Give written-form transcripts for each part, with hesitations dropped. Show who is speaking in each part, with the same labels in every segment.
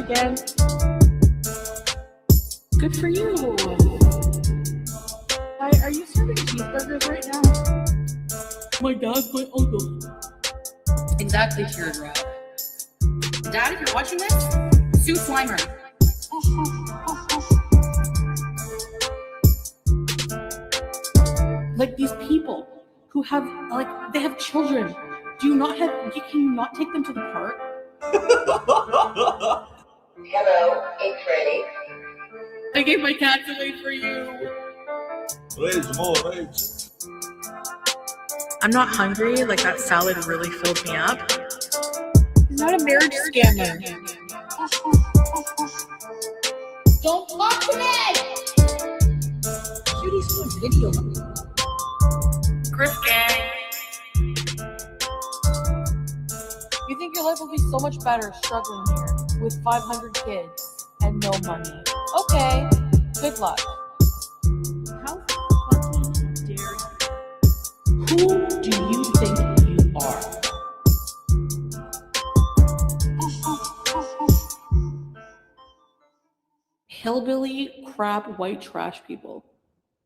Speaker 1: again. Good for you. Are you serving cheeseburgers right now? My dad, my uncle.
Speaker 2: Exactly, Teardrop. Dad, if you're watching this, sue Slimer.
Speaker 1: Like these people who have, they have children. Can you not take them to the park?
Speaker 3: Hello, it's Freddy.
Speaker 1: I gave my cats away for you.
Speaker 4: Rage.
Speaker 1: I'm not hungry. Like, that salad really filled me up. He's not a marriage scammer.
Speaker 2: Don't talk to me!
Speaker 1: Cutie saw a video. Chris gang. You think your life will be so much better struggling here with 500 kids and no money? Okay, good luck. How fucking dare you? Who do you think you are? Hillbilly, crap, white trash people.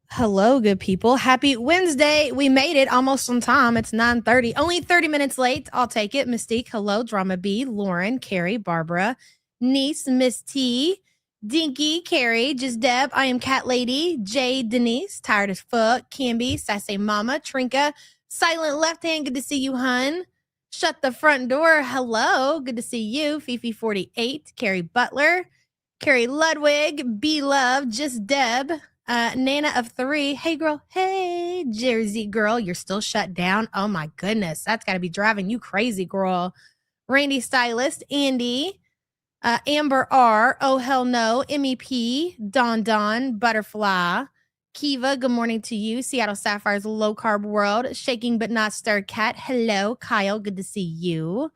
Speaker 5: Hello, good people. Happy Wednesday. We made it almost on time. It's 9:30. Only 30 minutes late. I'll take it. Mystique, hello. Drama B, Lauren, Carrie, Barbara, Niece, Miss T, Dinky, Carrie, Just Deb, I am Cat Lady, Jay, Denise, Tired as Fuck, Camby, Sassy Mama, Trinka, Silent Left Hand, good to see you, hun. Shut the front door, hello, good to see you. Fifi 48, Carrie Butler, Carrie Ludwig, B Love, Just Deb, Nana of 3, hey girl, hey, Jersey girl, you're still shut down. Oh my goodness, that's got to be driving you crazy, girl. Randy Stylist, Andy, Amber R, oh hell no, MEP, Don, Butterfly, Kiva, good morning to you. Seattle Sapphire's Low Carb World, Shaking But Not Stirred Cat, hello. Kyle, good to see you.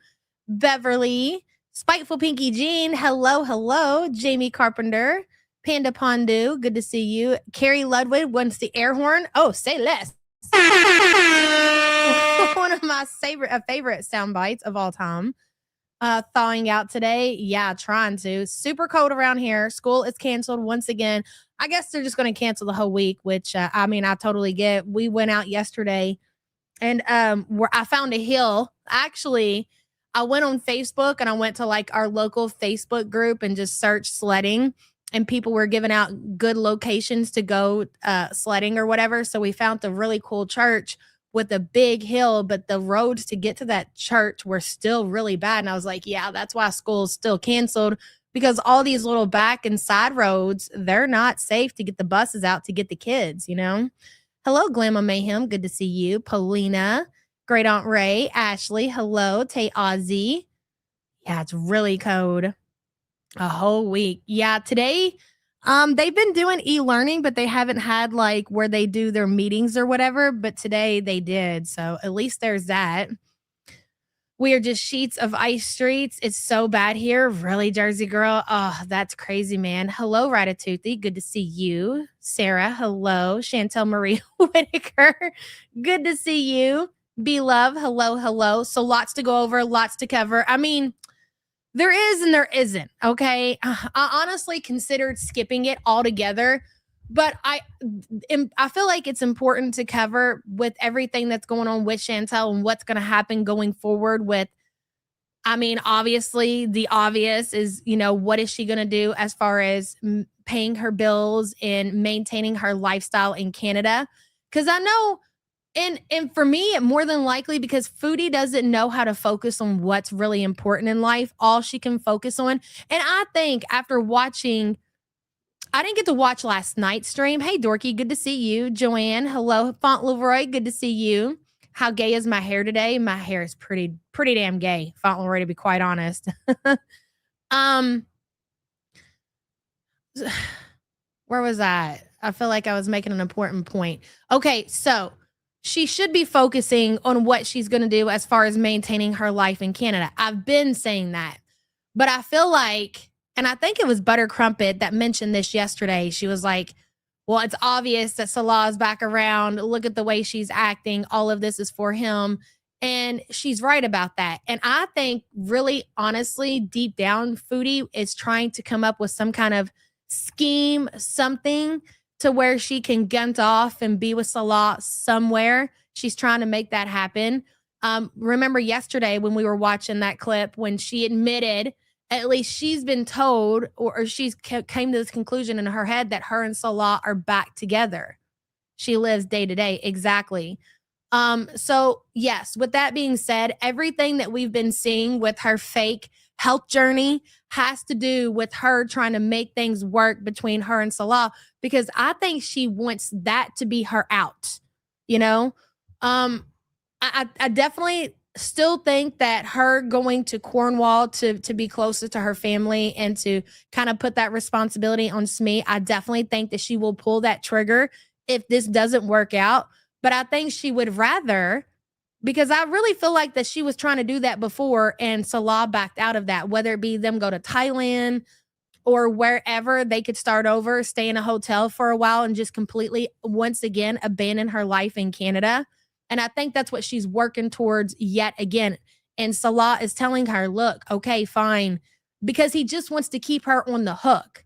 Speaker 5: Beverly, Spiteful Pinky Jean, hello. Jamie Carpenter, Panda Pondu, good to see you. Carrie Ludwig wants the air horn. Oh, say less. One of my favorite sound bites of all time. Thawing out today. Yeah, trying to. Super cold around here. School is canceled once again. I guess they're just going to cancel the whole week, which I totally get. We went out yesterday and where I found a hill. Actually, I went on Facebook and I went to like our local Facebook group and just searched sledding, and people were giving out good locations to go sledding or whatever. So we found a really cool church with a big hill, but the roads to get to that church were still really bad. And I was like, yeah, that's why school's still canceled, because all these little back and side roads, they're not safe to get the buses out to get the kids, you know? Hello, Glamma Mayhem. Good to see you. Paulina, Great Aunt Ray, Ashley, hello. Tay Ozzy. Yeah, it's really cold. A whole week. Yeah, today, they've been doing e-learning, but they haven't had like where they do their meetings or whatever, but today they did. So at least there's that. We are just sheets of ice streets. It's so bad here. Really, Jersey girl? Oh, that's crazy, man. Hello, Ratatouille. Good to see you. Sarah, hello. Chantel Marie Whitaker. Good to see you. B-Love, hello. So lots to go over, lots to cover. I mean, there is and there isn't, okay? I honestly considered skipping it altogether, but I feel like it's important to cover with everything that's going on with Chantel and what's going to happen going forward with, obviously the obvious is, what is she going to do as far as paying her bills and maintaining her lifestyle in Canada? Because I know, and for me, more than likely, because Foodie doesn't know how to focus on what's really important in life, all she can focus on. And I think after watching, I didn't get to watch last night's stream. Hey, Dorky, good to see you. Joanne, hello. Fauntleroy, good to see you. How gay is my hair today? My hair is pretty damn gay, Fauntleroy, to be quite honest. Where was I? I feel like I was making an important point. Okay, so she should be focusing on what she's going to do as far as maintaining her life in Canada. I've been saying that, but I feel like, and I think it was Butter Crumpet that mentioned this yesterday. She was like, well, it's obvious that Salah is back around. Look at the way she's acting. All of this is for him. And she's right about that. And I think, really, honestly, deep down, Foodie is trying to come up with some kind of scheme, something to where she can gunt off and be with Salah somewhere. She's trying to make that happen. Remember yesterday when we were watching that clip when she admitted, at least she's been told, or she's came to this conclusion in her head that her and Salah are back together. She lives day to day. Exactly. So yes, with that being said, everything that we've been seeing with her fake health journey has to do with her trying to make things work between her and Salah, because I think she wants that to be her out, you know? I definitely still think that her going to Cornwall to be closer to her family and to kind of put that responsibility on Smee, I definitely think that she will pull that trigger if this doesn't work out. But I think she would rather, because I really feel like that she was trying to do that before and Salah backed out of that, whether it be them go to Thailand or wherever they could start over, stay in a hotel for a while and just completely, once again, abandon her life in Canada. And I think that's what she's working towards yet again. And Salah is telling her, look, okay, fine, because he just wants to keep her on the hook.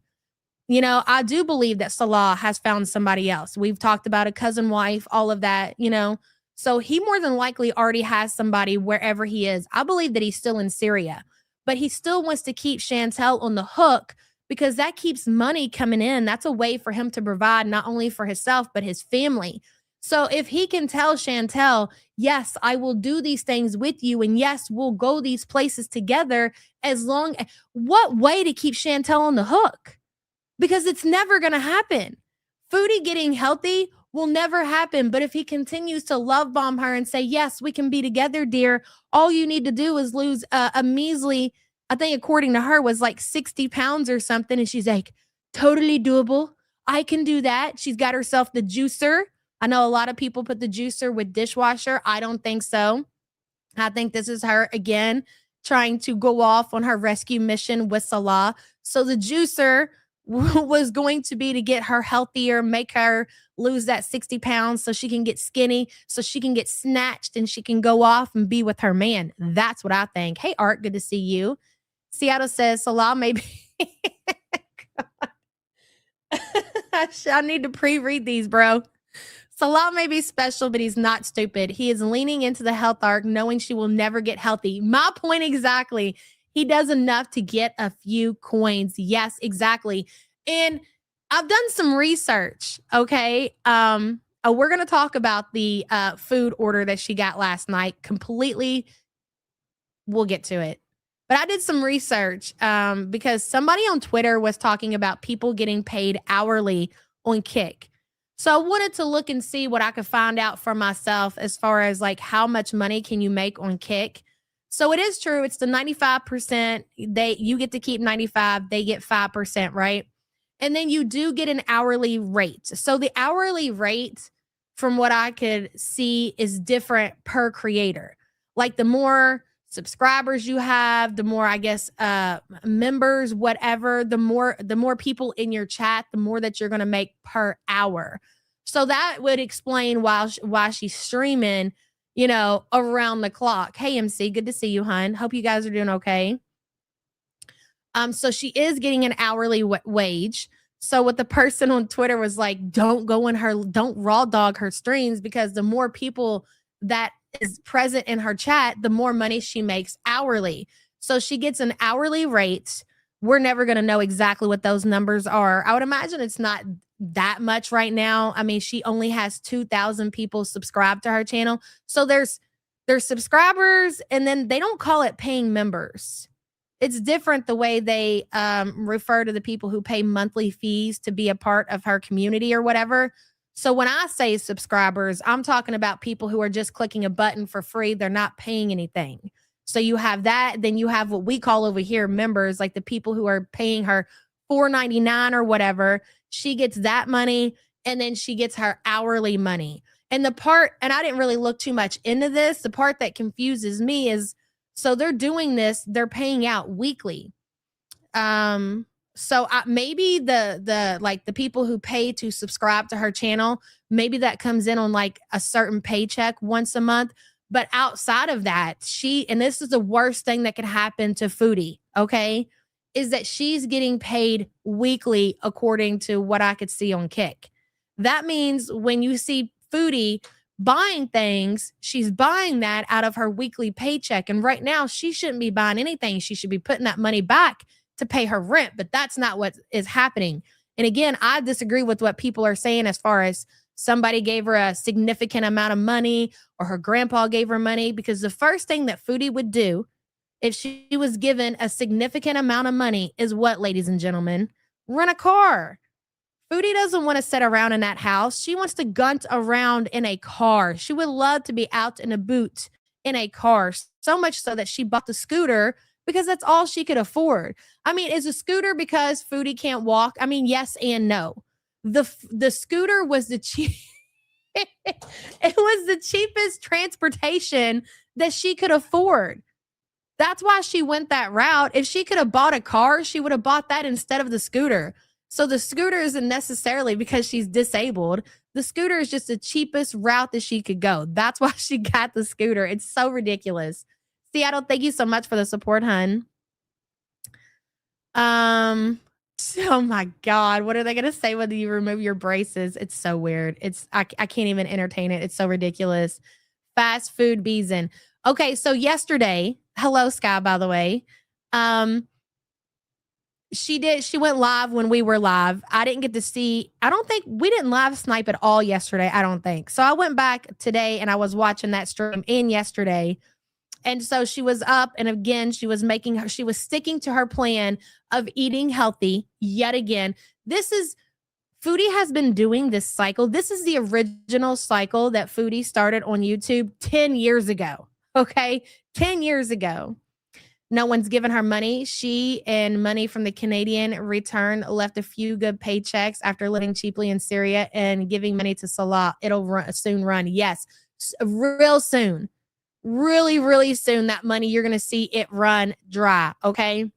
Speaker 5: You know, I do believe that Salah has found somebody else. We've talked about a cousin wife, all of that, you know. So he more than likely already has somebody wherever he is. I believe that he's still in Syria, but he still wants to keep Chantel on the hook because that keeps money coming in. That's a way for him to provide not only for himself, but his family. So if he can tell Chantel, yes, I will do these things with you, and yes, we'll go these places together, as long, what way to keep Chantel on the hook? Because it's never going to happen. Foodie getting healthy will never happen. But if he continues to love bomb her and say, yes, we can be together, dear, all you need to do is lose a measly, I think according to her, was like 60 pounds or something. And she's like, totally doable. I can do that. She's got herself the juicer. I know a lot of people put the juicer with dishwasher. I don't think so. I think this is her again trying to go off on her rescue mission with Salah. So the juicer was going to be to get her healthier, make her lose that 60 pounds so she can get skinny, so she can get snatched and she can go off and be with her man. That's what I think. Hey, Art, good to see you. Seattle says Salah maybe. I need to pre-read these, bro. Salah may be special, but he's not stupid. He is leaning into the health arc, knowing she will never get healthy. My point exactly. He does enough to get a few coins. Yes, exactly. And I've done some research, okay? We're going to talk about the food order that she got last night completely. We'll get to it. But I did some research because somebody on Twitter was talking about people getting paid hourly on Kick. So I wanted to look and see what I could find out for myself as far as like how much money can you make on Kick. So it is true. It's the 95%. You get to keep 95. They get 5%, right? And then you do get an hourly rate. So the hourly rate, from what I could see, is different per creator. Like the more subscribers you have, the more, I guess, members, whatever, the more people in your chat, the more that you're going to make per hour. So that would explain why she's streaming, you know, around the clock. Hey, MC, good to see you, hun. Hope you guys are doing okay. So she is getting an hourly wage. So what the person on Twitter was like, don't raw dog her streams, because the more people that is present in her chat, the more money she makes hourly. So she gets an hourly rate. We're never going to know exactly what those numbers are. I would imagine it's not that much right now. I mean, she only has 2,000 people subscribed to her channel. So there's subscribers, and then they don't call it paying members. It's different the way they refer to the people who pay monthly fees to be a part of her community or whatever. So when I say subscribers, I'm talking about people who are just clicking a button for free. They're not paying anything. So you have that. Then you have what we call over here members, like the people who are paying her $4.99 or whatever. She gets that money, and then she gets her hourly money. And I didn't really look too much into this. The part that confuses me is, so they're doing this, they're paying out weekly. So maybe the people who pay to subscribe to her channel, maybe that comes in on like a certain paycheck once a month. But outside of that, and this is the worst thing that could happen to Foodie, okay, is that she's getting paid weekly according to what I could see on Kick. That means when you see Foodie buying things, she's buying that out of her weekly paycheck. And right now, she shouldn't be buying anything. She should be putting that money back to pay her rent, but that's not what is happening. And again, I disagree with what people are saying as far as somebody gave her a significant amount of money or her grandpa gave her money, because the first thing that Foodie would do if she was given a significant amount of money is what, ladies and gentlemen? Rent a car. Foodie doesn't want to sit around in that house. She wants to gunt around in a car. She would love to be out in a boot in a car, so much so that she bought the scooter because that's all she could afford. I mean, is a scooter because Foodie can't walk? I mean, yes and no. The scooter was the cheap. It was the cheapest transportation that she could afford. That's why she went that route. If she could have bought a car, she would have bought that instead of the scooter. So the scooter isn't necessarily because she's disabled. The scooter is just the cheapest route that she could go. That's why she got the scooter. It's so ridiculous. Seattle, thank you so much for the support, hun. Oh my God. What are they going to say when you remove your braces? It's so weird. I can't even entertain it. It's so ridiculous. Fast food Beeson. Okay. So yesterday, hello, Sky, by the way. She went live when we were live. I didn't get to see, we didn't live snipe at all yesterday. I don't think. So I went back today and I was watching that stream in yesterday. And so she was up, and again, she was sticking to her plan of eating healthy yet again. Foodie has been doing this cycle. This is the original cycle that Foodie started on YouTube 10 years ago. Okay. 10 years ago. No one's given her money. She and money from the Canadian return left a few good paychecks after living cheaply in Syria and giving money to Salah. It'll soon run. Yes. Real soon. Really, really soon, that money, you're going to see it run dry, okay?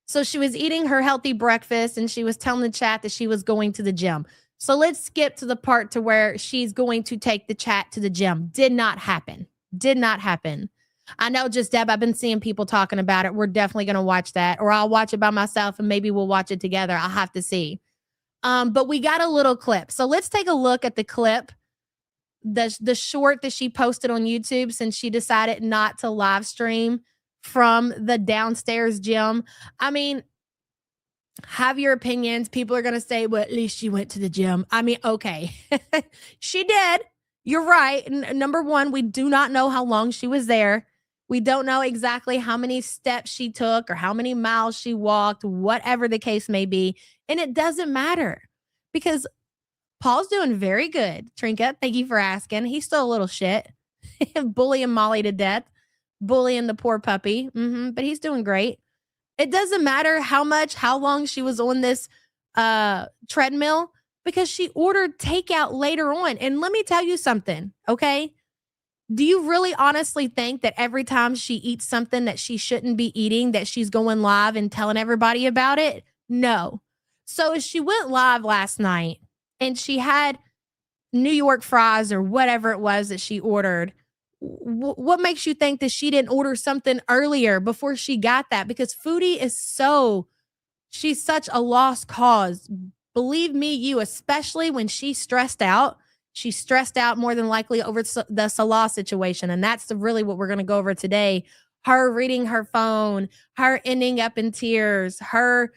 Speaker 5: So she was eating her healthy breakfast, and she was telling the chat that she was going to the gym. So let's skip to the part to where she's going to take the chat to the gym. Did not happen. Did not happen. I know, Just Deb, I've been seeing people talking about it. We're definitely going to watch that, or I'll watch it by myself, and maybe we'll watch it together. I'll have to see. But we got a little clip. So let's take a look at the clip. The short that she posted on YouTube, since she decided not to live stream from the downstairs gym. I mean, have your opinions. People are going to say, well, at least she went to the gym. I mean, okay. She did. You're right. Number one, we do not know how long she was there. We don't know exactly how many steps she took or how many miles she walked, whatever the case may be. And it doesn't matter, because Paul's doing very good. Trinket, thank you for asking. He's still a little shit. Bullying Molly to death. Bullying the poor puppy. But he's doing great. It doesn't matter how long she was on this treadmill, because she ordered takeout later on. And let me tell you something, okay? Do you really honestly think that every time she eats something that she shouldn't be eating, that she's going live and telling everybody about it? No. So if she went live last night, and she had New York fries or whatever it was that she ordered, what makes you think that she didn't order something earlier before she got that? Because Foodie she's such a lost cause. Believe me, especially when she's stressed out. She's stressed out more than likely over the Salah situation. And that's really what we're going to go over today. Her reading her phone, her ending up in tears, her,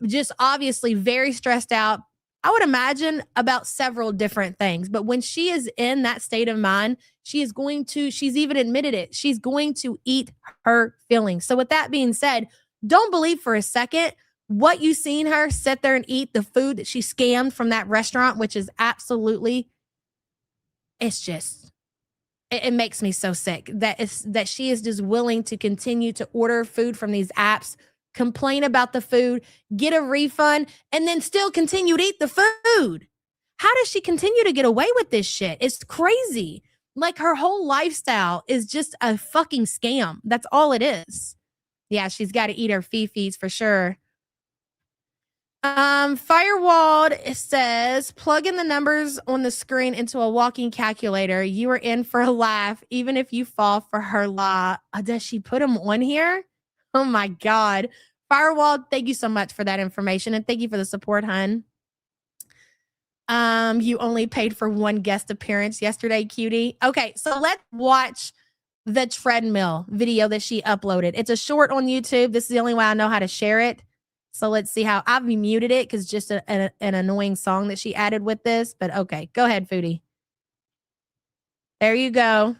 Speaker 5: just obviously very stressed out. I would imagine about several different things. But when she is in that state of mind, she's even admitted it, she's going to eat her feelings. So with that being said, don't believe for a second what you seen her sit there and eat the food that she scammed from that restaurant, which is absolutely, it makes me so sick that she is just willing to continue to order food from these apps, complain about the food, get a refund, and then still continue to eat the food. How does she continue to get away with this shit? It's crazy. Like, her whole lifestyle is just a fucking scam. That's all it is. Yeah, she's got to eat her fifis for sure. Firewalled says, plug in the numbers on the screen into a walking calculator. You are in for a laugh, even if you fall for her lie. Does she put them on here? Oh my God. Firewalled, thank you so much for that information. And thank you for the support, hun. You only paid for one guest appearance yesterday, cutie. Okay, so let's watch the treadmill video that she uploaded. It's a short on YouTube. This is the only way I know how to share it. So let's see how I've muted it because just an annoying song that she added with this. But okay, go ahead, Foodie. There you go.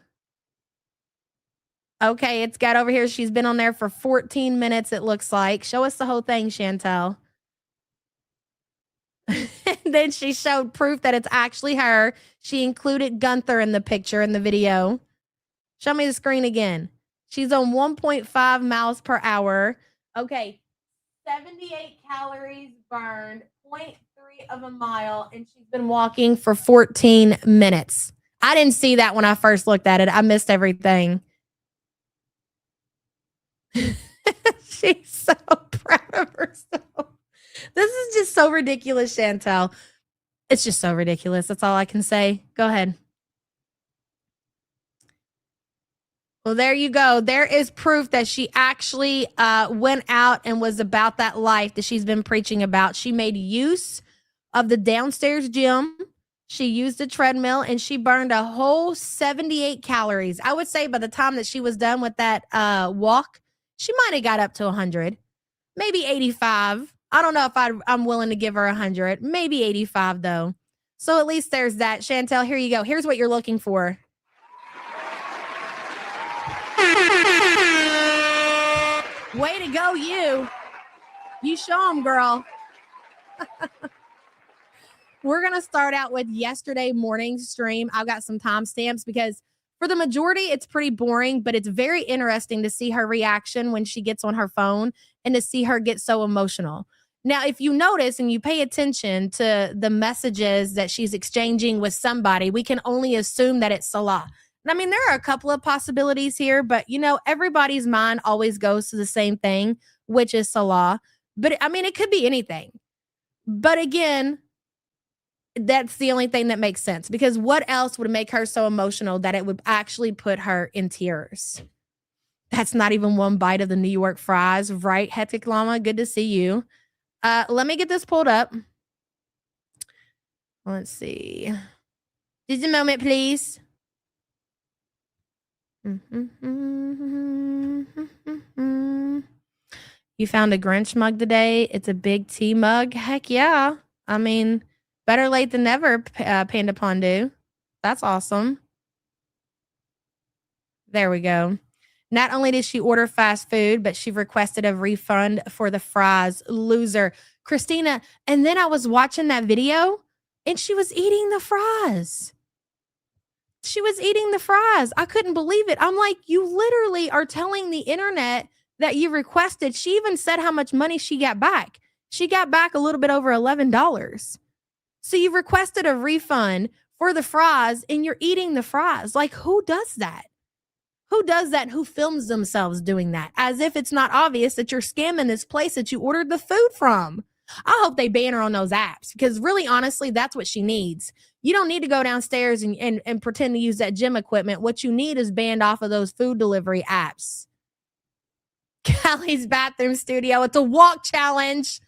Speaker 5: Okay, it's got over here. She's been on there for 14 minutes, it looks like. Show us the whole thing, Chantel. Then she showed proof that it's actually her. She included Gunther in the picture in the video. Show me the screen again. She's on 1.5 miles per hour. Okay, 78 calories burned, 0.3 of a mile, and she's been walking for 14 minutes. I didn't see that when I first looked at it. I missed everything. She's so proud of herself. This is just so ridiculous, Chantel. It's just so ridiculous. That's all I can say. Go ahead. Well, there you go. There is proof that she actually went out and was about that life that she's been preaching about. She made use of the downstairs gym. She used a treadmill and she burned a whole 78 calories. I would say by the time that she was done with that walk, she might have got up to 100, maybe 85. I don't know if I'm willing to give her 100, maybe 85 though. So at least there's that. Chantel, here you go. Here's what you're looking for. Way to go, you. You show them, girl. We're going to start out with yesterday morning's stream. I've got some timestamps because for the majority, it's pretty boring, but it's very interesting to see her reaction when she gets on her phone and to see her get so emotional. Now, if you notice and you pay attention to the messages that she's exchanging with somebody, we can only assume that it's Salah. I mean, there are a couple of possibilities here, but you know, everybody's mind always goes to the same thing, which is Salah. But I mean, it could be anything. But again, that's the only thing that makes sense because what else would make her so emotional that it would actually put her in tears? That's not even one bite of the New York fries, right? Hectic Llama, good to see you. Let me get this pulled up. Let's see. Just a moment, please. You found a Grinch mug today. It's a big tea mug. Heck yeah. I mean, better late than never, Panda Pondu. That's awesome. There we go. Not only did she order fast food, but she requested a refund for the fries. Loser. Christina, and then I was watching that video and she was eating the fries. She was eating the fries. I couldn't believe it. I'm like, you literally are telling the internet that you requested. She even said how much money she got back. She got back a little bit over $11. So you requested a refund for the fries and you're eating the fries. Like, who does that? Who does that? Who films themselves doing that? As if it's not obvious that you're scamming this place that you ordered the food from. I hope they ban her on those apps because really, honestly, that's what she needs. You don't need to go downstairs and pretend to use that gym equipment. What you need is banned off of those food delivery apps. Callie's bathroom studio. It's a walk challenge.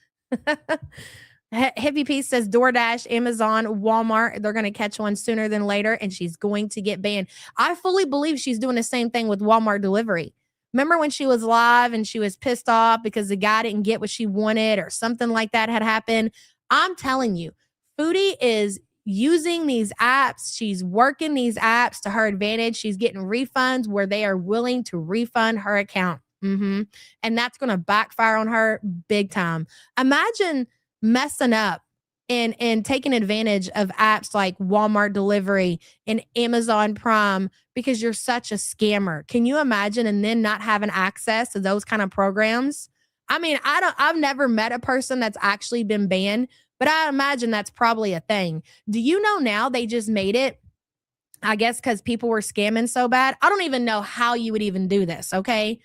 Speaker 5: Hippie Piece says DoorDash, Amazon, Walmart. They're going to catch one sooner than later, and she's going to get banned. I fully believe she's doing the same thing with Walmart delivery. Remember when she was live and she was pissed off because the guy didn't get what she wanted or something like that had happened? I'm telling you, Foodie is using these apps. She's working these apps to her advantage. She's getting refunds where they are willing to refund her account. And that's going to backfire on her big time. Imagine messing up and taking advantage of apps like Walmart delivery and Amazon Prime because you're such a scammer. Can you imagine? And then not having access to those kind of programs. I mean, I've never met a person that's actually been banned, but I imagine that's probably a thing. Do you know now they just made it? I guess because people were scamming so bad. I don't even know how you would even do this. Okay.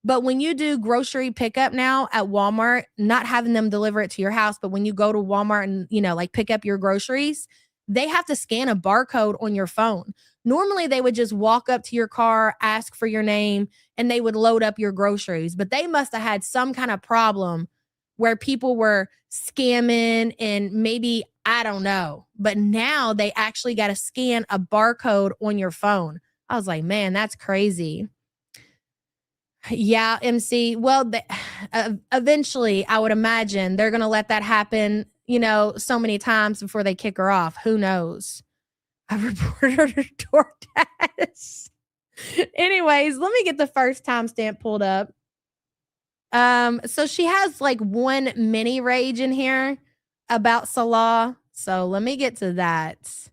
Speaker 5: But when you do grocery pickup now at Walmart, not having them deliver it to your house, but when you go to Walmart and, like pick up your groceries, they have to scan a barcode on your phone. Normally, they would just walk up to your car, ask for your name, and they would load up your groceries. But they must have had some kind of problem where people were scamming and maybe, I don't know. But now they actually got to scan a barcode on your phone. I was like, man, that's crazy. Yeah, MC. Well, eventually, I would imagine they're going to let that happen, so many times before they kick her off. Who knows? I reported her to DoorDash. Anyways, let me get the first timestamp pulled up. So she has like one mini rage in here about Salah. So let me get to that.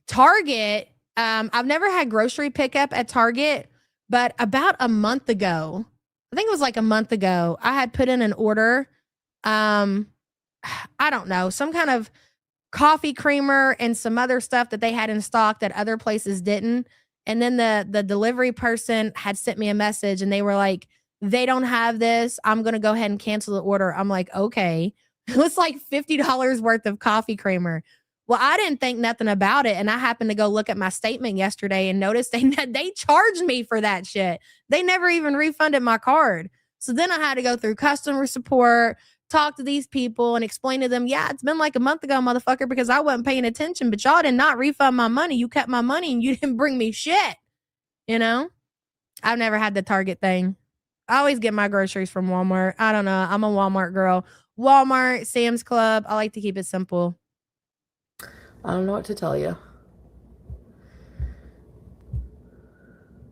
Speaker 5: Target. I've never had grocery pickup at Target, but about a month ago, I think it was like a month ago, I had put in an order. I don't know, some kind of coffee creamer and some other stuff that they had in stock that other places didn't. And then the delivery person had sent me a message and they were like, they don't have this. I'm going to go ahead and cancel the order. I'm like, okay. It was like $50 worth of coffee creamer. Well, I didn't think nothing about it. And I happened to go look at my statement yesterday and noticed they charged me for that shit. They never even refunded my card. So then I had to go through customer support, talk to these people and explain to them, yeah, it's been like a month ago, motherfucker, because I wasn't paying attention, but y'all did not refund my money. You kept my money and you didn't bring me shit. I've never had the Target thing. I always get my groceries from Walmart. I don't know. I'm a Walmart girl. Walmart, Sam's Club. I like to keep it simple.
Speaker 2: I don't know what to tell you.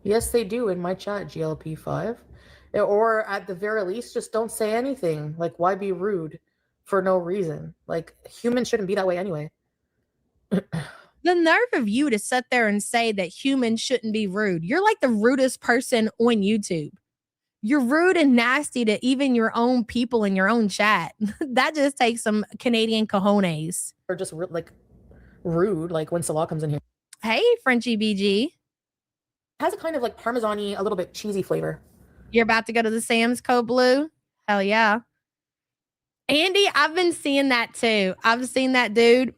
Speaker 2: Yes, they do in my chat, GLP5. Or at the very least, just don't say anything. Like, why be rude for no reason? Like, humans shouldn't be that way anyway.
Speaker 5: The nerve of you to sit there and say that humans shouldn't be rude. You're like the rudest person on YouTube. You're rude and nasty to even your own people in your own chat. That just takes some Canadian cojones.
Speaker 2: Or just like rude, like when Salah comes in here.
Speaker 5: Hey, Frenchie BG.
Speaker 2: It has a kind of like Parmesan-y, a little bit cheesy flavor.
Speaker 5: You're about to go to the Sam's Code Blue? Hell yeah. Andy, I've been seeing that too. I've seen that dude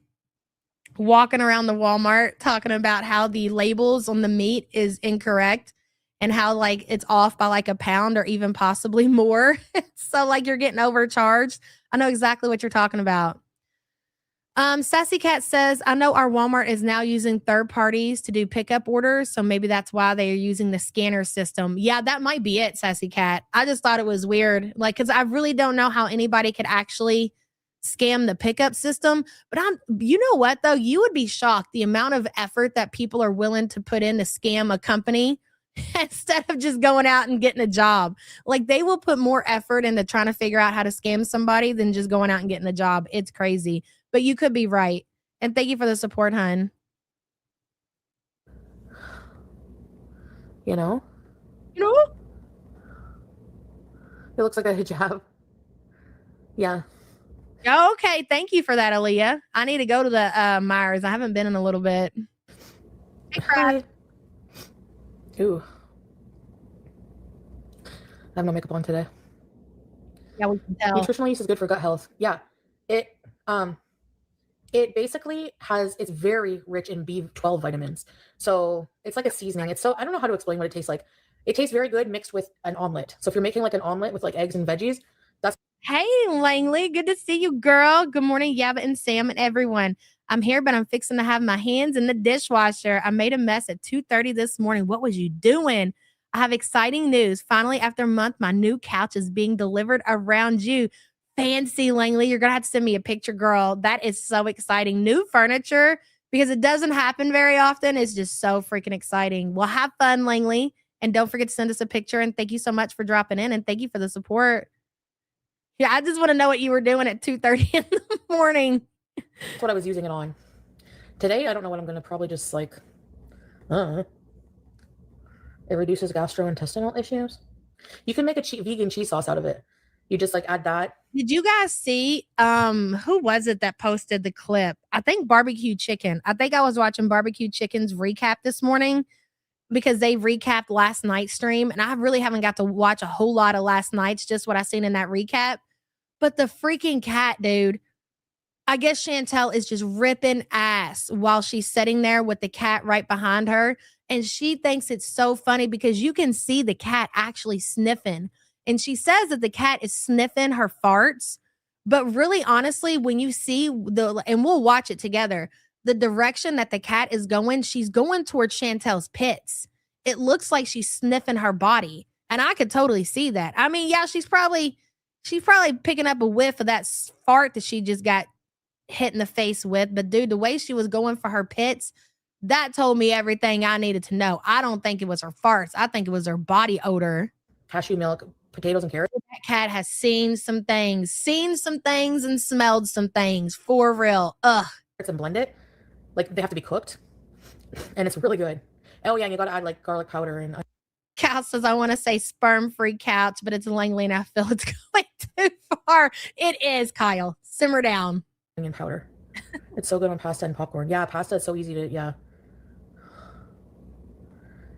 Speaker 5: walking around the Walmart talking about how the labels on the meat is incorrect and how like it's off by like a pound or even possibly more. So like you're getting overcharged. I know exactly what you're talking about. Sassy Cat says, I know our Walmart is now using third parties to do pickup orders. So maybe that's why they are using the scanner system. Yeah, that might be it, Sassy Cat. I just thought it was weird. Like, cause I really don't know how anybody could actually scam the pickup system. But you know what though? You would be shocked the amount of effort that people are willing to put in to scam a company instead of just going out and getting a job. Like they will put more effort into trying to figure out how to scam somebody than just going out and getting a job. It's crazy. But you could be right. And thank you for the support, hun.
Speaker 2: You know?
Speaker 5: You know?
Speaker 2: It looks like a hijab. Yeah.
Speaker 5: Oh, okay. Thank you for that, Aaliyah. I need to go to the Myers. I haven't been in a little bit. Hey, Crab.
Speaker 2: Ooh. I have no makeup on today.
Speaker 5: Yeah, we can tell.
Speaker 2: Nutritional yeast is good for gut health. Yeah. It basically it's very rich in B12 vitamins. So it's like a seasoning. I don't know how to explain what it tastes like. It tastes very good mixed with an omelet. So if you're making like an omelet with like eggs and veggies, that's.
Speaker 5: Hey, Langley. Good to see you, girl. Good morning, Yabba and Sam and everyone. I'm here, but I'm fixing to have my hands in the dishwasher. I made a mess at 2:30 this morning. What was you doing? I have exciting news. Finally, after a month, my new couch is being delivered around you. Fancy, Langley. You're going to have to send me a picture, girl. That is so exciting. New furniture, because it doesn't happen very often. It's just so freaking exciting. Well, have fun, Langley. And don't forget to send us a picture. And thank you so much for dropping in. And thank you for the support. Yeah, I just want to know what you were doing at 2:30 in the morning.
Speaker 2: That's what I was using it on. Today, I don't know what I'm going to probably just like, it reduces gastrointestinal issues. You can make a vegan cheese sauce out of it. You just like add that
Speaker 5: Did you guys see who was it that posted the clip? I think Barbecue Chicken. I think I was watching Barbecue Chicken's recap this morning because they recapped last night's stream, and I really haven't got to watch a whole lot of last night's, just what I seen in that recap. But the freaking cat, dude, I guess Chantel is just ripping ass while she's sitting there with the cat right behind her. And she thinks it's so funny because you can see the cat actually sniffing. And she says that the cat is sniffing her farts. But really, honestly, when you see and we'll watch it together, the direction that the cat is going, she's going towards Chantel's pits. It looks like she's sniffing her body. And I could totally see that. I mean, yeah, she's probably picking up a whiff of that fart that she just got hit in the face with. But dude, the way she was going for her pits, that told me everything I needed to know. I don't think it was her farts. I think it was her body odor.
Speaker 2: Cashew milk, potatoes, and carrots.
Speaker 5: That cat has seen some things, and smelled some things for real. Ugh.
Speaker 2: And blend it. Like, they have to be cooked. And it's really good. Oh, yeah, and you got to add, like, garlic powder and...
Speaker 5: Cal says, I want to say sperm-free couch, but it's Langley and I feel it's going too far. It is, Kyle. Simmer down.
Speaker 2: Onion powder. It's so good on pasta and popcorn. Yeah, pasta is so easy to, yeah.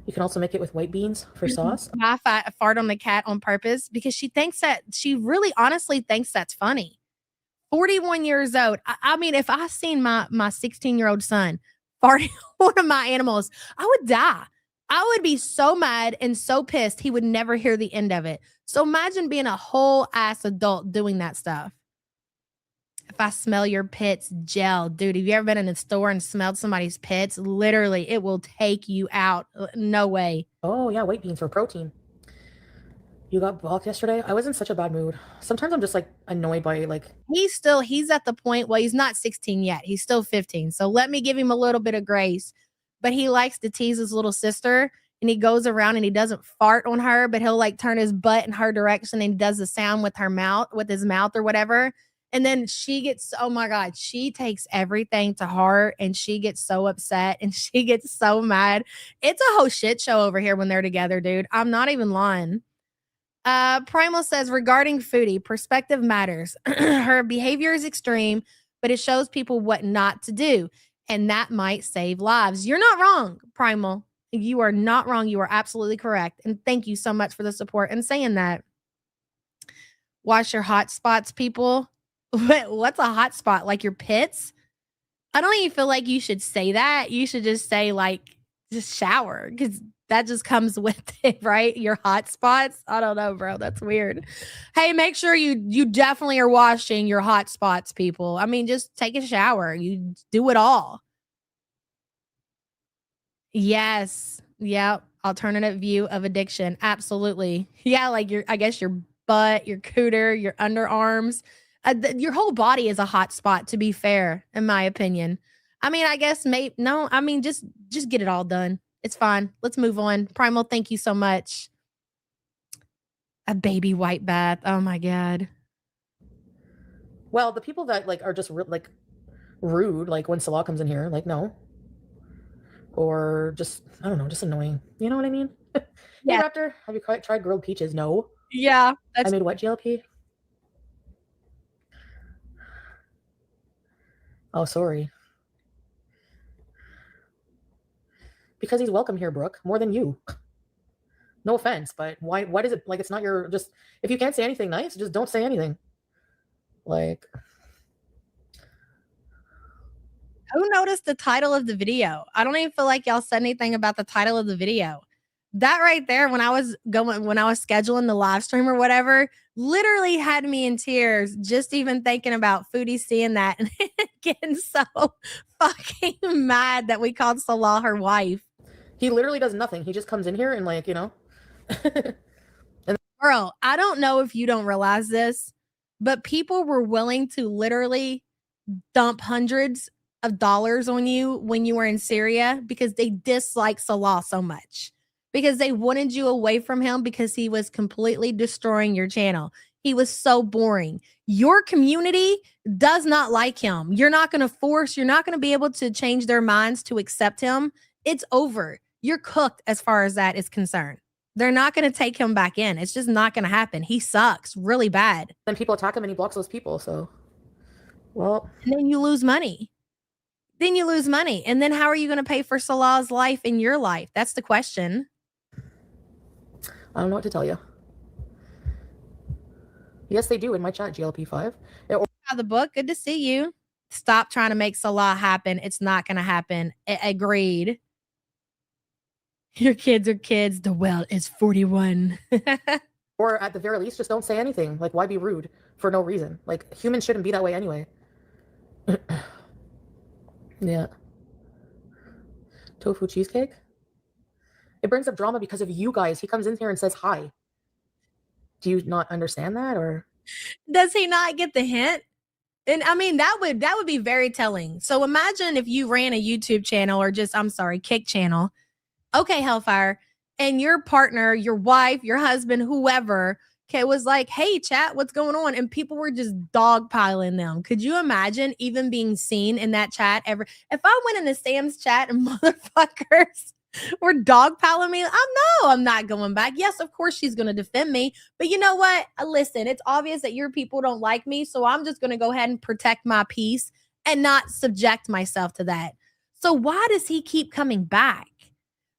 Speaker 2: You can also make it with white beans for sauce.
Speaker 5: I fart on the cat on purpose because she really honestly thinks that's funny. 41 years old. I mean, if I seen my 16-year-old son farting on one of my animals, I would die. I would be so mad and so pissed he would never hear the end of it. So imagine being a whole ass adult doing that stuff. If I smell your pits, gel. Dude, have you ever been in a store and smelled somebody's pits? Literally, it will take you out. No way.
Speaker 2: Oh, yeah, white beans for protein. You got balked yesterday? I was in such a bad mood. Sometimes I'm just, like, annoyed by, like...
Speaker 5: He's at the point, well, he's not 16 yet. He's still 15. So let me give him a little bit of grace. But he likes to tease his little sister. And he goes around and he doesn't fart on her, but he'll, like, turn his butt in her direction and he does the sound with his mouth or whatever. And then she gets, oh my God, she takes everything to heart and she gets so upset and she gets so mad. It's a whole shit show over here when they're together, dude. I'm not even lying. Primal says, regarding Foodie, perspective matters. Her behavior is extreme, but it shows people what not to do. And that might save lives. You're not wrong, Primal. You are not wrong. You are absolutely correct. And thank you so much for the support and saying that. Wash your hot spots, people. What's a hot spot? Like your pits? I don't even feel like you should say that. You should just say, like, just shower, because that just comes with it, right? Your hot spots. I don't know, bro. That's weird. Hey, make sure you definitely are washing your hot spots, people. I mean, just take a shower. You do it all. Yes. Yep. Alternative view of addiction. Absolutely. Yeah, like I guess your butt, your cooter, your underarms. Your whole body is a hot spot, to be fair, in my opinion. I mean, I guess just get it all done. It's fine. Let's move on. Primal, thank you so much. A baby white bath. Oh my God.
Speaker 2: Well, the people that like are just like rude, like when Salah comes in here, like no. Or just, I don't know, just annoying. You know what I mean?
Speaker 5: Yeah.
Speaker 2: Hey, Raptor, have you tried grilled peaches? No.
Speaker 5: Yeah.
Speaker 2: I made what, GLP? Oh, sorry. Because he's welcome here, Brooke, more than you. No offense, but why does it, like, it's not your, just, if you can't say anything nice, just don't say anything. Like.
Speaker 5: Who noticed the title of the video? I don't even feel like y'all said anything about the title of the video. That right there, when I was scheduling the live stream or whatever, literally had me in tears just even thinking about Foodie seeing that and getting so fucking mad that we called Salah her wife.
Speaker 2: He literally does nothing. He just comes in here and, like, you know.
Speaker 5: Girl, I don't know if you don't realize this, but people were willing to literally dump hundreds of dollars on you when you were in Syria because they dislike Salah so much. Because they wanted you away from him because he was completely destroying your channel. He was so boring. Your community does not like him. You're not going to be able to change their minds to accept him. It's over. You're cooked as far as that is concerned. They're not going to take him back in. It's just not going to happen. He sucks really bad.
Speaker 2: Then people attack him and he blocks those people. So, well.
Speaker 5: And then you lose money. And then how are you going to pay for Salah's life in your life? That's the question.
Speaker 2: I don't know what to tell you. Yes, they do in my chat, GLP5.
Speaker 5: The book, good to see you. Stop trying to make Salah happen. It's not going to happen. Agreed. Your kids are kids. The well is 41.
Speaker 2: Or at the very least, just don't say anything. Like, why be rude for no reason? Like, humans shouldn't be that way anyway. Yeah. Tofu cheesecake? It brings up drama because of you guys. He comes in here and says hi. Do you not understand that, or
Speaker 5: does he not get the hint? And I mean, that would be very telling. So imagine if you ran a YouTube channel or just, Kick channel. Okay, Hellfire. And your partner, your wife, your husband, whoever, was like, hey, chat, what's going on? And people were just dogpiling them. Could you imagine even being seen in that chat ever? If I went into Sam's chat and motherfuckers were dogpiling me, I'm not going back. Yes, of course she's going to defend me. But you know what? Listen, it's obvious that your people don't like me. So I'm just going to go ahead and protect my peace and not subject myself to that. So why does he keep coming back?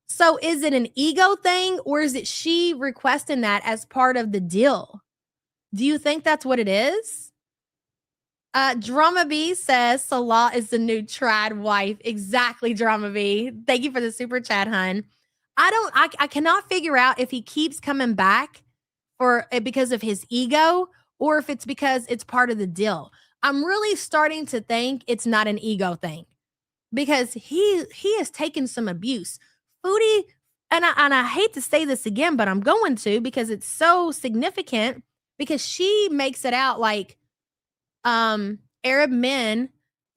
Speaker 5: So is it an ego thing, or is it she requesting that as part of the deal? Do you think that's what it is? Drama B says Salah is the new trad wife. Exactly, Drama B. Thank you for the super chat, hun. I cannot figure out if he keeps coming back because of his ego, or if it's because it's part of the deal. I'm really starting to think it's not an ego thing, because he has taken some abuse. Foodie, and I hate to say this again, but I'm going to, because it's so significant, because she makes it out like Arab men,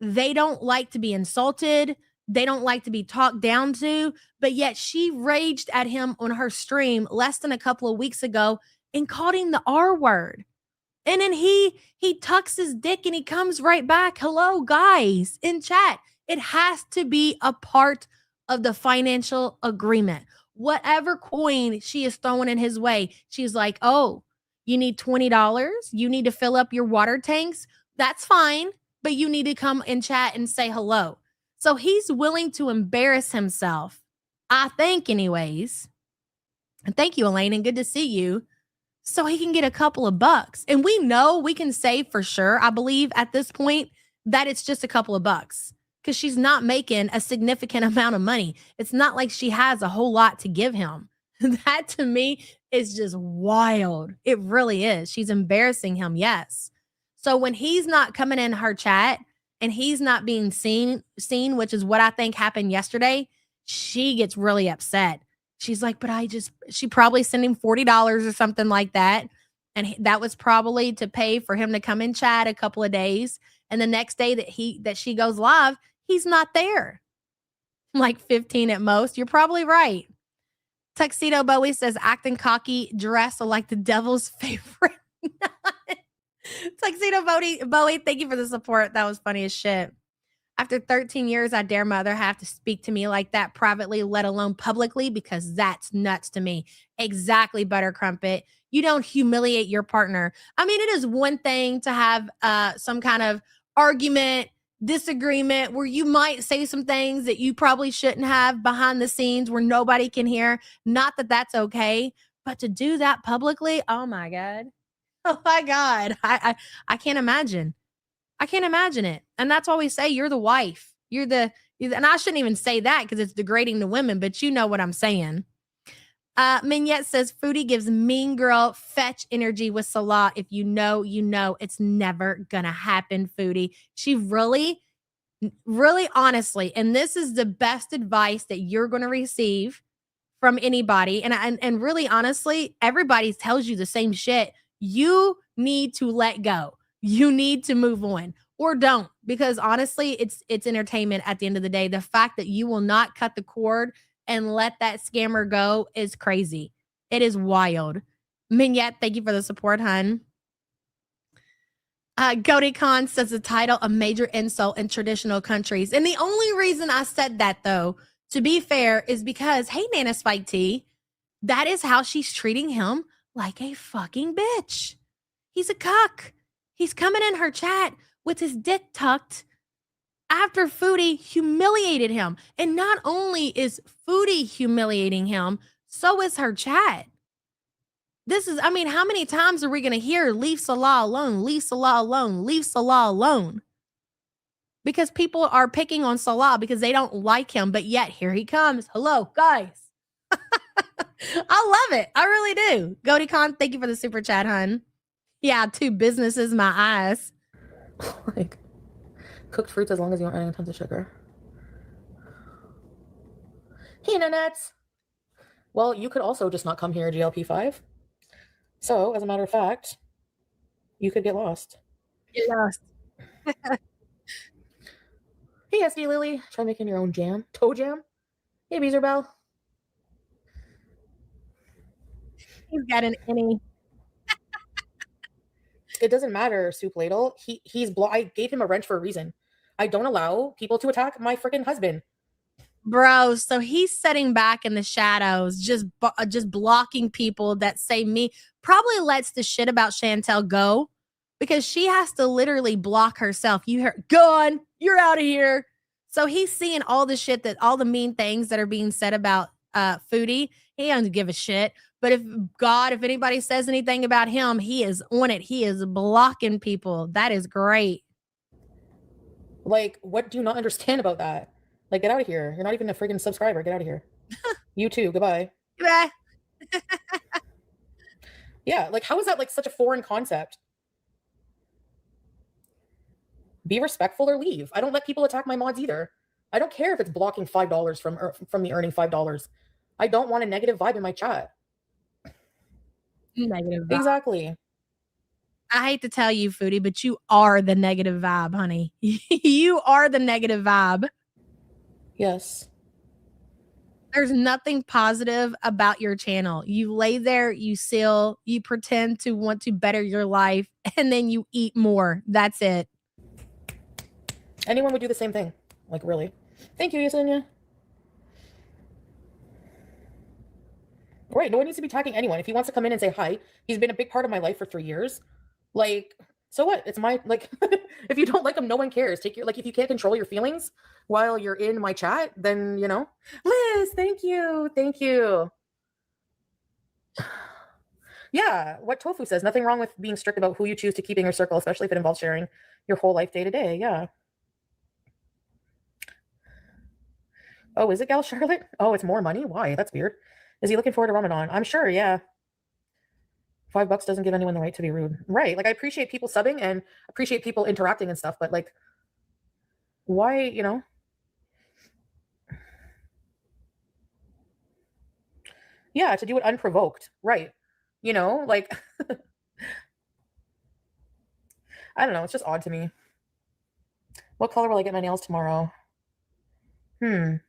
Speaker 5: they don't like to be insulted. They don't like to be talked down to, but yet she raged at him on her stream less than a couple of weeks ago and called him the R word. And then he tucks his dick and he comes right back. Hello, guys, in chat. It has to be a part of the financial agreement. Whatever coin she is throwing in his way, she's like, oh, you need $20? You need to fill up your water tanks? That's fine, but you need to come in chat and say hello. So he's willing to embarrass himself, I think, anyways. And thank you, Elaine, and good to see you. So he can get a couple of bucks. And we know we can say for sure, I believe at this point, that it's just a couple of bucks, because she's not making a significant amount of money. It's not like she has a whole lot to give him. That to me is just wild. It really is. She's embarrassing him, yes. So when he's not coming in her chat and he's not being seen, which is what I think happened yesterday, she gets really upset. She's like, but she probably sent him $40 or something like that. And that was probably to pay for him to come in chat a couple of days. And the next day that she goes live, he's not there. Like 15 at most. You're probably right. Tuxedo Bowie says, acting cocky, dress like the devil's favorite. Tuxedo Bowie, thank you for the support. That was funny as shit. After 13 years, I dare my other half to speak to me like that privately, let alone publicly, because that's nuts to me. Exactly, Butter Crumpet. You don't humiliate your partner. I mean, it is one thing to have some kind of argument, disagreement, where you might say some things that you probably shouldn't have behind the scenes where nobody can hear. Not that that's okay, but to do that publicly, oh my God. Oh my God. I can't imagine. I can't imagine it. And that's why we say you're the wife. And I shouldn't even say that because it's degrading to women, but you know what I'm saying. Mignette says, Foodie gives mean girl fetch energy with Salah. If you know, you know. It's never gonna happen, Foodie. She really, really honestly, and this is the best advice that you're gonna receive from anybody. And really honestly, everybody tells you the same shit. You need to let go. You need to move on, or don't, because honestly, it's entertainment at the end of the day. The fact that you will not cut the cord and let that scammer go is crazy. It is wild. Mignette, thank you for the support, hun. Goaty Khan says the title a major insult in traditional countries. And the only reason I said that, though, to be fair, is because, hey, Nana Spike T, That is how she's treating him, like a fucking bitch. He's a cuck. He's coming in her chat with his dick tucked after Foodie humiliated him. And not only is Foodie humiliating him, so is her chat. I mean, how many times are we going to hear leave Salah alone, leave Salah alone, leave Salah alone? Because people are picking on Salah because they don't like him, but yet here he comes. Hello, guys. I love it. I really do. GoatyCon, thank you for the super chat, hun. Yeah, 2 businesses, my eyes.
Speaker 2: Like, cooked fruits as long as you aren't adding tons of sugar. Hey, internets. Well, you could also just not come here, GLP5. So, as a matter of fact, you could get lost.
Speaker 5: Get lost.
Speaker 2: Hey, SD Lily. Try making your own jam. Toe jam. Hey, Beezer Bell.
Speaker 5: He's got an innie.
Speaker 2: It doesn't matter, Soup Ladle. I gave him a wrench for a reason. I don't allow people to attack my freaking husband.
Speaker 5: Bro, so he's sitting back in the shadows, just blocking people that say me. Probably lets the shit about Chantel go because she has to literally block herself. You hear, gone, you're out of here. So he's seeing all the shit all the mean things that are being said about Foodie. He doesn't give a shit. But if anybody says anything about him, he is on it. He is blocking people. That is great.
Speaker 2: Like, what do you not understand about that? Like, get out of here. You're not even a freaking subscriber. Get out of here. You too. Goodbye.
Speaker 5: Goodbye.
Speaker 2: Yeah, like, how is that like such a foreign concept? Be respectful or leave. I don't let people attack my mods either. I don't care if it's blocking $5 from me earning $5. I don't want a negative vibe in my chat.
Speaker 5: Negative vibe.
Speaker 2: Exactly.
Speaker 5: I hate to tell you, Foodie, but you are the negative vibe, honey. You are the negative vibe.
Speaker 2: Yes.
Speaker 5: There's nothing positive about your channel. You lay there, you seal, you pretend to want to better your life, and then you eat more. That's it.
Speaker 2: Anyone would do the same thing. Like, really. Thank you, Yesenia. Right, no one needs to be attacking anyone. If he wants to come in and say hi, he's been a big part of my life for 3 years. Like, so what? It's my, like, if you don't like him, no one cares. If you can't control your feelings while you're in my chat, then, Liz, thank you. Thank you. Yeah, what Tofu says, nothing wrong with being strict about who you choose to keep in your circle, especially if it involves sharing your whole life day to day. Yeah. Oh, is it Gal Charlotte? Oh, it's more money? Why? That's weird. Is he looking forward to Ramadan? I'm sure, yeah. $5 doesn't give anyone the right to be rude. Right. Like, I appreciate people subbing and appreciate people interacting and stuff, but like, why, Yeah, to do it unprovoked. Right. Like, I don't know. It's just odd to me. What color will I get my nails tomorrow? Maroon?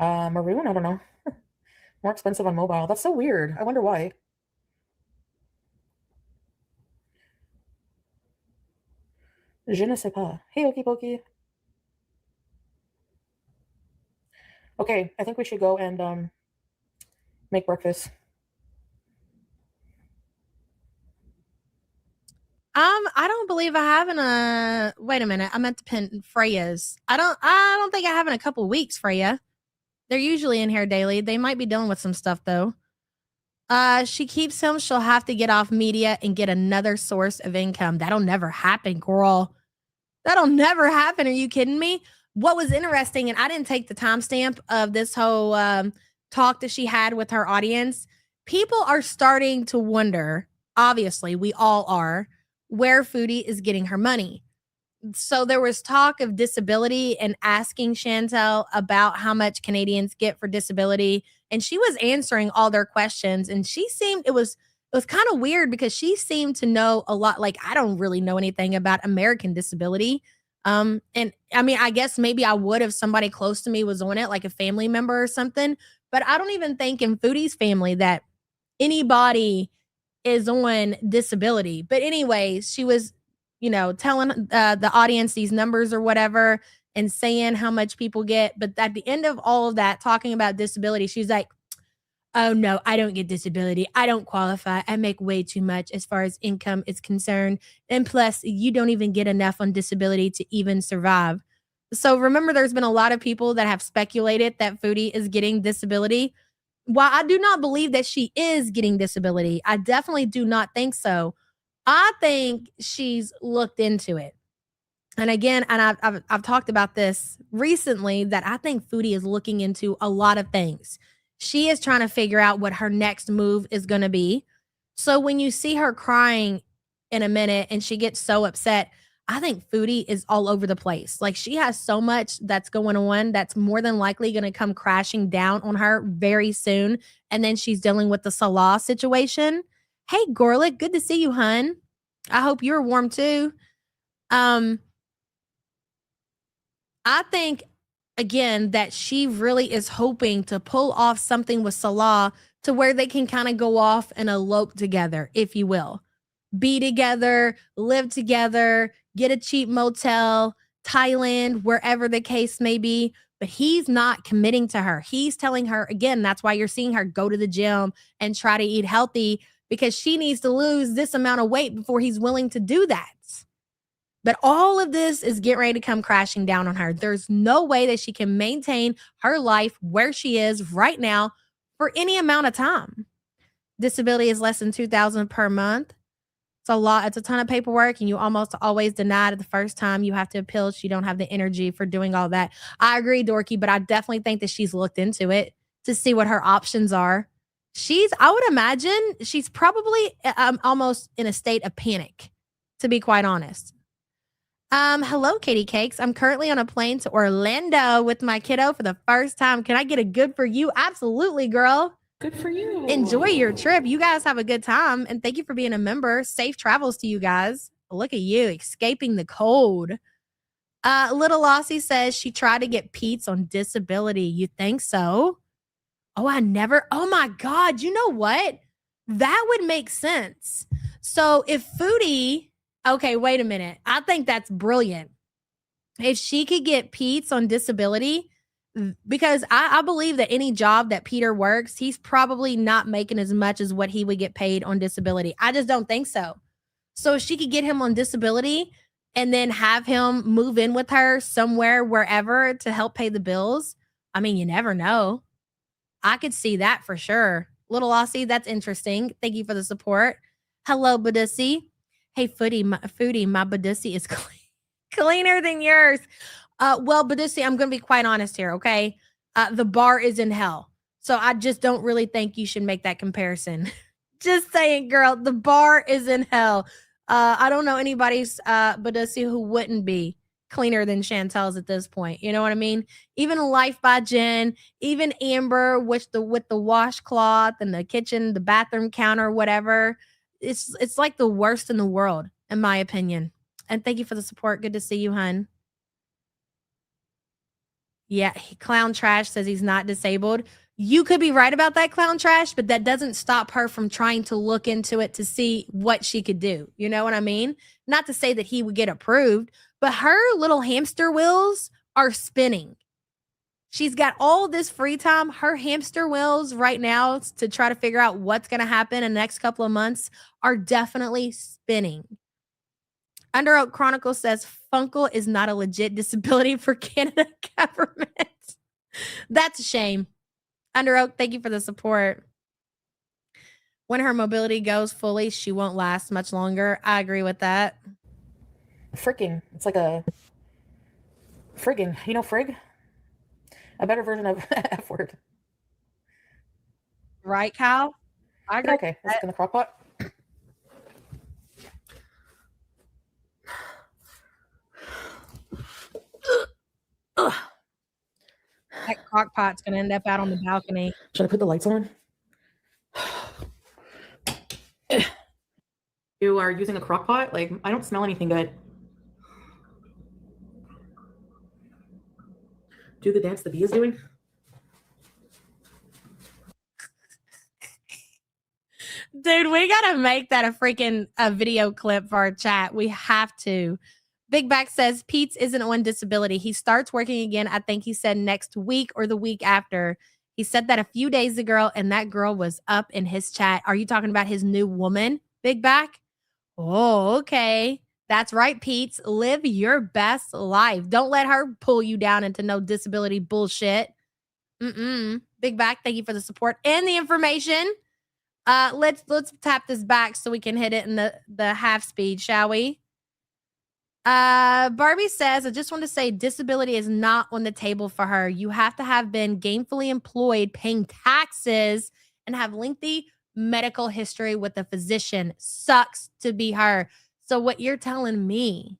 Speaker 2: I don't know. More expensive on mobile. That's so weird. I wonder why. Je ne sais pas. Hey, Okie Pokey. Okay, I think we should go and make breakfast.
Speaker 5: I don't believe I haven't wait a minute. I meant to pin Freya's. I don't think I have in a couple weeks, Freya. They're usually in here daily. They might be dealing with some stuff though. She keeps him. She'll have to get off media and get another source of income. That'll never happen, girl. That'll never happen. Are you kidding me? What was interesting, and I didn't take the timestamp of this whole talk that she had with her audience. People are starting to wonder, obviously, we all are, where Foodie is getting her money. So there was talk of disability and asking Chantel about how much Canadians get for disability. And she was answering all their questions. And it was kind of weird because she seemed to know a lot. Like, I don't really know anything about American disability. And I mean, I guess maybe I would if somebody close to me was on it, like a family member or something. But I don't even think in Foodie's family that anybody is on disability. But anyways, she was, telling the audience these numbers or whatever and saying how much people get. But at the end of all of that, talking about disability, she's like, oh no, I don't get disability. I don't qualify. I make way too much as far as income is concerned. And plus, you don't even get enough on disability to even survive. So remember, there's been a lot of people that have speculated that Foodie is getting disability. While I do not believe that she is getting disability, I definitely do not think so. I think she's looked into it. And again, and I've talked about this recently, that I think Foodie is looking into a lot of things. She is trying to figure out what her next move is going to be. So when you see her crying in a minute and she gets so upset, I think Foodie is all over the place. Like, she has so much that's going on that's more than likely going to come crashing down on her very soon. And then she's dealing with the Salah situation. Hey, Gorlick, good to see you, hun. I hope you're warm too. I think, again, that she really is hoping to pull off something with Salah to where they can kind of go off and elope together, if you will. Be together, live together, get a cheap motel, Thailand, wherever the case may be. But he's not committing to her. He's telling her, again, that's why you're seeing her go to the gym and try to eat healthy, because she needs to lose this amount of weight before he's willing to do that. But all of this is getting ready to come crashing down on her. There's no way that she can maintain her life where she is right now for any amount of time. Disability is less than $2,000 per month. It's a lot. It's a ton of paperwork, and you almost always denied it the first time. You have to appeal. She don't have the energy for doing all that. I agree, Dorky, but I definitely think that she's looked into it to see what her options are. I would imagine she's probably almost in a state of panic, to be quite honest. Hello, Katie Cakes. I'm currently on a plane to Orlando with my kiddo for the first time. Can I get a good for you? Absolutely, girl.
Speaker 2: Good for you.
Speaker 5: Enjoy your trip. You guys have a good time. And thank you for being a member. Safe travels to you guys. Look at you escaping the cold. Little Lossie says she tried to get Pete's on disability. You think so? Oh, oh my God. You know what? That would make sense. So if Foodie, okay, wait a minute. I think that's brilliant. If she could get Pete's on disability, because I believe that any job that Peter works, he's probably not making as much as what he would get paid on disability. I just don't think so. So if she could get him on disability and then have him move in with her somewhere, wherever, to help pay the bills, I mean, you never know. I could see that for sure. Little Aussie, that's interesting. Thank you for the support. Hello, Badussi. Hey, Foodie, my Badussi is cleaner than yours. Well, Badussi, I'm going to be quite honest here, okay? The bar is in hell. So I just don't really think you should make that comparison. Just saying, girl, the bar is in hell. I don't know anybody's Badussi who wouldn't be cleaner than Chantel's at this point. You know what I mean? Even Life by Jen, even Amber with the washcloth and the kitchen, the bathroom counter, whatever. It's like the worst in the world, in my opinion. And thank you for the support. Good to see you, hun. Yeah, Clown Trash says he's not disabled. You could be right about that, Clown Trash, but that doesn't stop her from trying to look into it to see what she could do. You know what I mean? Not to say that he would get approved, but her little hamster wheels are spinning. She's got all this free time. Her hamster wheels right now to try to figure out what's going to happen in the next couple of months are definitely spinning. Under Oak Chronicle says Funkle is not a legit disability for Canada government. That's a shame. Under Oak, thank you for the support. When her mobility goes fully, she won't last much longer. I agree with that.
Speaker 2: Frigging. It's like a friggin'. You know frig? A better version of F word.
Speaker 5: Right, Kyle? I agree.
Speaker 2: Okay, let's get in the crock pot.
Speaker 5: That crock pot's going to end up out on the balcony.
Speaker 2: Should I put the lights on? You are using a crock pot? Like, I don't smell anything good. Do the dance the bee is doing?
Speaker 5: Dude, we got to make that a video clip for our chat. We have to. Big Back says Pete's isn't on disability. He starts working again. I think he said next week or the week after. He said that a few days ago, and that girl was up in his chat. Are you talking about his new woman, Big Back? Oh, okay. That's right, Pete's. Live your best life. Don't let her pull you down into no disability bullshit. Big Back, thank you for the support and the information. Let's tap this back so we can hit it in the half speed, shall we? Barbie says, I just want to say disability is not on the table for her. You have to have been gainfully employed, paying taxes, and have lengthy medical history with a physician. Sucks to be her. So what you're telling me,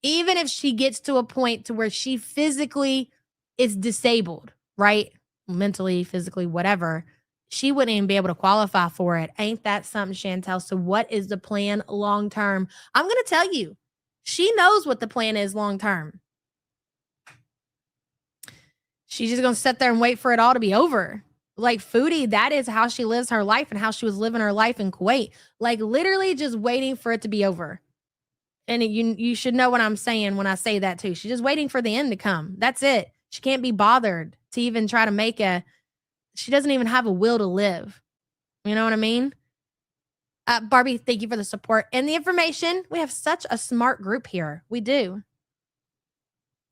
Speaker 5: even if she gets to a point to where she physically is disabled, right? Mentally, physically, whatever, she wouldn't even be able to qualify for it. Ain't that something, Chantel? So what is the plan long term? I'm going to tell you. She knows what the plan is long term. She's just going to sit there and wait for it all to be over. Like Foodie, that is how she lives her life and how she was living her life in Kuwait. Like literally just waiting for it to be over. And you should know what I'm saying when I say that too. She's just waiting for the end to come. That's it. She can't be bothered to even try to she doesn't even have a will to live. You know what I mean? Barbie, thank you for the support and the information. We have such a smart group here. We do.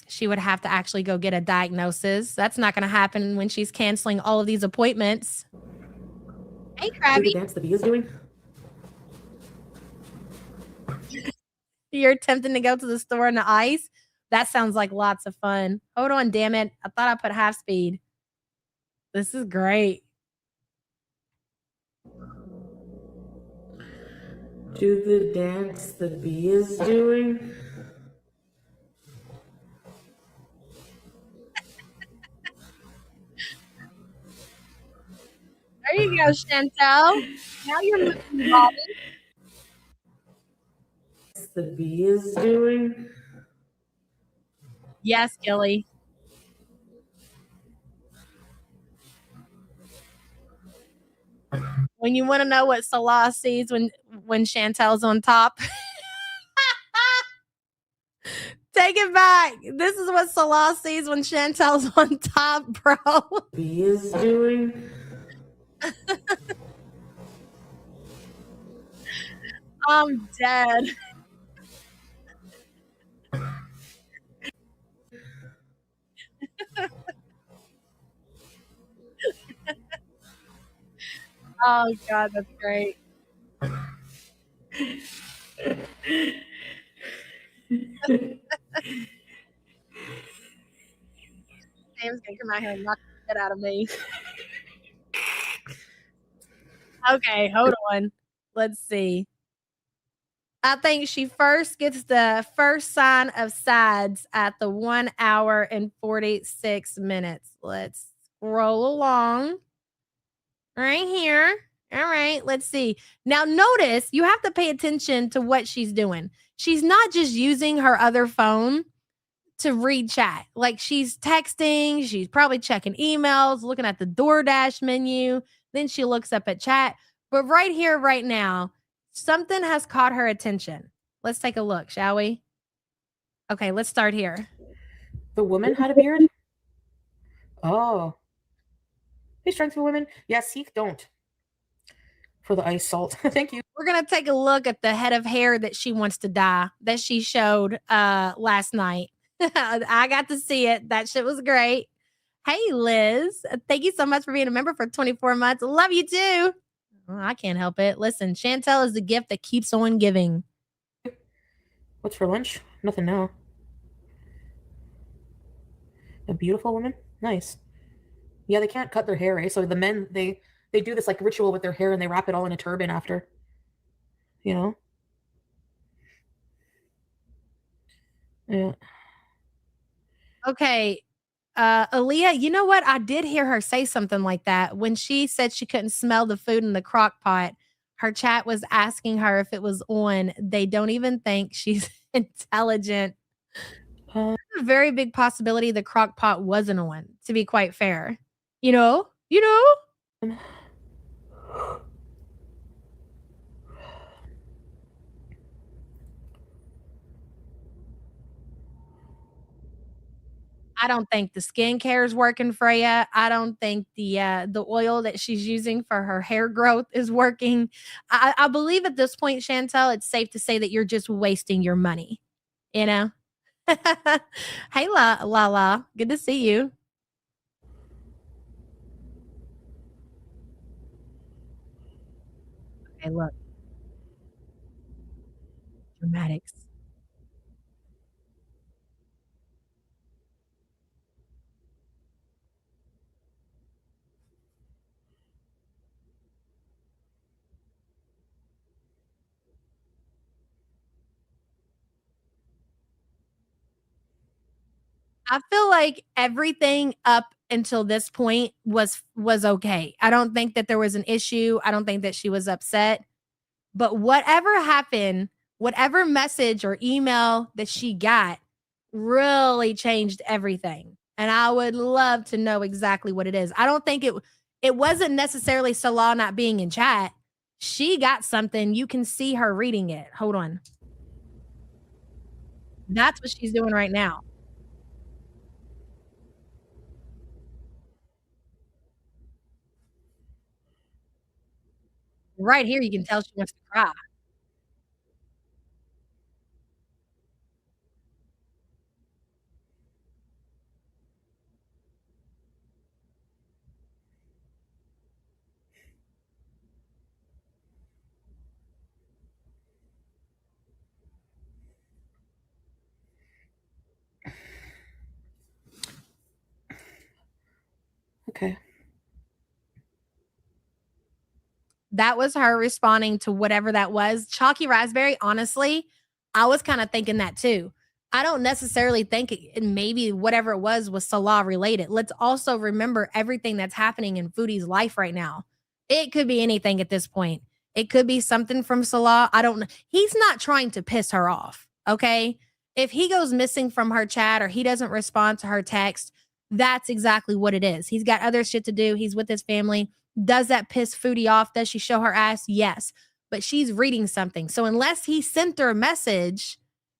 Speaker 5: She would have to actually go get a diagnosis. That's not going to happen when she's canceling all of these appointments. Hey, Krabby.
Speaker 2: The dance the bee is doing?
Speaker 5: You're attempting to go to the store in the ice? That sounds like lots of fun. Hold on, damn it. I thought I put half speed. This is great.
Speaker 2: Do the dance the bee is doing?
Speaker 5: There you go, Chantel. Now you're moving the body.
Speaker 2: The bee is doing?
Speaker 5: Yes, Gilly. When you want to know what Salah sees when Chantel's on top, take it back. This is what Salah sees when Chantel's on top, bro.
Speaker 2: Bee is doing?
Speaker 5: I'm dead. Oh God, that's great. Sam's gonna come out here and knock the shit out of me. Okay, hold on. Let's see. I think she first gets the first sign of SIDS at the 1 hour and 46 minutes. Let's scroll along. Right here. All right, let's see. Now, notice you have to pay attention to what she's doing. She's not just using her other phone to read chat. Like she's texting, she's probably checking emails, looking at the DoorDash menu. Then she looks up at chat. But right here, right now, something has caught her attention. Let's take a look, shall we? Okay, let's start here.
Speaker 2: The woman had a beard? Oh. Hey, strength for women. Yeah, Sikh don't. For the ice salt. Thank you.
Speaker 5: We're going to take a look at the head of hair that she wants to dye that she showed last night. I got to see it. That shit was great. Hey, Liz. Thank you so much for being a member for 24 months. Love you too. Oh, I can't help it. Listen, Chantel is the gift that keeps on giving.
Speaker 2: What's for lunch? Nothing now. A beautiful woman? Nice. Yeah, they can't cut their hair, right? So the men, they do this like ritual with their hair and they wrap it all in a turban after. You know? Yeah.
Speaker 5: Okay. Aaliyah, you know what? I did hear her say something like that. When she said she couldn't smell the food in the crock pot, her chat was asking her if it was on. They don't even think she's intelligent. There's a very big possibility the crock pot wasn't on, to be quite fair. You know? I don't think the skincare is working for you. I don't think the oil that she's using for her hair growth is working. I believe at this point, Chantel, it's safe to say that you're just wasting your money. You know. Hey, La, good to see you. Okay, look, dramatics. I feel like everything up until this point was okay. I don't think that there was an issue. I don't think that she was upset. But whatever happened, whatever message or email that she got really changed everything. And I would love to know exactly what it is. I don't think it wasn't necessarily Salah not being in chat. She got something. You can see her reading it. Hold on. That's what she's doing right now. Right here, you can tell she wants to cry.
Speaker 2: Okay.
Speaker 5: That was her responding to whatever that was. Chalky Raspberry, honestly, I was kind of thinking that too. I don't necessarily think maybe whatever it was Salah related. Let's also remember everything that's happening in Foodie's life right now. It could be anything at this point. It could be something from Salah. I don't know. He's not trying to piss her off. Okay. If he goes missing from her chat or he doesn't respond to her text, that's exactly what it is. He's got other shit to do. He's with his family. Does that piss Foodie off? Does she show her ass? Yes. But she's reading something. So unless he sent her a message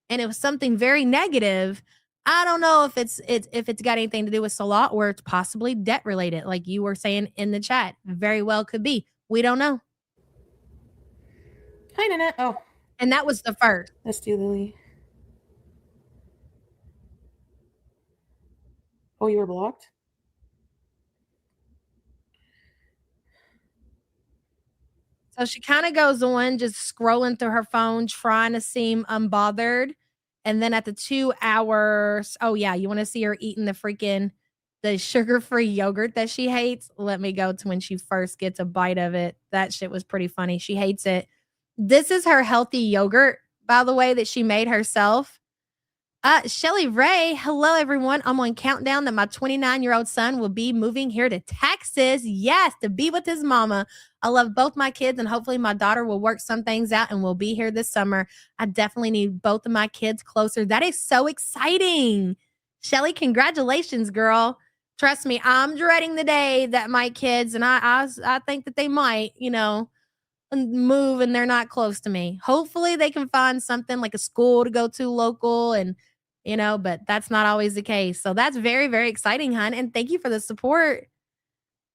Speaker 5: and it was something very negative, I don't know if it's got anything to do with Salah or it's possibly debt related, like you were saying in the chat. Very well could be. We don't know.
Speaker 2: Hi, Nanette. Oh,
Speaker 5: And that was the first.
Speaker 2: that's you, Lily. Oh, you were blocked?
Speaker 5: So she kind of goes on just scrolling through her phone, trying to seem unbothered. And then at the 2 hours, oh yeah, you want to see her eating the sugar-free yogurt that she hates? Let me go to when she first gets a bite of it. That shit was pretty funny. She hates it. This is her healthy yogurt, by the way, that she made herself. Shelly Ray, hello everyone. I'm on countdown that my 29-year-old son will be moving here to Texas. Yes, to be with his mama. I love both my kids, and hopefully my daughter will work some things out and will be here this summer. I definitely need both of my kids closer. That is so exciting. Shelly, congratulations, girl. Trust me, I'm dreading the day that my kids, and I think that they might, move and they're not close to me. Hopefully they can find something like a school to go to local and but that's not always the case. So that's very, very exciting, hon. And thank you for the support.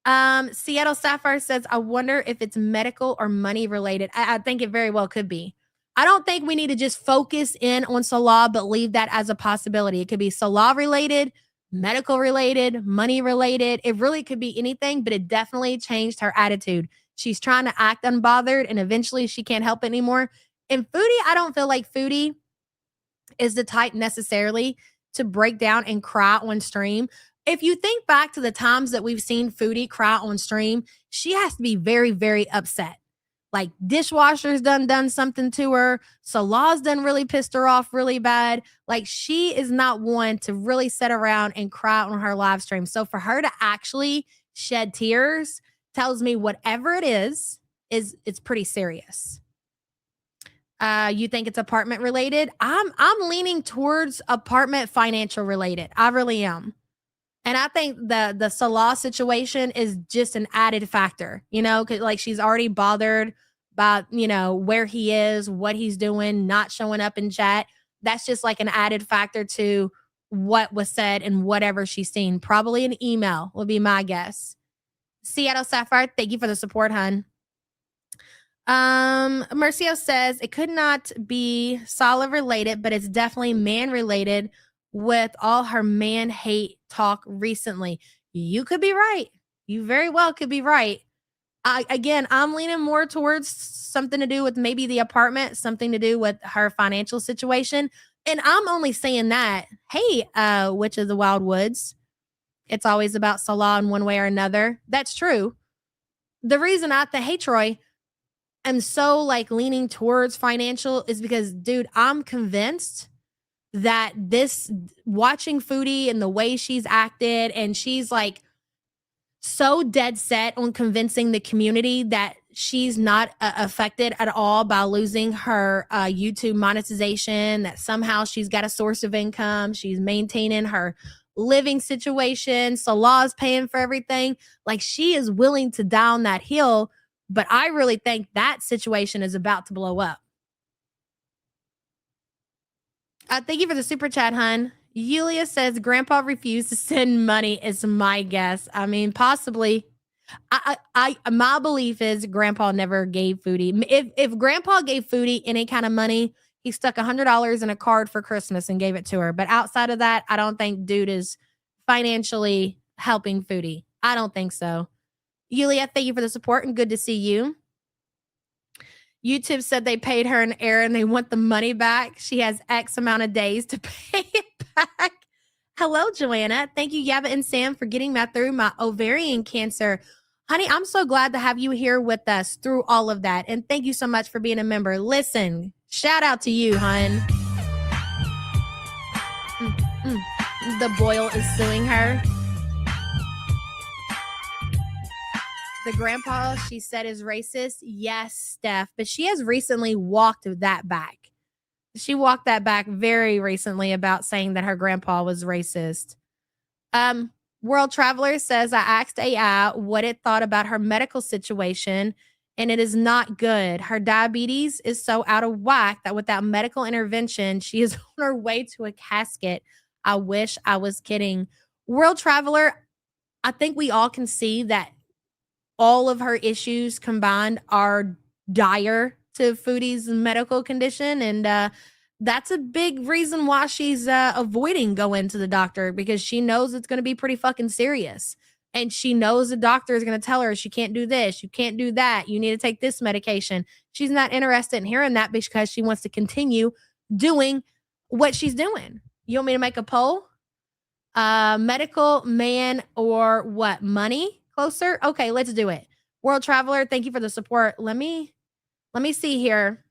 Speaker 5: Seattle Sapphire says, I wonder if it's medical or money related. I think it very well could be. I don't think we need to just focus in on Salah, but leave that as a possibility. It could be Salah related, medical related, money related. It really could be anything, but it definitely changed her attitude. She's trying to act unbothered and eventually she can't help it anymore. And Foodie, I don't feel like Foodie is the type necessarily to break down and cry on stream. If you think back to the times that we've seen Foodie cry on stream, she has to be very, very upset. Like dishwasher's done something to her. Salah's done really pissed her off really bad. Like she is not one to really sit around and cry on her live stream. So for her to actually shed tears tells me whatever it is it's pretty serious. You think it's apartment related? I'm leaning towards apartment financial related. I really am. And I think the Salah situation is just an added factor, cause like she's already bothered by, where he is, what he's doing, not showing up in chat. That's just like an added factor to what was said and whatever she's seen. Probably an email would be my guess. Seattle Sapphire, thank you for the support, hun. Mercio says it could not be Salah related, but it's definitely man related with all her man hate talk recently. You could be right. You very well could be right. I'm leaning more towards something to do with maybe the apartment, something to do with her financial situation. And I'm only saying that, hey, Witch of the Wild Woods, it's always about Salah in one way or another. That's true. The reason I think, hey, Troy, I'm so like leaning towards financial is because, dude, I'm convinced that this watching Foodie and the way she's acted, and she's like so dead set on convincing the community that she's not affected at all by losing her YouTube monetization, that somehow she's got a source of income, she's maintaining her living situation, Salah's paying for everything. Like, she is willing to down that hill, but I really think that situation is about to blow up. Thank you for the super chat, hun. Yulia says Grandpa refused to send money is my guess. I mean, possibly. My belief is Grandpa never gave Foodie. If Grandpa gave Foodie any kind of money, he stuck $100 in a card for Christmas and gave it to her. But outside of that, I don't think dude is financially helping Foodie. I don't think so. Yulia, thank you for the support and good to see you. YouTube said they paid her an error and they want the money back. She has X amount of days to pay it back. Hello, Joanna. Thank you, Yaba and Sam, for getting me through my ovarian cancer. Honey, I'm so glad to have you here with us through all of that. And thank you so much for being a member. Listen, shout out to you, hun. The Boyle is suing her. The grandpa, she said, is racist. Yes, Steph. But she has recently walked that back. She walked that back very recently about saying that her grandpa was racist. World Traveler says, I asked AI what it thought about her medical situation, and it is not good. Her diabetes is so out of whack that without medical intervention, she is on her way to a casket. I wish I was kidding. World Traveler, I think we all can see that all of her issues combined are dire to Foodie's medical condition. And that's a big reason why she's avoiding going to the doctor, because she knows it's going to be pretty fucking serious. And she knows the doctor is going to tell her she can't do this, you can't do that, you need to take this medication. She's not interested in hearing that because she wants to continue doing what she's doing. You want me to make a poll? Medical, man, or what? Money? Closer? Okay, let's do it. World Traveler, thank you for the support. Let me see here.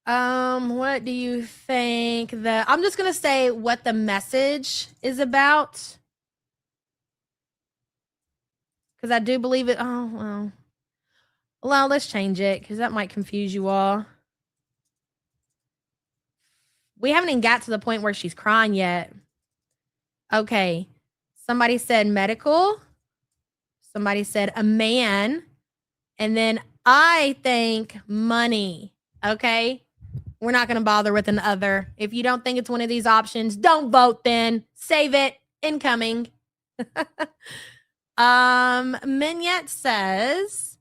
Speaker 5: What do you think I'm just gonna say what the message is about, because I do believe it. Oh, well, let's change it because that might confuse you all. We haven't even got to the point where she's crying yet. Okay. Somebody said medical. Somebody said a man. And then I think money. Okay. We're not going to bother with an other. If you don't think it's one of these options, don't vote then. Save it. Incoming. Mignette says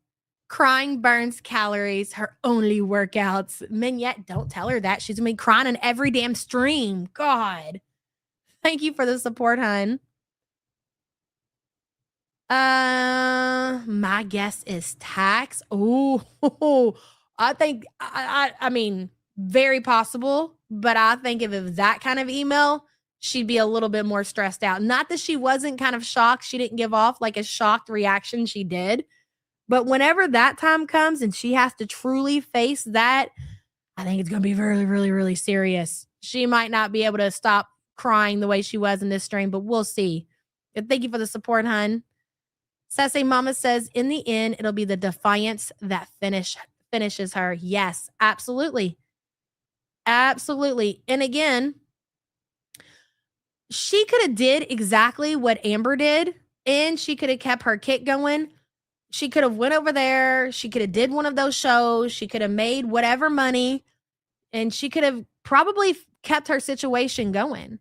Speaker 5: crying burns calories, her only workouts. Mignette, don't tell her that. She's going to be crying in every damn stream. God. Thank you for the support, hun. My guess is tax. Oh, I think, I mean, very possible, but I think if it was that kind of email, she'd be a little bit more stressed out. Not that she wasn't kind of shocked. She didn't give off like a shocked reaction. She did. But whenever that time comes and she has to truly face that, I think it's going to be really, really, really serious. She might not be able to stop crying the way she was in this stream, but we'll see. And thank you for the support, hun. Sassy Mama says, in the end, it'll be the defiance that finishes her. Yes, absolutely. Absolutely. And again, she could have did exactly what Amber did, and she could have kept her kick going. She could have went over there. She could have did one of those shows. She could have made whatever money, and she could have probably kept her situation going.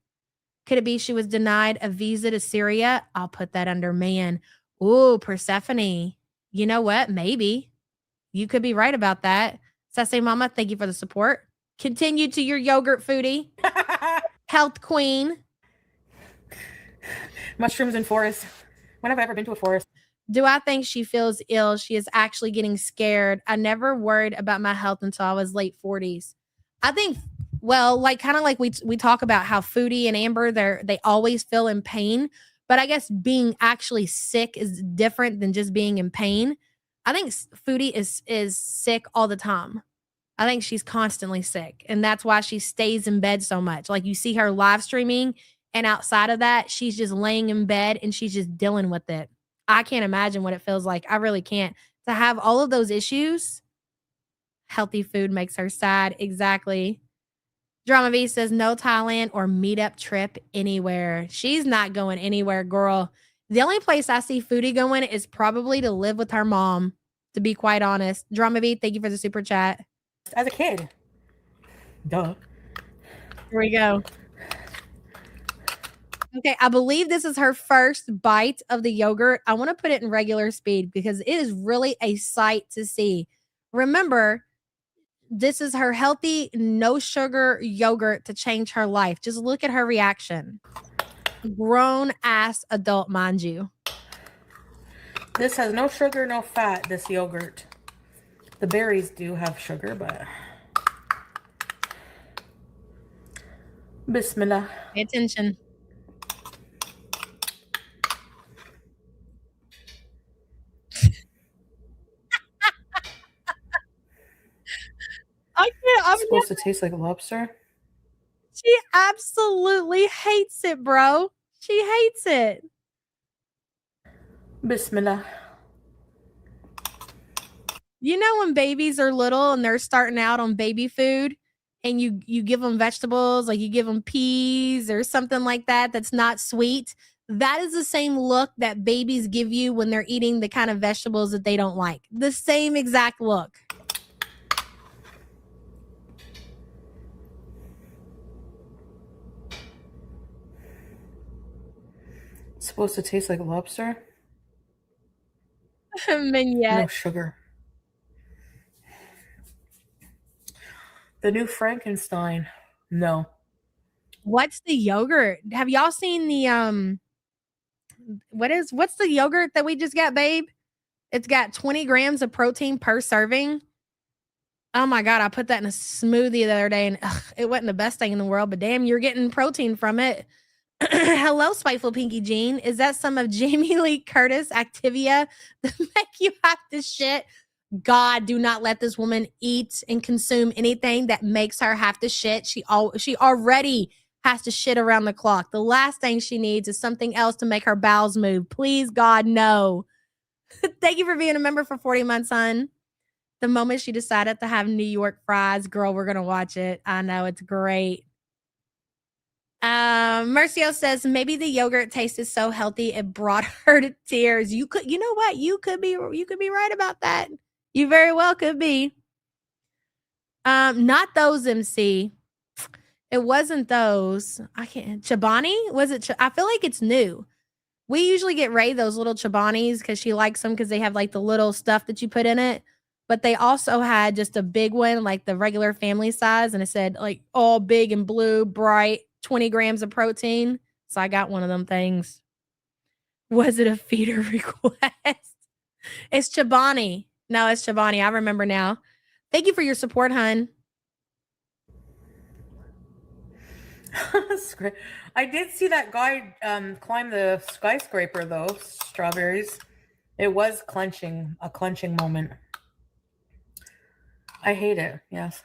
Speaker 5: Could it be she was denied a visa to Syria? I'll put that under man. Ooh, Persephone. You know what? Maybe. You could be right about that. Sassy Mama, thank you for the support. Continue to your yogurt foodie. Health queen.
Speaker 2: Mushrooms in forest. When have I ever been to a forest?
Speaker 5: Do I think she feels ill? She is actually getting scared. I never worried about my health until I was late 40s. I think, well, like kind of like we talk about how Foodie and Amber, they always feel in pain. But I guess being actually sick is different than just being in pain. I think Foodie is sick all the time. I think she's constantly sick. And that's why she stays in bed so much. Like you see her live streaming, and outside of that, she's just laying in bed and she's just dealing with it. I can't imagine what it feels like. I really can't. To have all of those issues, healthy food makes her sad. Exactly. Drama V says no Thailand or meetup trip anywhere. She's not going anywhere, girl. The only place I see Foodie going is probably to live with her mom, to be quite honest. Drama V, thank you for the super chat.
Speaker 2: As a kid. Duh.
Speaker 5: Here we go. Okay, I believe this is her first bite of the yogurt. I want to put it in regular speed because it is really a sight to see. Remember, this is her healthy, no sugar yogurt to change her life. Just look at her reaction. Grown ass adult, mind you.
Speaker 2: This has no sugar, no fat, this yogurt. The berries do have sugar, but... Bismillah.
Speaker 5: Pay attention. I can't.
Speaker 2: It's supposed to taste like lobster.
Speaker 5: She absolutely hates it, bro. She hates it.
Speaker 2: Bismillah.
Speaker 5: You know when babies are little and they're starting out on baby food and you give them vegetables, like you give them peas or something like that that's not sweet? That is the same look that babies give you when they're eating the kind of vegetables that they don't like. The same exact look.
Speaker 2: It's supposed to taste like lobster.
Speaker 5: Mignette.
Speaker 2: No sugar. The new Frankenstein. No.
Speaker 5: What's the yogurt? Have y'all seen the what's the yogurt that we just got, babe? It's got 20 grams of protein per serving. Oh my God, I put that in a smoothie the other day and it wasn't the best thing in the world, but damn, you're getting protein from it. Hello, Spiteful Pinky Jean. Is that some of Jamie Lee Curtis Activia that make you have to shit? God, do not let this woman eat and consume anything that makes her have to shit. She already has to shit around the clock. The last thing she needs is something else to make her bowels move. Please, God, no. Thank you for being a member for 40 months, hon. The moment she decided to have New York fries, girl, we're going to watch it. I know, it's great. Mercio says maybe the yogurt tasted so healthy it brought her to tears. You know what? You could be right about that. You very well could be. Not those, MC. It wasn't those. I can't. Chobani? Was it? I feel like it's new. We usually get Ray those little Chobanis because she likes them because they have like the little stuff that you put in it. But they also had just a big one, like the regular family size, and it said like all big and blue, bright, 20 grams of protein. So I got one of them things. Was it a feeder request? It's Chobani. No, it's Chobani. I remember now. Thank you for your support, hun.
Speaker 2: That's great. I did see that guy climb the skyscraper though. Strawberries. It was a clenching moment. I hate it. Yes.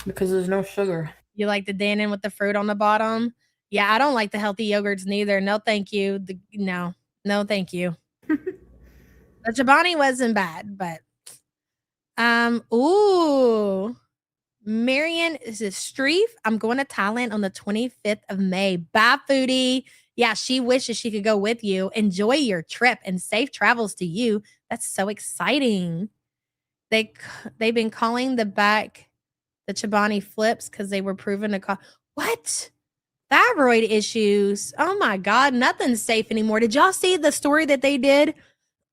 Speaker 2: Because there's no sugar.
Speaker 5: You like the Dannon with the fruit on the bottom? Yeah, I don't like the healthy yogurts neither. No, thank you. No, thank you. The Chobani wasn't bad, but ooh. Marion is a Streef. I'm going to Thailand on the 25th of May. Bye, Foodie. Yeah, she wishes she could go with you. Enjoy your trip and safe travels to you. That's so exciting. They've been calling the The Chobani flips because they were proven to cause what? Thyroid issues. Oh my God, nothing's safe anymore. Did y'all see the story that they did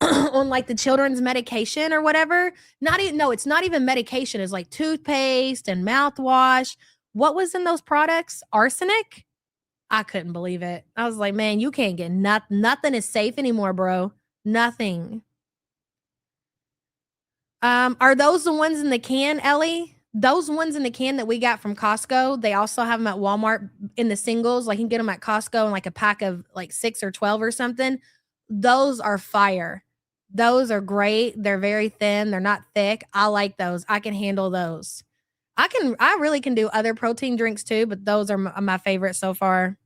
Speaker 5: on like the children's medication or whatever? Not even, no, it's not even medication. It's like toothpaste and mouthwash. What was in those products? Arsenic? I couldn't believe it. I was like, man, you can't get nothing is safe anymore, bro. Nothing. Are those the ones in the can, Ellie? Those ones in the can that we got from Costco, they also have them at Walmart in the singles. Like you can get them at Costco in like a pack of like 6 or 12 or something. Those are fire. Those are great. They're very thin. They're not thick. I like those. I can handle those. I really can do other protein drinks too, but those are my favorite so far.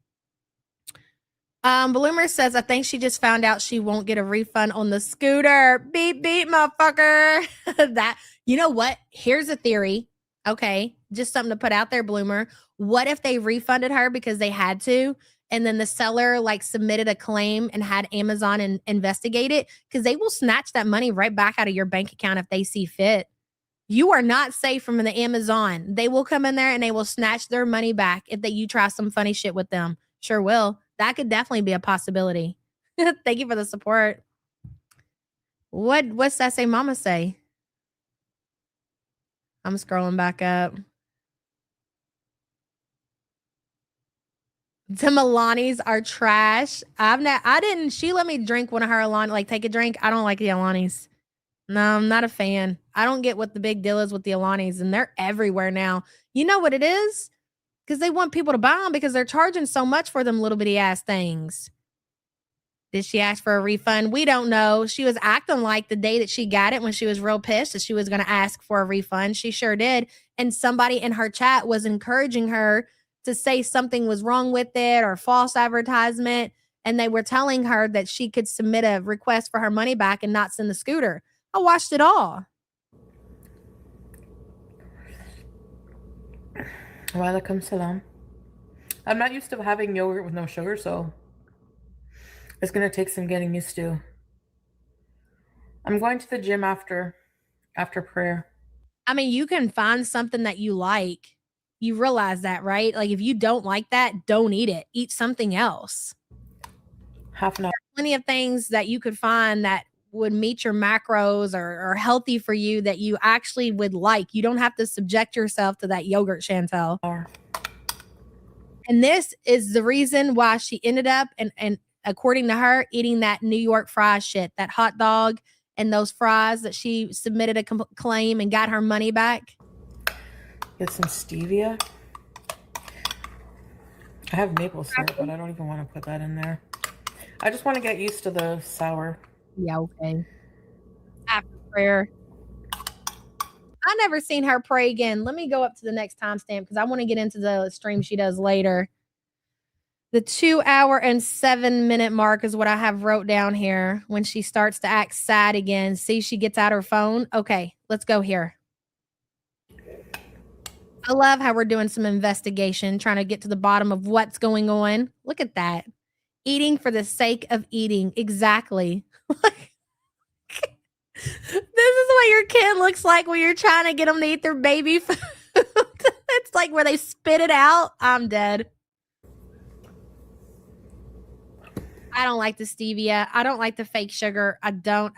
Speaker 5: Bloomer says, I think she just found out she won't get a refund on the scooter. Beep, beep, motherfucker. That, you know what? Here's a theory. Okay. Just something to put out there, Bloomer. What if they refunded her because they had to? And then the seller like submitted a claim and had Amazon investigate it? Because they will snatch that money right back out of your bank account if they see fit. You are not safe from the Amazon. They will come in there and they will snatch their money back if you try some funny shit with them. Sure will. That could definitely be a possibility. Thank you for the support. What's that say mama say? I'm scrolling back up. The Milanis are trash. She let me drink one of her Alani, like take a drink. I don't like the Alanis. No, I'm not a fan. I don't get what the big deal is with the Alanis, and they're everywhere now. You know what it is? Because they want people to buy them because they're charging so much for them little bitty ass things. Did she ask for a refund? We don't know. She was acting like the day that she got it when she was real pissed that she was going to ask for a refund. She sure did. And somebody in her chat was encouraging her to say something was wrong with it or false advertisement. And they were telling her that she could submit a request for her money back and not send the scooter. I watched it all.
Speaker 2: Walaikum salam. I'm not used to having yogurt with no sugar, so it's going to take some getting used to. I'm going to the gym after prayer.
Speaker 5: I mean, you can find something that you like. You realize that, right? Like if you don't like that, don't eat it. Eat something else.
Speaker 2: Half an hour.
Speaker 5: There's plenty of things that you could find that would meet your macros or healthy for you that you actually would like. You don't have to subject yourself to that yogurt, Chantel. And this is the reason why she ended up, and according to her, eating that New York fries shit, that hot dog and those fries that she submitted a claim and got her money back.
Speaker 2: Get some stevia. I have maple syrup, but I don't even want to put that in there. I just want to get used to the sour.
Speaker 5: Yeah, okay. After prayer. I never seen her pray again. Let me go up to the next timestamp because I want to get into the stream she does later. The 2 hour and 7 minute mark is what I have wrote down here when she starts to act sad again. See, she gets out her phone. Okay, let's go here. I love how we're doing some investigation, trying to get to the bottom of what's going on. Look at that. Eating for the sake of eating. Exactly. This is what your kid looks like when you're trying to get them to eat their baby food. It's like where they spit it out. I'm dead. I don't like the stevia. I don't like the fake sugar. I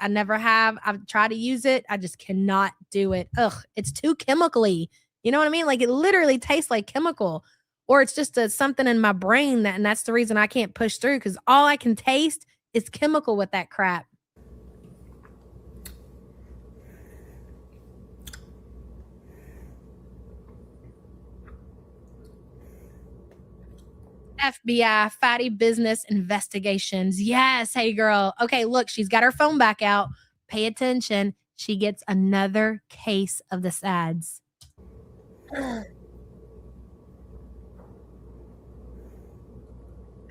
Speaker 5: never have. I've tried to use it. I just cannot do it. Ugh, it's too chemically. You know what I mean? Like it literally tastes like chemical. Or it's just something in my brain and that's the reason I can't push through because all I can taste is chemical with that crap. FBI, fatty business investigations. Yes. Hey, girl. Okay, look, she's got her phone back out. Pay attention. She gets another case of the SADS.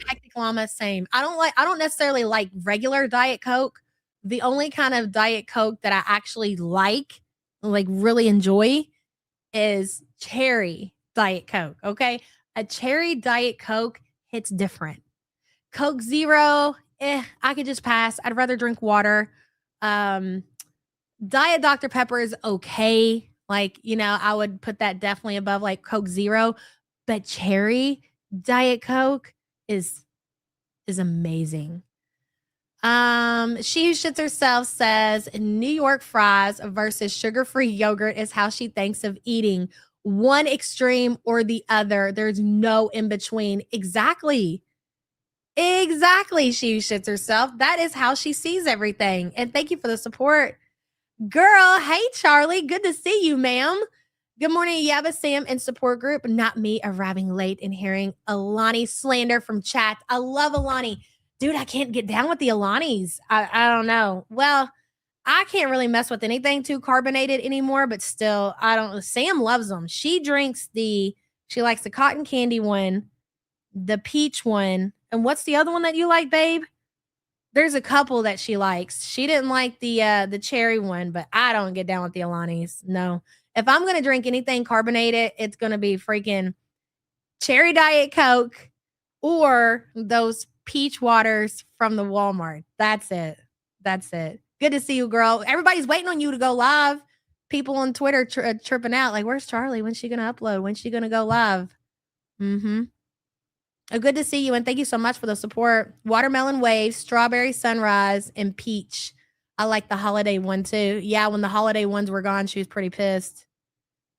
Speaker 5: Hectic Llama, same. I don't necessarily like regular Diet Coke. The only kind of Diet Coke that I actually like really enjoy is cherry Diet Coke. Okay. A cherry Diet Coke hits different. Coke Zero, I could just pass. I'd rather drink water. Diet Dr. Pepper is okay. Like, I would put that definitely above like Coke Zero, but cherry Diet Coke is amazing. She who shits herself says New York fries versus sugar-free yogurt is how she thinks of eating. One extreme or the other. There's no in between. Exactly. Exactly. She who shits herself. That is how she sees everything. And thank you for the support. Girl, hey Charlie. Good to see you, ma'am. Good morning, Yabba Sam and support group. Not me arriving late and hearing Alani slander from chat. I love Alani. Dude, I can't get down with the Alanis. I don't know. Well, I can't really mess with anything too carbonated anymore, but still, I don't. Sam loves them. She likes the cotton candy one, the peach one, and what's the other one that you like, babe? There's a couple that she likes. She didn't like the cherry one, but I don't get down with the Alanis. No. If I'm gonna drink anything carbonated, it's gonna be freaking cherry Diet Coke or those peach waters from the Walmart. That's it. That's it. Good to see you, girl. Everybody's waiting on you to go live. People on Twitter tripping out like, "Where's Charlie? When's she gonna upload? When's she gonna go live?" Mm-hmm. Good to see you, and thank you so much for the support. Watermelon Wave, Strawberry Sunrise, and Peach. I like the holiday one too. Yeah, when the holiday ones were gone, she was pretty pissed.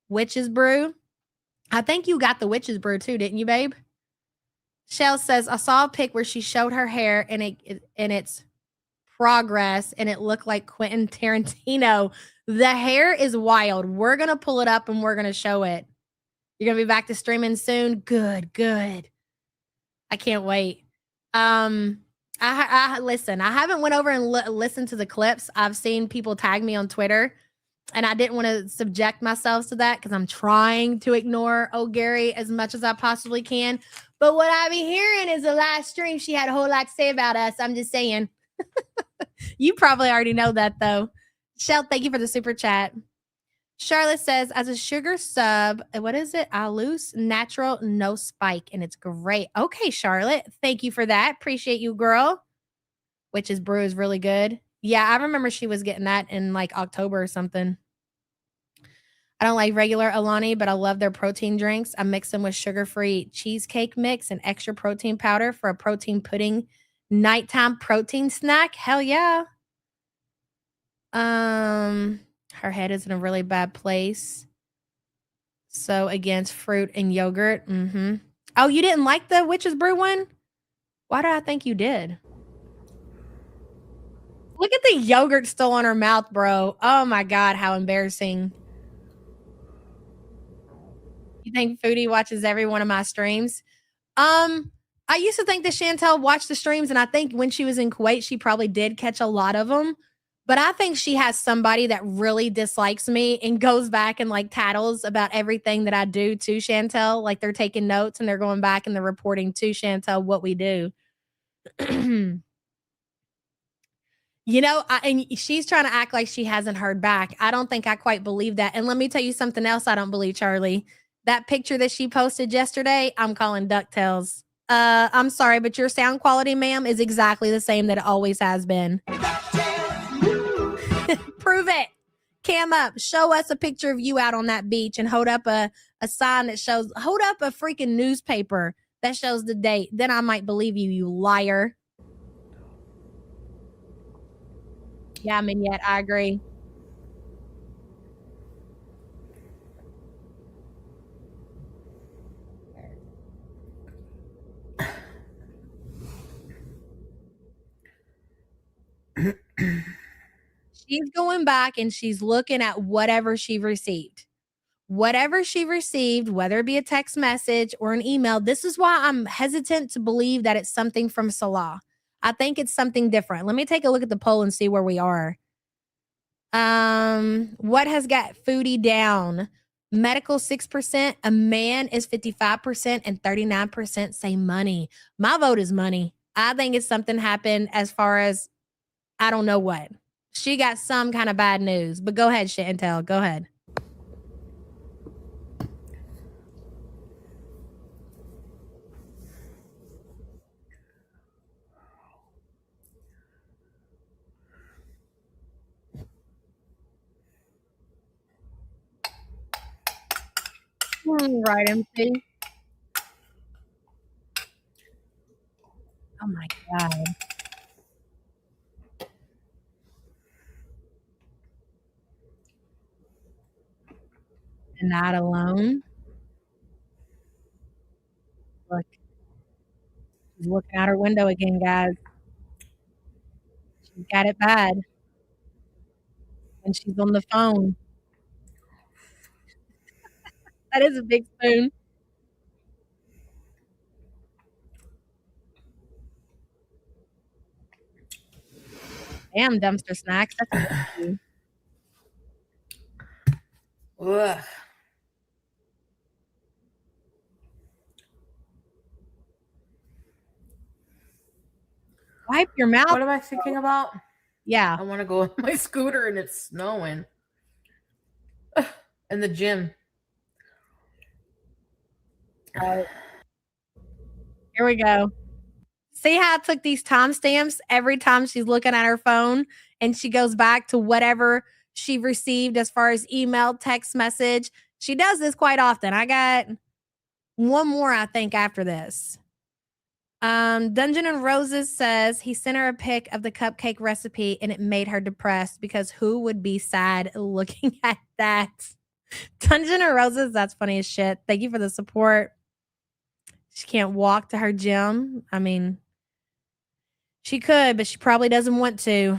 Speaker 5: Witch's Brew. I think you got the Witch's Brew too, didn't you, babe? Shell says, I saw a pic where she showed her hair and its progress, and it looked like Quentin Tarantino. The hair is wild. We're going to pull it up and we're going to show it. You're going to be back to streaming soon? Good, good. I can't wait. I listen, I haven't went over and listened to the clips. I've seen people tag me on Twitter, and I didn't want to subject myself to that because I'm trying to ignore Gary as much as I possibly can. But what I be hearing is the last stream she had a whole lot to say about us. I'm just saying. You probably already know that though. Shell, thank you for the super chat. Charlotte says, as a sugar sub, what is it? Alus natural, no spike, and it's great. Okay, Charlotte, thank you for that. Appreciate you, girl. Witch's Brew is really good. Yeah, I remember she was getting that in like October or something. I don't like regular Alani, but I love their protein drinks. I mix them with sugar-free cheesecake mix and extra protein powder for a protein pudding nighttime protein snack. Hell yeah. Her head is in a really bad place. So against fruit and yogurt. Mm-hmm. Oh, you didn't like the Witch's Brew one? Why did I think you did? Look at the yogurt still on her mouth, bro. Oh my God, how embarrassing. You think Foodie watches every one of my streams? I used to think that Chantel watched the streams, and I think when she was in Kuwait, she probably did catch a lot of them. But I think she has somebody that really dislikes me and goes back and like tattles about everything that I do to Chantel. Like they're taking notes and they're going back and they're reporting to Chantel what we do. And she's trying to act like she hasn't heard back. I don't think I quite believe that. And let me tell you something else I don't believe, Charlie. That picture that she posted yesterday, I'm calling DuckTales. I'm sorry, but your sound quality, ma'am, is exactly the same that it always has been. Prove it. Cam up. Show us a picture of you out on that beach and hold up a sign that shows, hold up a freaking newspaper that shows the date. Then I might believe you, you liar. Yeah, Mignette, I agree. She's going back and she's looking at whatever she received. Whatever she received, whether it be a text message or an email, this is why I'm hesitant to believe that it's something from Salah. I think it's something different. Let me take a look at the poll and see where we are. What has got Foodie down? Medical 6%, a man is 55%, and 39% say money. My vote is money. I think it's something happened as far as I don't know what. She got some kind of bad news, but go ahead, Chantel. Go ahead. Right, MC. Oh my God. And not alone. Look, she's looking out her window again, guys. She's got it bad. And she's on the phone. That is a big spoon. Damn, dumpster snacks. That's nasty.
Speaker 2: Ugh.
Speaker 5: Wipe your mouth.
Speaker 2: What am I thinking about?
Speaker 5: Yeah.
Speaker 2: I want to go on my scooter and it's snowing. In the gym.
Speaker 5: Here we go. See how I took these timestamps every time she's looking at her phone and she goes back to whatever she received as far as email, text message. She does this quite often. I got one more, I think, after this. Dungeon and Roses says he sent her a pic of the cupcake recipe and it made her depressed because who would be sad looking at that? Dungeon and Roses, that's funny as shit. Thank you for the support. She can't walk to her gym. I mean, she could, but she probably doesn't want to.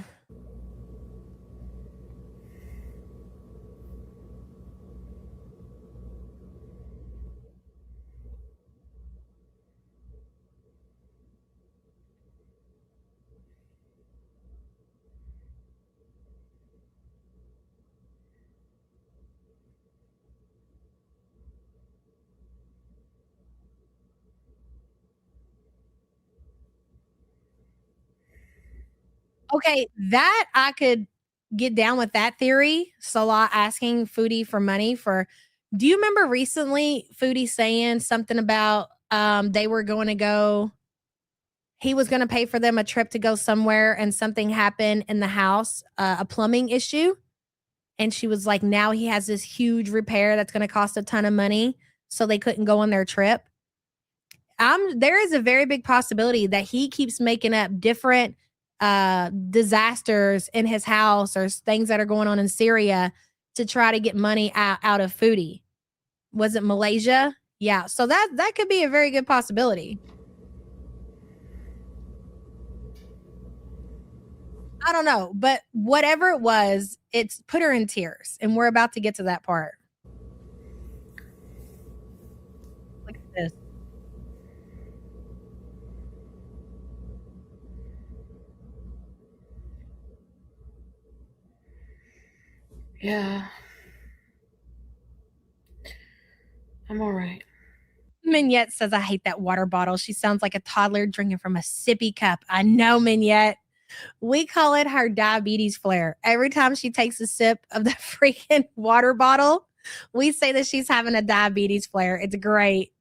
Speaker 5: Okay, that I could get down with that theory. Salah asking Foodie for money for. Do you remember recently Foodie saying something about they were going to go? He was going to pay for them a trip to go somewhere, and something happened in the house, a plumbing issue, and she was like, "Now he has this huge repair that's going to cost a ton of money, so they couldn't go on their trip." There is a very big possibility that he keeps making up different disasters in his house or things that are going on in Syria to try to get money out of Foodie. Was it Malaysia? Yeah. So that could be a very good possibility. I don't know, but whatever it was, it's put her in tears, and we're about to get to that part. Look at this.
Speaker 2: Yeah. I'm all right.
Speaker 5: Mignette says, I hate that water bottle. She sounds like a toddler drinking from a sippy cup. I know, Mignette. We call it her diabetes flare. Every time she takes a sip of the freaking water bottle, we say that she's having a diabetes flare. It's great.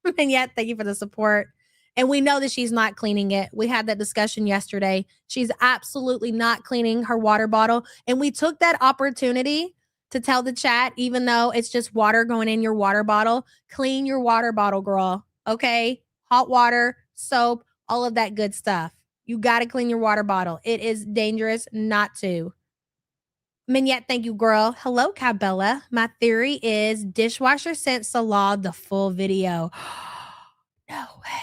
Speaker 5: Mignette, thank you for the support. And we know that she's not cleaning it. We had that discussion yesterday. She's absolutely not cleaning her water bottle. And we took that opportunity to tell the chat, even though it's just water going in your water bottle, clean your water bottle, girl. Okay? Hot water, soap, all of that good stuff. You got to clean your water bottle. It is dangerous not to. Mignette, thank you, girl. Hello, Cabela. My theory is dishwasher sent Salah the full video. No way.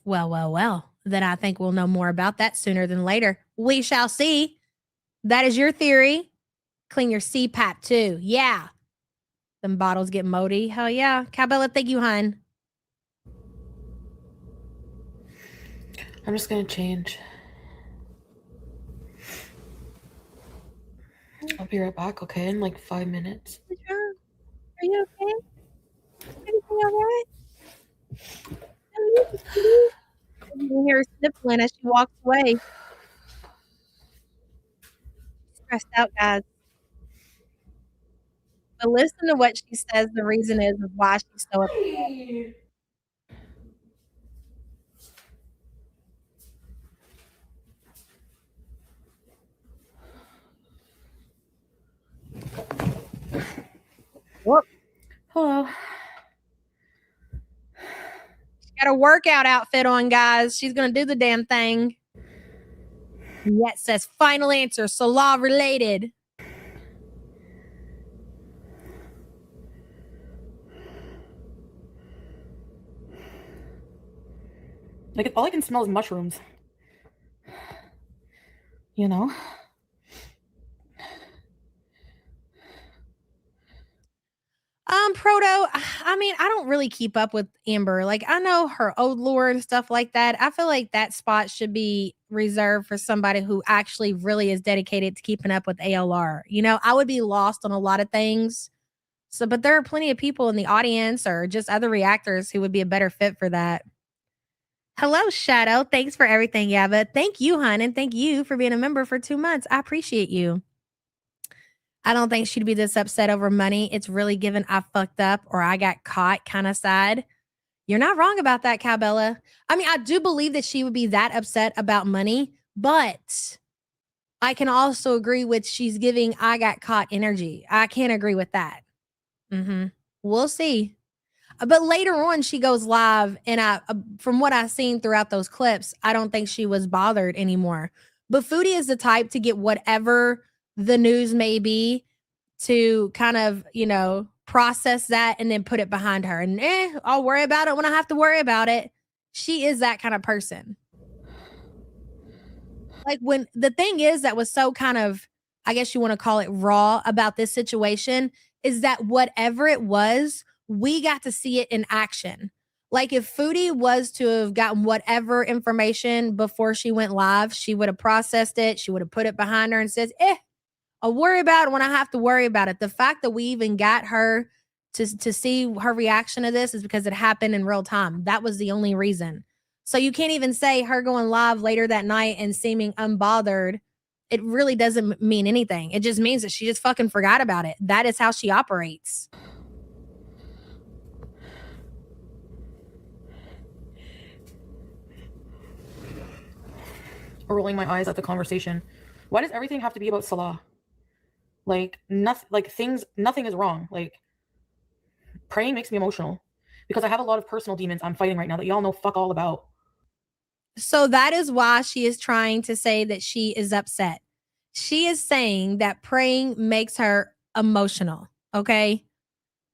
Speaker 5: Well. Then I think we'll know more about that sooner than later. We shall see. That is your theory. Clean your CPAP too. Yeah. Them bottles get moldy. Hell yeah. Cabela, thank you, hun.
Speaker 2: I'm just gonna change. I'll be right back, okay? In like 5 minutes.
Speaker 5: Are you okay? Everything all right? You can hear her sniffling as she walks away. Stressed out, guys. But listen to what she says the reason is of why she's so upset. Whoop.
Speaker 2: Hello.
Speaker 5: Got a workout outfit on, guys. She's gonna do the damn thing. Yet says final answer, Salah related.
Speaker 2: Like, all I can smell is mushrooms. You know?
Speaker 5: Proto, I mean, I don't really keep up with Amber. Like, I know her old lore and stuff like that. I feel like that spot should be reserved for somebody who actually really is dedicated to keeping up with ALR. You know, I would be lost on a lot of things. So, but there are plenty of people in the audience or just other reactors who would be a better fit for that. Hello, Shadow. Thanks for everything, Yaba. Thank you, hon, and thank you for being a member for 2 months. I appreciate you. I don't think she'd be this upset over money. It's really given I fucked up or I got caught kind of sad. You're not wrong about that, Cowbella. I mean, I do believe that she would be that upset about money, but I can also agree with she's giving I got caught energy. I can't agree with that. We'll see. But later on, she goes live, and from what I've seen throughout those clips, I don't think she was bothered anymore. But Foodie is the type to get whatever the news may be to kind of, you know, process that and then put it behind her. And I'll worry about it when I have to worry about it. She is that kind of person. Like, when the thing is that was so kind of, I guess you want to call it raw about this situation, is that whatever it was, we got to see it in action. Like, if Foodie was to have gotten whatever information before she went live, she would have processed it. She would have put it behind her and says, I'll worry about it when I have to worry about it. The fact that we even got her to see her reaction to this is because it happened in real time. That was the only reason. So you can't even say her going live later that night and seeming unbothered. It really doesn't mean anything. It just means that she just fucking forgot about it. That is how she operates.
Speaker 2: Rolling my eyes at the conversation. Why does everything have to be about Salah? Like, nothing. Like, nothing is wrong. Like, praying makes me emotional because I have a lot of personal demons I'm fighting right now that y'all know fuck all about.
Speaker 5: So that is why she is trying to say that she is upset. She is saying that praying makes her emotional. Okay.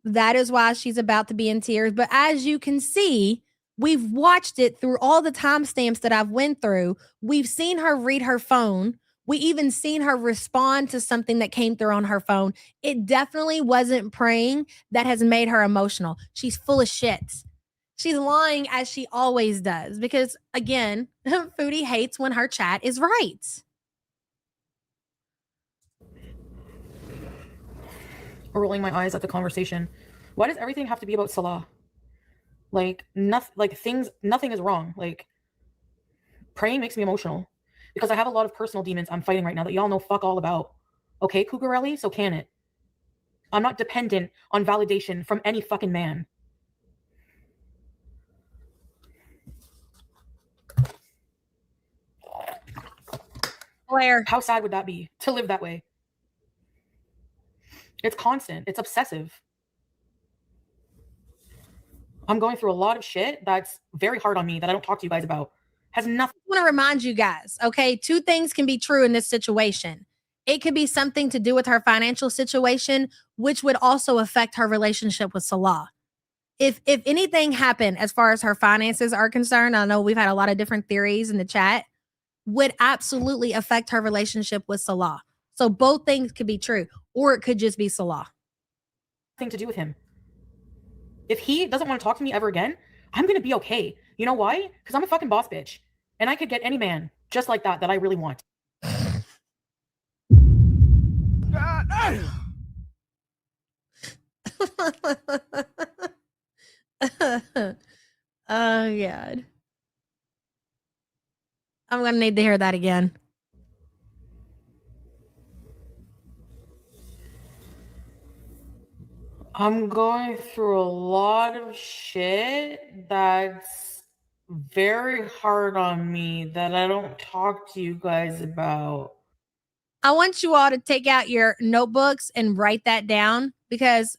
Speaker 5: That is why she's about to be in tears. But as you can see, we've watched it through all the timestamps that I've went through. We've seen her read her phone. We even seen her respond to something that came through on her phone. It definitely wasn't praying that has made her emotional. She's full of shit. She's lying as she always does because, again, Foodie hates when her chat is right.
Speaker 2: Rolling my eyes at the conversation. Why does everything have to be about Salah? Like, nothing. Like, nothing is wrong. Like, praying makes me emotional because I have a lot of personal demons I'm fighting right now that y'all know fuck all about. Okay, Cougarelli, so can it? I'm not dependent on validation from any fucking man.
Speaker 5: Claire.
Speaker 2: How sad would that be to live that way? It's constant. It's obsessive. I'm going through a lot of shit that's very hard on me that I don't talk to you guys about. Has nothing.
Speaker 5: I want to remind you guys, okay, 2 things can be true in this situation. It could be something to do with her financial situation, which would also affect her relationship with Salah. If anything happened as far as her finances are concerned, I know we've had a lot of different theories in the chat, would absolutely affect her relationship with Salah. So both things could be true, or it could just be Salah.
Speaker 2: Thing to do with him. If he doesn't want to talk to me ever again, I'm going to be okay. You know why? Because I'm a fucking boss bitch. And I could get any man just like that I really want.
Speaker 5: Oh, God. I'm going to need to hear that again.
Speaker 2: I'm going through a lot of shit that's very hard on me that I don't talk to you guys about.
Speaker 5: I want you all to take out your notebooks and write that down because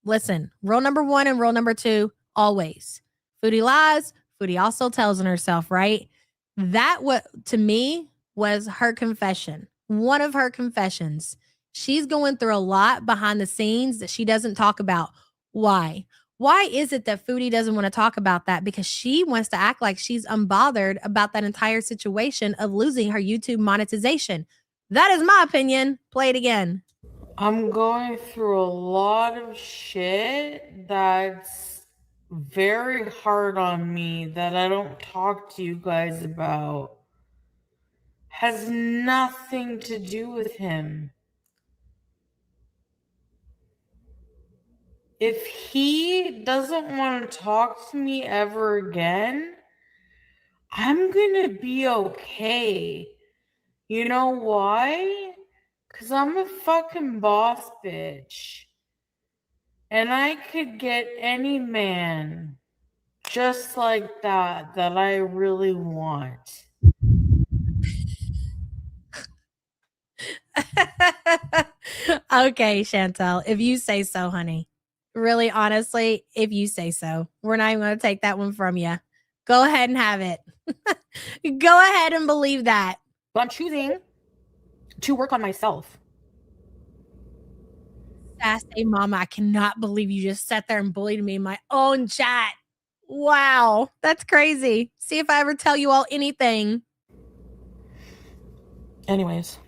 Speaker 5: listen, rule number 1 and rule number 2, always. Foodie lies, Foodie also tells on herself, right? That what to me was her confession. One of her confessions. She's going through a lot behind the scenes that she doesn't talk about. Why? Why is it that Foodie doesn't want to talk about that? Because she wants to act like she's unbothered about that entire situation of losing her YouTube monetization. That is my opinion. Play it again.
Speaker 2: I'm going through a lot of shit that's very hard on me that I don't talk to you guys about. Has nothing to do with him. If he doesn't want to talk to me ever again, I'm gonna be okay. You know why? Because I'm a fucking boss bitch. And I could get any man just like that I really want.
Speaker 5: Okay, Chantel, if you say so, honey. Really, honestly, if you say so, we're not even going to take that one from you. Go ahead and have it. Go ahead and believe that.
Speaker 2: But I'm choosing to work on myself.
Speaker 5: Sassy mama, I cannot believe you just sat there and bullied me in my own chat. Wow, that's crazy. See if I ever tell you all anything.
Speaker 2: Anyways.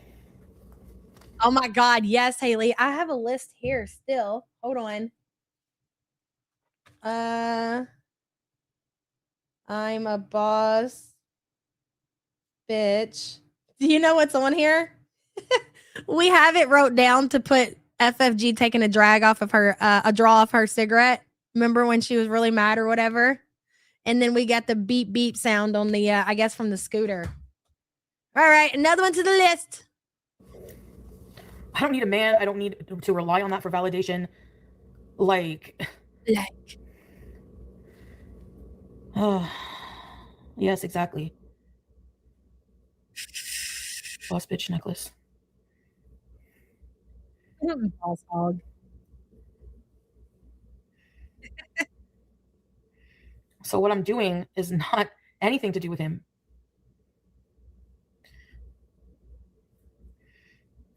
Speaker 5: Oh my God, yes, Haley. I have a list here still. Hold on. I'm a boss bitch. Do you know what's on here? We have it wrote down to put FFG taking a drag off of her, a draw off her cigarette. Remember when she was really mad or whatever? And then we got the beep beep sound on the, I guess from the scooter. All right, another one to the list.
Speaker 2: I don't need a man. I don't need to rely on that for validation. Yes, exactly. Boss bitch necklace.
Speaker 5: Boss hog.
Speaker 2: So what I'm doing is not anything to do with him.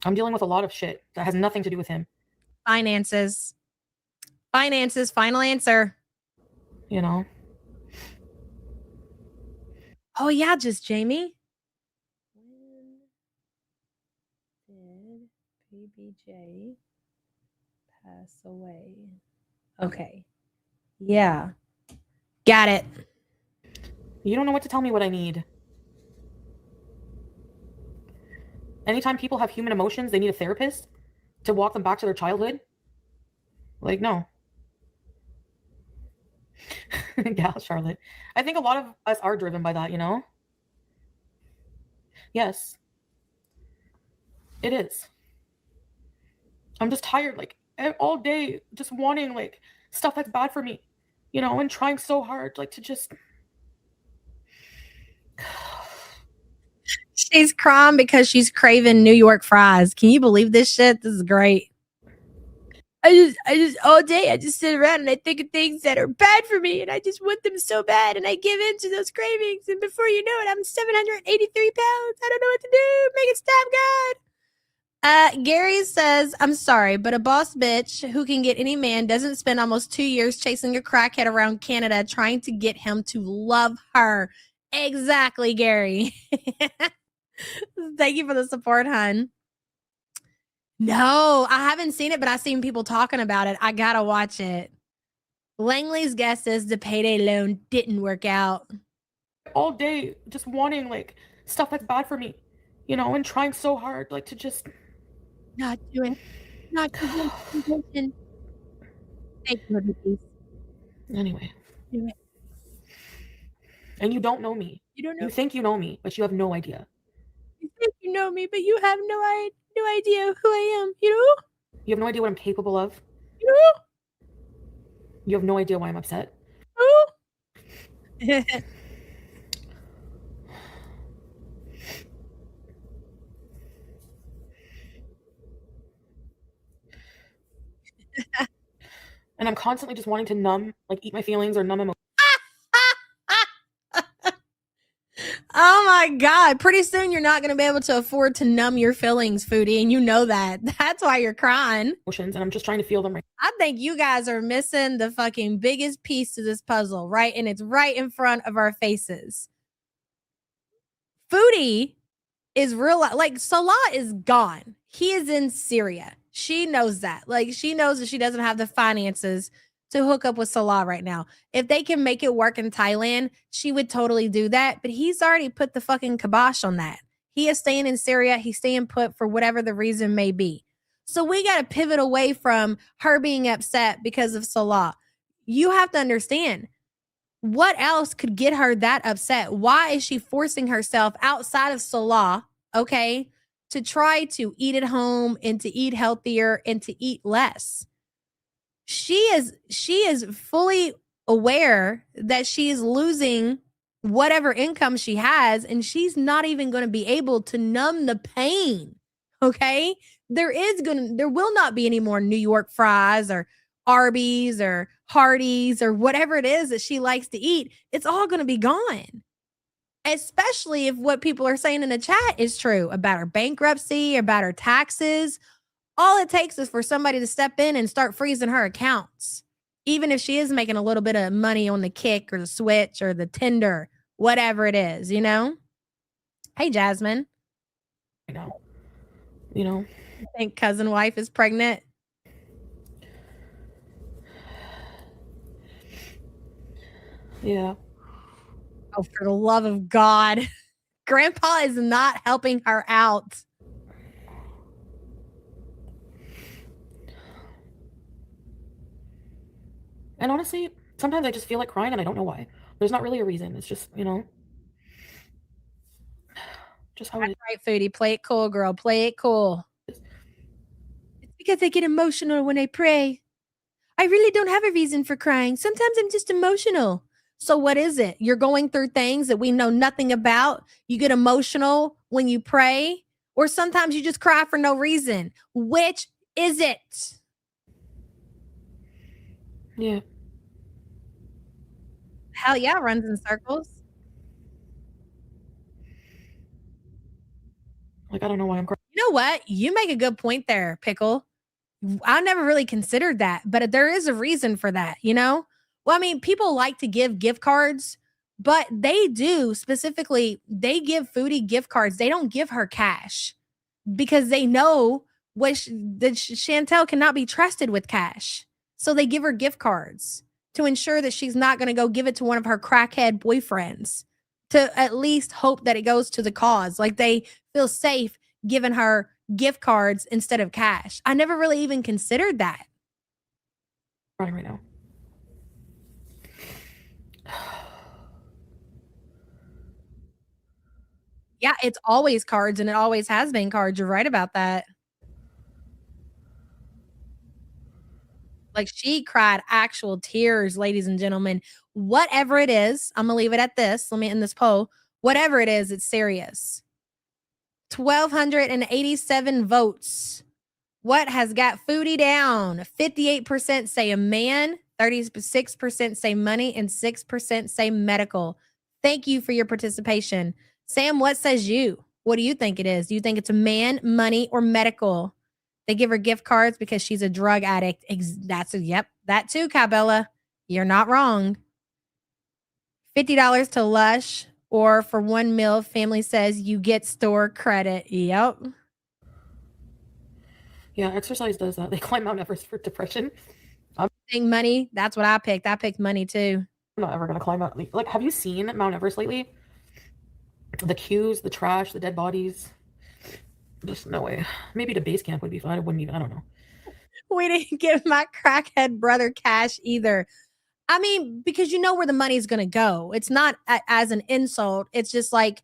Speaker 2: I'm dealing with a lot of shit that has nothing to do with him.
Speaker 5: Finances. Finances, final answer.
Speaker 2: You know?
Speaker 5: Oh, yeah, just Jamie. When did PBJ pass away? Okay. Yeah. Got it.
Speaker 2: You don't know what to tell me what I need. Anytime people have human emotions, they need a therapist to walk them back to their childhood. Like, no. Gal Charlotte. I think a lot of us are driven by that, you know? Yes. It is. I'm just tired, like, all day, just wanting, like, stuff that's bad for me, you know, and trying so hard, like, to just...
Speaker 5: She's crying because she's craving New York fries. Can you believe this shit? This is great. I just all day I just sit around and I think of things that are bad for me and I just want them so bad and I give in to those cravings and before you know it I'm 783 pounds. I don't know what to do. Make it stop, God. Gary says, I'm sorry, but a boss bitch who can get any man doesn't spend almost 2 years chasing a crackhead around Canada trying to get him to love her. Exactly, Gary. Thank you for the support, hun. No, I haven't seen it, but I've seen people talking about it. I gotta watch it. Langley's guess is the payday loan didn't work out.
Speaker 2: All day, just wanting, like, stuff that's bad for me, you know, and trying so hard, like, to just...
Speaker 5: Not doing. Not doing. Thank you,
Speaker 2: Anyway.
Speaker 5: Do it.
Speaker 2: And you don't know me.
Speaker 5: You don't know.
Speaker 2: You think you know me, but you have no idea.
Speaker 5: You think you know me, but you have no idea who I am, you know?
Speaker 2: You have no idea what I'm capable of.
Speaker 5: You know?
Speaker 2: You have no idea why I'm upset.
Speaker 5: Oh.
Speaker 2: And I'm constantly just wanting to numb, like eat my feelings or numb emotions.
Speaker 5: Oh my God. Pretty soon you're not going to be able to afford to numb your feelings, Foodie. And you know that. That's why you're crying.
Speaker 2: And I'm just trying to feel them right.
Speaker 5: I think you guys are missing the fucking biggest piece to this puzzle, right? And it's right in front of our faces. Foodie is real. Like, Salah is gone. He is in Syria. She knows that. Like, she knows that she doesn't have the finances to hook up with Salah right now. If they can make it work in Thailand, she would totally do that. But he's already put the fucking kibosh on that. He is staying in Syria. He's staying put for whatever the reason may be. So we got to pivot away from her being upset because of Salah. You have to understand, what else could get her that upset? Why is she forcing herself outside of Salah, okay, to try to eat at home and to eat healthier and to eat less? She is fully aware that she is losing whatever income she has, and she's not even going to be able to numb the pain. Okay? There will not be any more New York fries or Arby's or Hardee's or whatever it is that she likes to eat. It's all going to be gone. Especially if what people are saying in the chat is true about her bankruptcy, about her taxes. All it takes is for somebody to step in and start freezing her accounts. Even if she is making a little bit of money on the Kick or the Switch or the Tinder, whatever it is, you know? Hey, Jasmine.
Speaker 2: I know. You know?
Speaker 5: I think cousin wife is pregnant.
Speaker 2: Yeah.
Speaker 5: Oh, for the love of God. Grandpa is not helping her out.
Speaker 2: And honestly, sometimes I just feel like crying and I don't know why. There's not really a reason. It's just, you know, just how it is.
Speaker 5: Right, Foodie. Play it cool, girl. Play it cool. It's because I get emotional when I pray. I really don't have a reason for crying. Sometimes I'm just emotional. So what is it? You're going through things that we know nothing about. You get emotional when you pray, or sometimes you just cry for no reason. Which is it?
Speaker 2: Yeah.
Speaker 5: Hell yeah, runs in circles.
Speaker 2: Like, I don't know why I'm crying.
Speaker 5: You know what? You make a good point there, Pickle. I never really considered that, but there is a reason for that, you know? Well, I mean, people like to give gift cards, but they do specifically, they give Foodie gift cards. They don't give her cash because they know that Chantel cannot be trusted with cash. So they give her gift cards to ensure that she's not going to go give it to one of her crackhead boyfriends, to at least hope that it goes to the cause. Like, they feel safe giving her gift cards instead of cash. I never really even considered that.
Speaker 2: Right now.
Speaker 5: Yeah, it's always cards and it always has been cards. You're right about that. Like, she cried actual tears, ladies and gentlemen. Whatever it is, I'm going to leave it at this. Let me end this poll. Whatever it is, it's serious. 1,287 votes. What has got Foodie down? 58% say a man, 36% say money, and 6% say medical. Thank you for your participation. Sam, what says you? What do you think it is? Do you think it's a man, money, or medical? They give her gift cards because she's a drug addict. Yep, that too, Cabela. You're not wrong. $50 to Lush, or for one meal, family says you get store credit. Yep.
Speaker 2: Yeah, exercise does that. They climb Mount Everest for depression.
Speaker 5: I think money. That's what I picked. I picked money too.
Speaker 2: I'm not ever gonna climb Mount. Like, have you seen Mount Everest lately? The queues, the trash, the dead bodies. Just no way. Maybe the base camp would be fine. I wouldn't even. I don't know.
Speaker 5: We didn't give my crackhead brother cash either. I mean, because you know where the money is going to go. It's not as an insult. It's just like,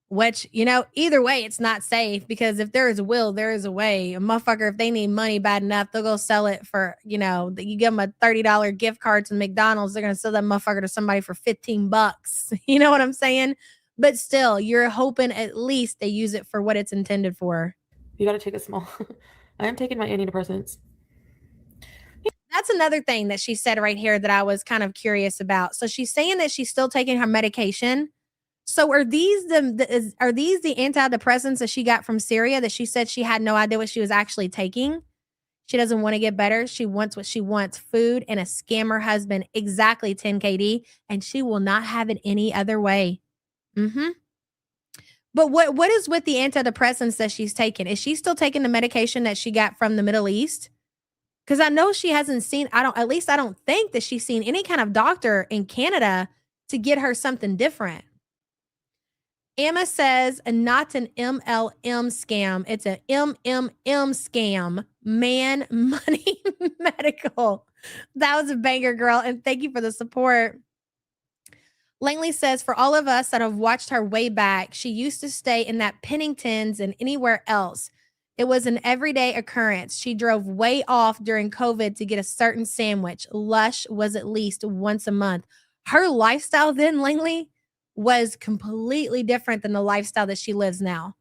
Speaker 5: which, you know, either way, it's not safe, because if there is a will, there is a way. A motherfucker, if they need money bad enough, they'll go sell it for, you know, you give them a $30 gift card to McDonald's. They're going to sell that motherfucker to somebody for $15. You know what I'm saying? But still, you're hoping at least they use it for what it's intended for.
Speaker 2: You got to take a small. I am taking my antidepressants.
Speaker 5: that's another thing that she said right here that I was kind of curious about. So she's saying that she's still taking her medication. So are these are these the antidepressants that she got from Syria that she said she had no idea what she was actually taking? She doesn't want to get better. She wants what she wants, food and a scammer husband, exactly 10 KD, and she will not have it any other way. Mm-hmm. But what is with the antidepressants that she's taking? Is she still taking the medication that she got from the Middle East? Because I know she hasn't seen, I don't think that she's seen any kind of doctor in Canada to get her something different. Emma says, not an MLM scam. It's a MMM scam. Man, money, medical. That was a banger, girl. And thank you for the support. Langley says, for all of us that have watched her way back, she used to stay in that Pennington's and anywhere else. It was an everyday occurrence. She drove way off during COVID to get a certain sandwich. Lush was at least once a month. Her lifestyle then, Langley, was completely different than the lifestyle that she lives now.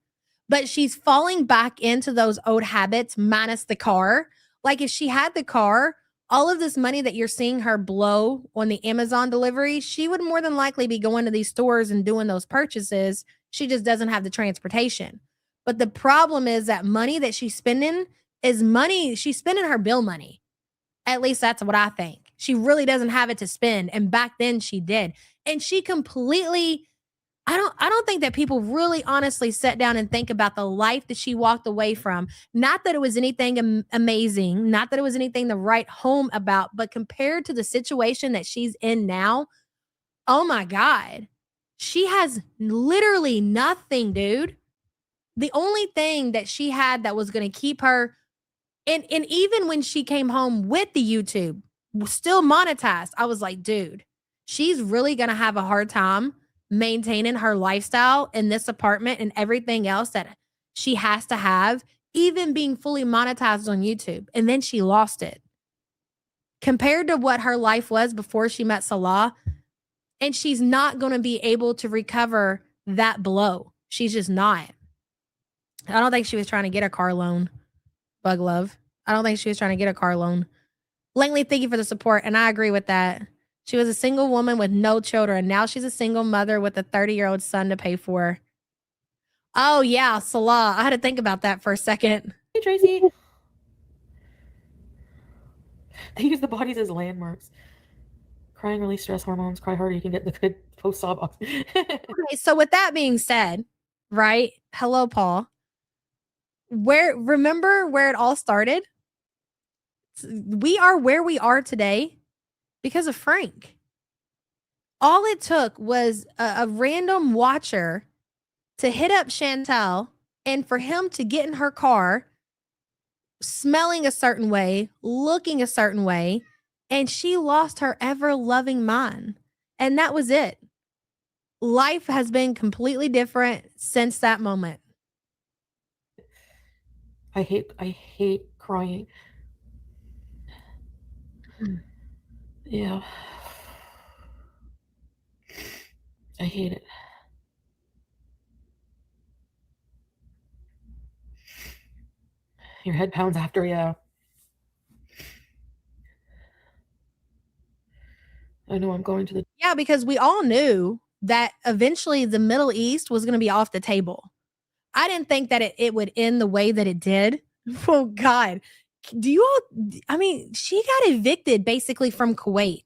Speaker 5: But she's falling back into those old habits minus the car. Like if she had the car, all of this money that you're seeing her blow on the Amazon delivery, she would more than likely be going to these stores and doing those purchases. She just doesn't have the transportation. But the problem is that money that she's spending is money. She's spending her bill money. At least that's what I think. She really doesn't have it to spend. And back then she did. And she completely, I don't think that people really honestly sat down and think about the life that she walked away from. Not that it was anything amazing, not that it was anything to write home about, but compared to the situation that she's in now, oh my God, she has literally nothing, dude. The only thing that she had that was going to keep her, and even when she came home with the YouTube, still monetized, I was like, dude, she's really going to have a hard time maintaining her lifestyle in this apartment and everything else that she has to have, even being fully monetized on YouTube. And then she lost it. Compared to what her life was before she met Salah, and she's not going to be able to recover that blow. She's just not. I don't think she was trying to get a car loan, Bug Love. I don't think she was trying to get a car loan. Langley, thank you for the support, and I agree with that. She was a single woman with no children. Now she's a single mother with a 30-year-old son to pay for. Oh, yeah, Salah. I had to think about that for a second.
Speaker 2: Hey, Tracy. They use the bodies as landmarks. Crying release stress hormones. Cry harder. You can get the good post-sob oxygen.
Speaker 5: Okay, so with that being said, right? Hello, Paul. Remember where it all started? We are where we are today because of Frank. All it took was a random watcher to hit up Chantel and for him to get in her car, smelling a certain way, looking a certain way, and she lost her ever-loving mind. And that was it. Life has been completely different since that moment.
Speaker 2: I hate crying. Yeah. I hate it. Your head pounds after, yeah. I know I'm going to the...
Speaker 5: Yeah, because we all knew that eventually the Middle East was going to be off the table. I didn't think that it would end the way that it did. Oh, God. She got evicted basically from Kuwait.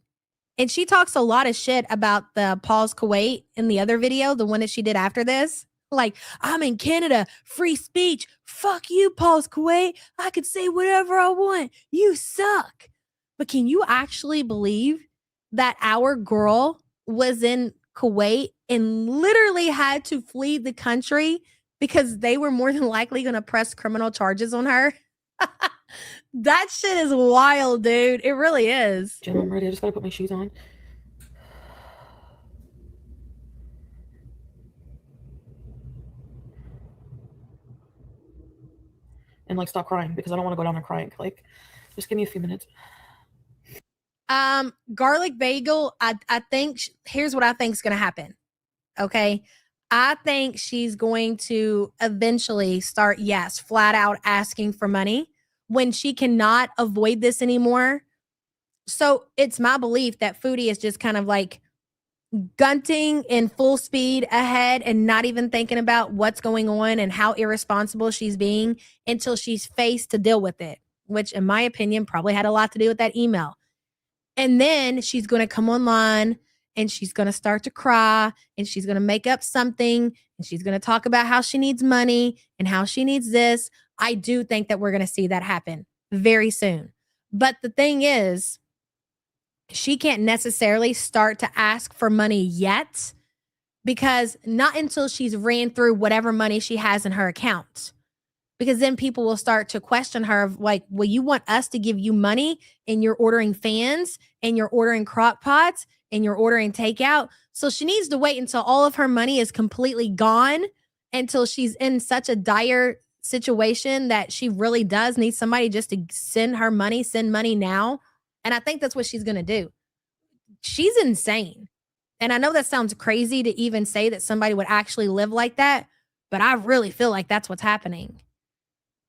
Speaker 5: And she talks a lot of shit about the Pause Kuwait in the other video, the one that she did after this. Like, I'm in Canada, free speech. Fuck you, Pause Kuwait. I could say whatever I want. You suck. But can you actually believe that our girl was in Kuwait and literally had to flee the country because they were more than likely going to press criminal charges on her? That shit is wild, dude. It really is.
Speaker 2: Jim, I'm ready. I just gotta put my shoes on. And like stop crying because I don't want to go down there crying. Like, just give me a few minutes.
Speaker 5: Garlic bagel. I think here's what I think is going to happen. Okay. I think she's going to eventually start, yes, flat out asking for money when she cannot avoid this anymore. So it's my belief that Foodie is just kind of like gunting in full speed ahead and not even thinking about what's going on and how irresponsible she's being until she's faced to deal with it, which in my opinion probably had a lot to do with that email. And then she's going to come online and she's going to start to cry and she's going to make up something and she's going to talk about how she needs money and how she needs this. I do think that we're going to see that happen very soon. But the thing is, she can't necessarily start to ask for money yet because not until she's ran through whatever money she has in her account. Because then people will start to question her of like, well, you want us to give you money and you're ordering fans and you're ordering crock pots and you're ordering takeout. So she needs to wait until all of her money is completely gone, until she's in such a dire situation that she really does need somebody just to send money now. And I think that's what she's going to do. She's insane. And I know that sounds crazy to even say that somebody would actually live like that, but I really feel like that's what's happening.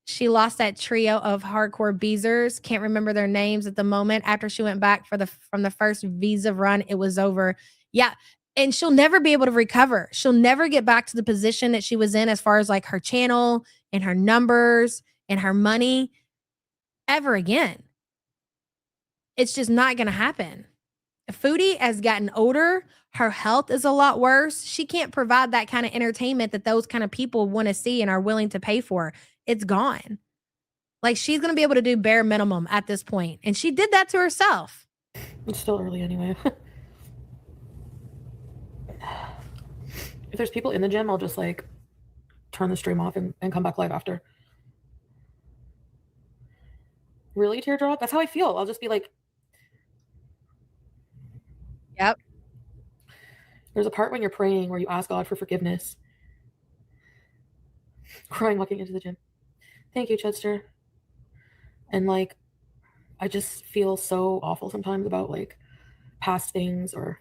Speaker 5: She lost that trio of hardcore beezers. Can't remember their names at the moment. After she went back from the first visa run, it was over. Yeah. And she'll never be able to recover. She'll never get back to the position that she was in as far as like her channel and her numbers and her money ever again. It's just not going to happen. Foodie has gotten older. Her health is a lot worse. She can't provide that kind of entertainment that those kind of people want to see and are willing to pay for. It's gone. Like, she's going to be able to do bare minimum at this point. And she did that to herself.
Speaker 2: It's still early anyway. If there's people in the gym, I'll just like turn the stream off and come back live after. Really, teardrop? That's how I feel. I'll just be like,
Speaker 5: yep.
Speaker 2: There's a part when you're praying where you ask God for forgiveness. Crying walking into the gym. Thank you, Chester. And like, I just feel so awful sometimes about like past things or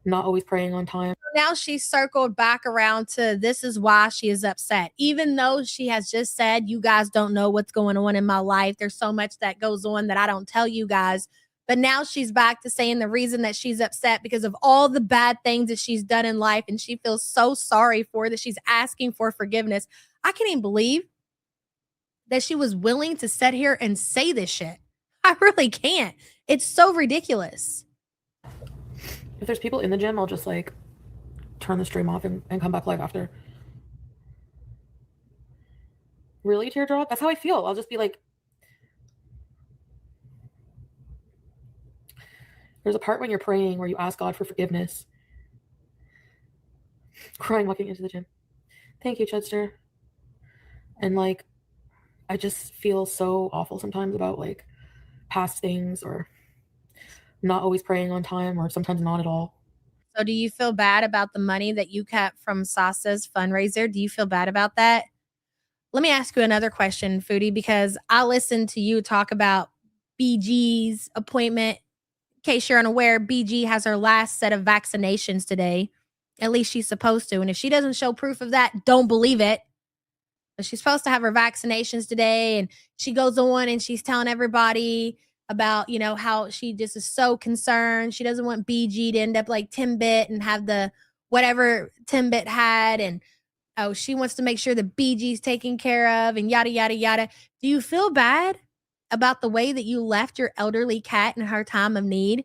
Speaker 2: not always praying on time.
Speaker 5: Now she's circled back around to this is why she is upset. Even though she has just said, you guys don't know what's going on in my life. There's so much that goes on that I don't tell you guys. But now she's back to saying the reason that she's upset because of all the bad things that she's done in life. And she feels so sorry for that she's asking for forgiveness. I can't even believe that she was willing to sit here and say this shit. I really can't. It's so ridiculous.
Speaker 2: If there's people in the gym, I'll just like turn the stream off and come back live after. Really, teardrop? That's how I feel. I'll just be like, there's a part when you're praying where you ask God for forgiveness. Crying walking into the gym. Thank you, Chester. And like, I just feel so awful sometimes about like past things or not always praying on time or sometimes not at all.
Speaker 5: So do you feel bad about the money that you kept from Sasa's fundraiser? Do you feel bad about that? Let me ask you another question, Foodie, because I listened to you talk about BG's appointment. In case you're unaware, BG has her last set of vaccinations today. At least she's supposed to. And if she doesn't show proof of that, don't believe it. But she's supposed to have her vaccinations today. And she goes on and she's telling everybody about, you know, how she just is so concerned. She doesn't want BG to end up like Timbit and have the whatever Timbit had. And oh, she wants to make sure the BG's taken care of and yada, yada, yada. Do you feel bad about the way that you left your elderly cat in her time of need?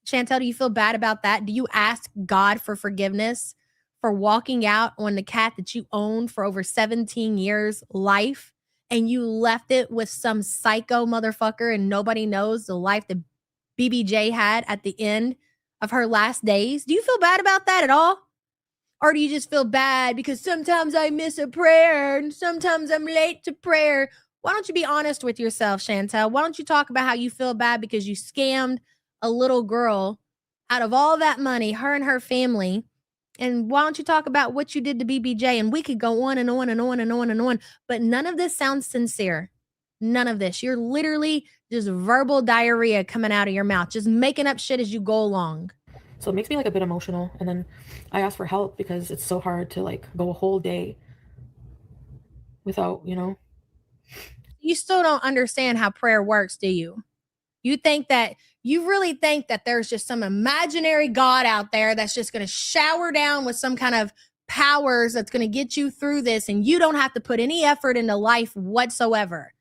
Speaker 5: Chantel, do you feel bad about that? Do you ask God for forgiveness for walking out on the cat that you owned for over 17 years life and you left it with some psycho motherfucker and nobody knows the life that BBJ had at the end of her last days? Do you feel bad about that at all? Or do you just feel bad because sometimes I miss a prayer and sometimes I'm late to prayer? Why don't you be honest with yourself, Chantel? Why don't you talk about how you feel bad because you scammed a little girl out of all that money, her and her family? And why don't you talk about what you did to BBJ? And we could go on and on and on and on and on. But none of this sounds sincere. None of this. You're literally just verbal diarrhea coming out of your mouth, just making up shit as you go along.
Speaker 2: So it makes me like a bit emotional. And then I ask for help because it's so hard to like go a whole day without, you know.
Speaker 5: You still don't understand how prayer works, do you? You really think that there's just some imaginary God out there that's just going to shower down with some kind of powers that's going to get you through this, and you don't have to put any effort into life whatsoever.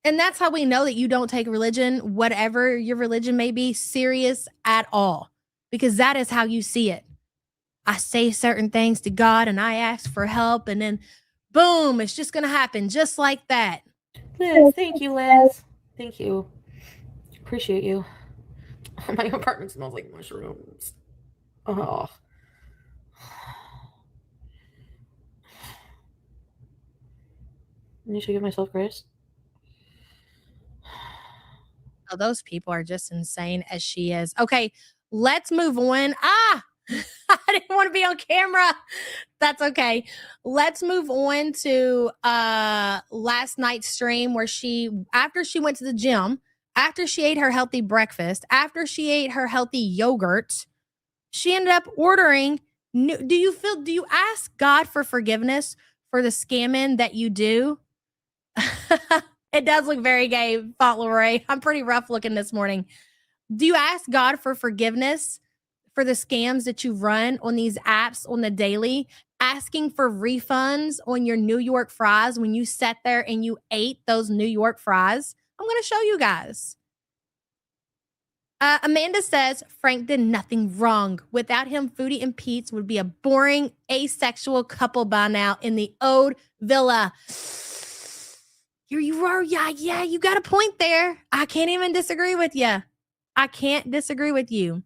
Speaker 5: And that's how we know that you don't take religion, whatever your religion may be, serious at all, because that is how you see it. I say certain things to God and I ask for help, and then boom, it's just going to happen just like that.
Speaker 2: Liz, thank you, Liz. Thank you. Appreciate you. My apartment smells like mushrooms. Oh. I should give myself grace.
Speaker 5: Oh, those people are just insane as she is. Okay, let's move on. I didn't want to be on camera. That's okay. Let's move on to last night's stream where after she went to the gym, after she ate her healthy breakfast, after she ate her healthy yogurt, she ended up ordering. Do you ask God for forgiveness for the scamming that you do? It does look very gay, Fauntleroy. I'm pretty rough looking this morning. Do you ask God for forgiveness for the scams that you run on these apps on the daily, asking for refunds on your New York fries when you sat there and you ate those New York fries? I'm going to show you guys. Amanda says, Frank did nothing wrong. Without him, Foodie and Pete's would be a boring, asexual couple by now in the old villa. Here you are. Yeah, you got a point there. I can't even disagree with you. I can't disagree with you.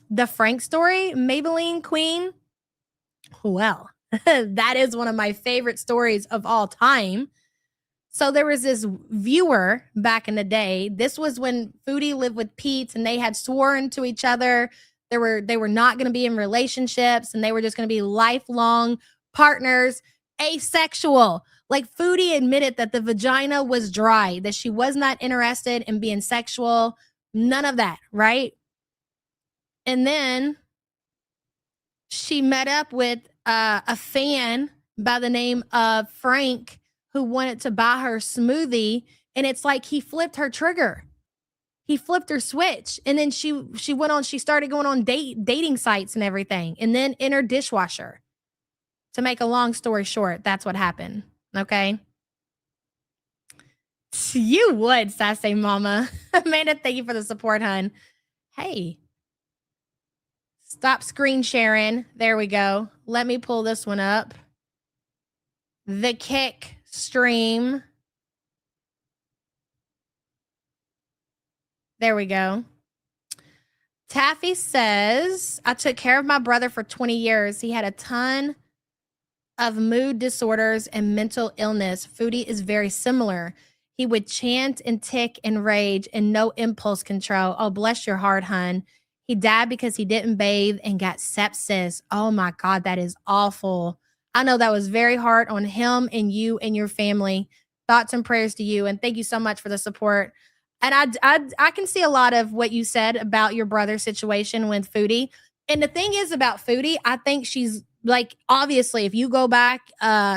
Speaker 5: The Frank story, Maybelline Queen. Well, that is one of my favorite stories of all time. So there was this viewer back in the day. This was when Foodie lived with Pete and they had sworn to each other. They were not going to be in relationships and they were just going to be lifelong partners, asexual. Like Foodie admitted that the vagina was dry, that she was not interested in being sexual. None of that, right? And then she met up with a fan by the name of Frank who wanted to buy her smoothie. And it's like he flipped her trigger. He flipped her switch. And then she started going on dating sites and everything. And then in her dishwasher. To make a long story short, that's what happened. Okay. You would, Sassy Mama. Amanda, thank you for the support, hun. Hey. Stop screen sharing. There we go. Let me pull this one up. The Kick stream. There we go. Taffy says, I took care of my brother for 20 years. He had a ton of mood disorders and mental illness. Foodie is very similar. He would chant and tick and rage and no impulse control. Oh, bless your heart, hun. He died because he didn't bathe and got sepsis. Oh my God, that is awful. I know that was very hard on him and you and your family. Thoughts and prayers to you. And thank you so much for the support. And I can see a lot of what you said about your brother's situation with Foodie. And the thing is about Foodie, I think she's like, obviously, if you go back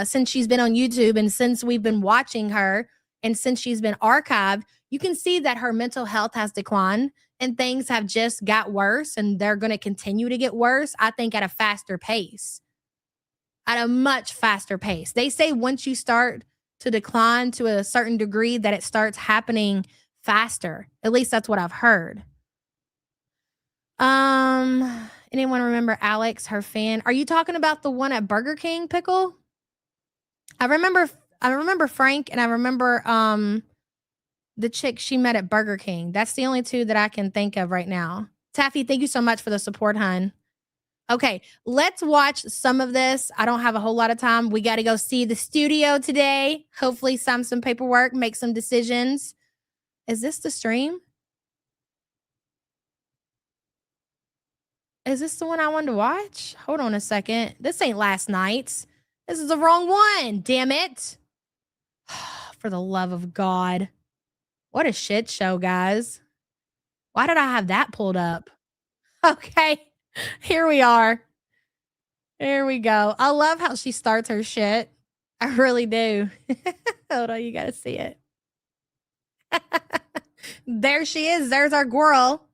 Speaker 5: since she's been on YouTube and since we've been watching her and since she's been archived, you can see that her mental health has declined and things have just got worse and they're going to continue to get worse, I think, at a faster pace. At a much faster pace. They say once you start to decline to a certain degree that it starts happening faster. At least that's what I've heard. Anyone remember Alex, her fan? Are you talking about the one at Burger King, Pickle? I remember Frank and I remember the chick she met at Burger King. That's the only two that I can think of right now. Taffy, thank you so much for the support, hun. Okay, let's watch some of this. I don't have a whole lot of time. We got to go see the studio today. Hopefully sign some paperwork, make some decisions. Is this the stream? Is this the one I wanted to watch? Hold on a second. This ain't last night's. This is the wrong one. Damn it. For the love of God. What a shit show, guys. Why did I have that pulled up? Okay. Here we are. Here we go. I love how she starts her shit. I really do. Hold on, you gotta see it. There she is. There's our girl.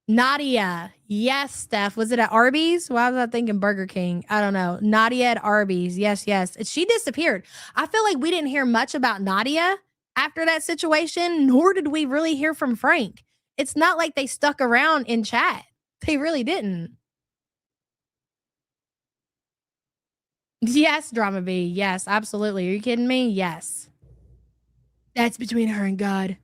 Speaker 5: Nadia. Yes, Steph. Was it at Arby's? Why was I thinking Burger King? I don't know. Nadia at Arby's. Yes, yes. She disappeared. I feel like we didn't hear much about Nadia after that situation, nor did we really hear from Frank. It's not like they stuck around in chat. They really didn't. Yes, Drama B. Yes, absolutely. Are you kidding me? Yes. That's between her and God.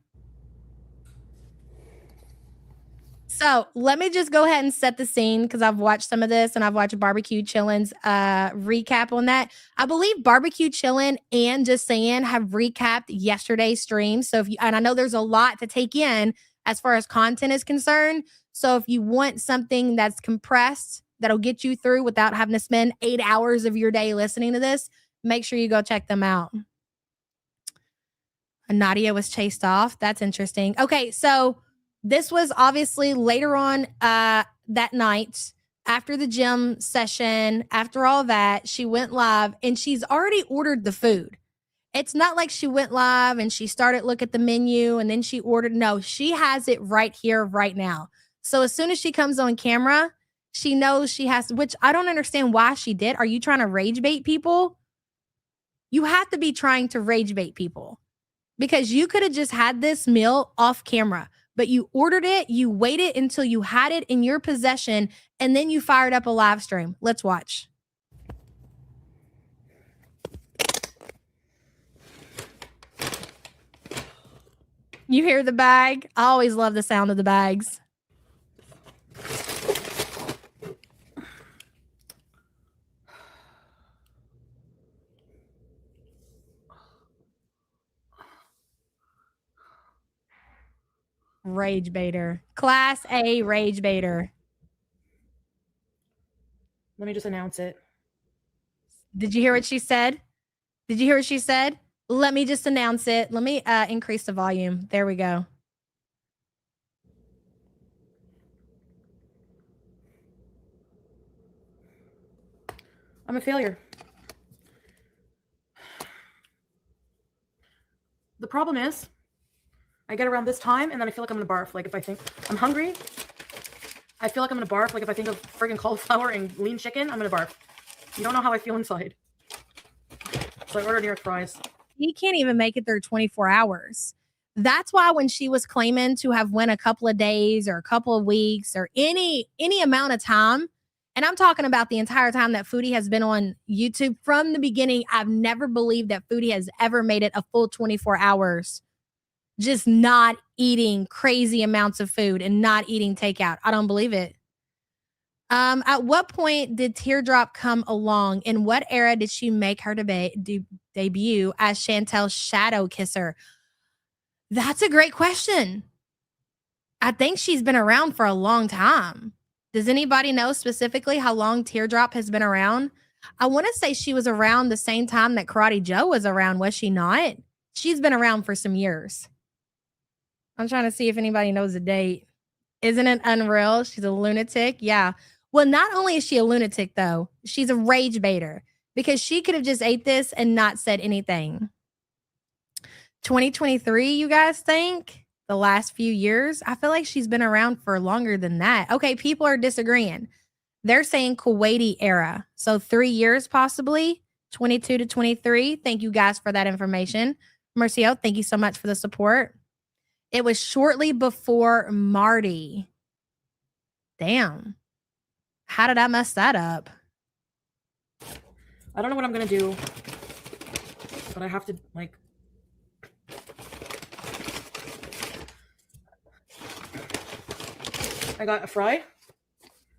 Speaker 5: So let me just go ahead and set the scene because I've watched some of this and I've watched Barbecue Chillin's recap on that. I believe Barbecue Chillin and Just Saying have recapped yesterday's stream. So if you, and I know there's a lot to take in as far as content is concerned. So if you want something that's compressed, that'll get you through without having to spend 8 hours of your day listening to this, make sure you go check them out. Nadia was chased off. That's interesting. Okay, so this was obviously later on that night after the gym session. After all that, she went live and she's already ordered the food. It's not like she went live and she started look at the menu and then she ordered. No, she has it right here, right now. So as soon as she comes on camera, she knows she has to, which I don't understand why she did. Are you trying to rage bait people? You have to be trying to rage bait people because you could have just had this meal off camera, but you ordered it, you waited until you had it in your possession, and then you fired up a live stream. Let's watch. You hear the bag? I always love the sound of the bags. Rage baiter. Class A rage baiter.
Speaker 2: Let me just announce it.
Speaker 5: Did you hear what she said? Did you hear what she said? Let me just announce it. Let me increase the volume. There we go.
Speaker 2: I'm a failure. The problem is, I get around this time and then I feel like I'm gonna barf. Like if I think I'm hungry, I feel like I'm gonna barf. Like if I think of friggin' cauliflower and lean chicken, I'm gonna barf. You don't know how I feel inside. So I ordered New York fries.
Speaker 5: He can't even make it through 24 hours. That's why when she was claiming to have went a couple of days or a couple of weeks or any amount of time, and I'm talking about the entire time that Foodie has been on YouTube from the beginning, I've never believed that Foodie has ever made it a full 24 hours. Just not eating crazy amounts of food and not eating takeout. I don't believe it. At what point did Teardrop come along? In what era did she make her debut as Chantel's shadow kisser? That's a great question. I think she's been around for a long time. Does anybody know specifically how long Teardrop has been around? I want to say she was around the same time that Karate Joe was around, was she not? She's been around for some years. I'm trying to see if anybody knows the date. Isn't it unreal? She's a lunatic. Yeah. Well, not only is she a lunatic, though, she's a rage baiter because she could have just ate this and not said anything. 2023, you guys think? The last few years? I feel like she's been around for longer than that. Okay, people are disagreeing. They're saying Kuwaiti era. So 3 years possibly, 22 to 23. Thank you guys for that information. Mercio, thank you so much for the support. It was shortly before Marty. Damn. How did I mess that up?
Speaker 2: I don't know what I'm gonna do, but I have to like. I got a fry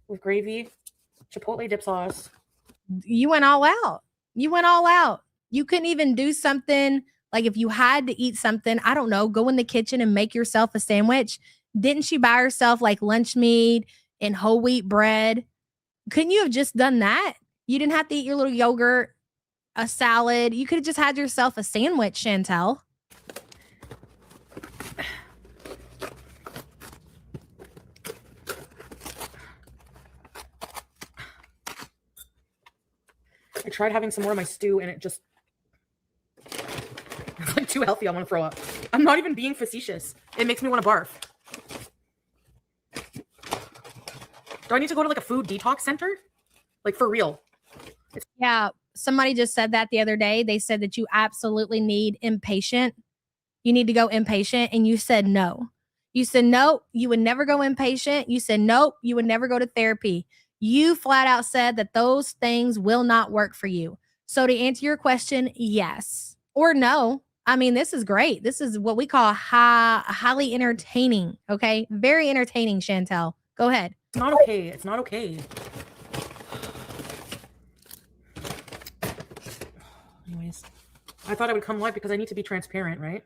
Speaker 2: with gravy, chipotle dip sauce.
Speaker 5: You went all out. You went all out. You couldn't even do something like if you had to eat something, I don't know, go in the kitchen and make yourself a sandwich. Didn't she buy herself like lunch meat and whole wheat bread? Couldn't you have just done that? You didn't have to eat your little yogurt, a salad. You could have just had yourself a sandwich, Chantel.
Speaker 2: I tried having some more of my stew and it just like too healthy. I want to throw up. I'm not even being facetious. It makes me want to barf. Do I need to go to like a food detox center? Like for real?
Speaker 5: Yeah. Somebody just said that the other day. They said that you absolutely need inpatient. You need to go inpatient. And you said no. You said no, you would never go inpatient. You said nope, you would never go to therapy. You flat out said that those things will not work for you. So to answer your question, yes or no. I mean, this is great. This is what we call highly entertaining. Okay. Very entertaining, Chantel. Go ahead.
Speaker 2: It's not okay. It's not okay. Anyways, I thought I would come live because I need to be transparent, right?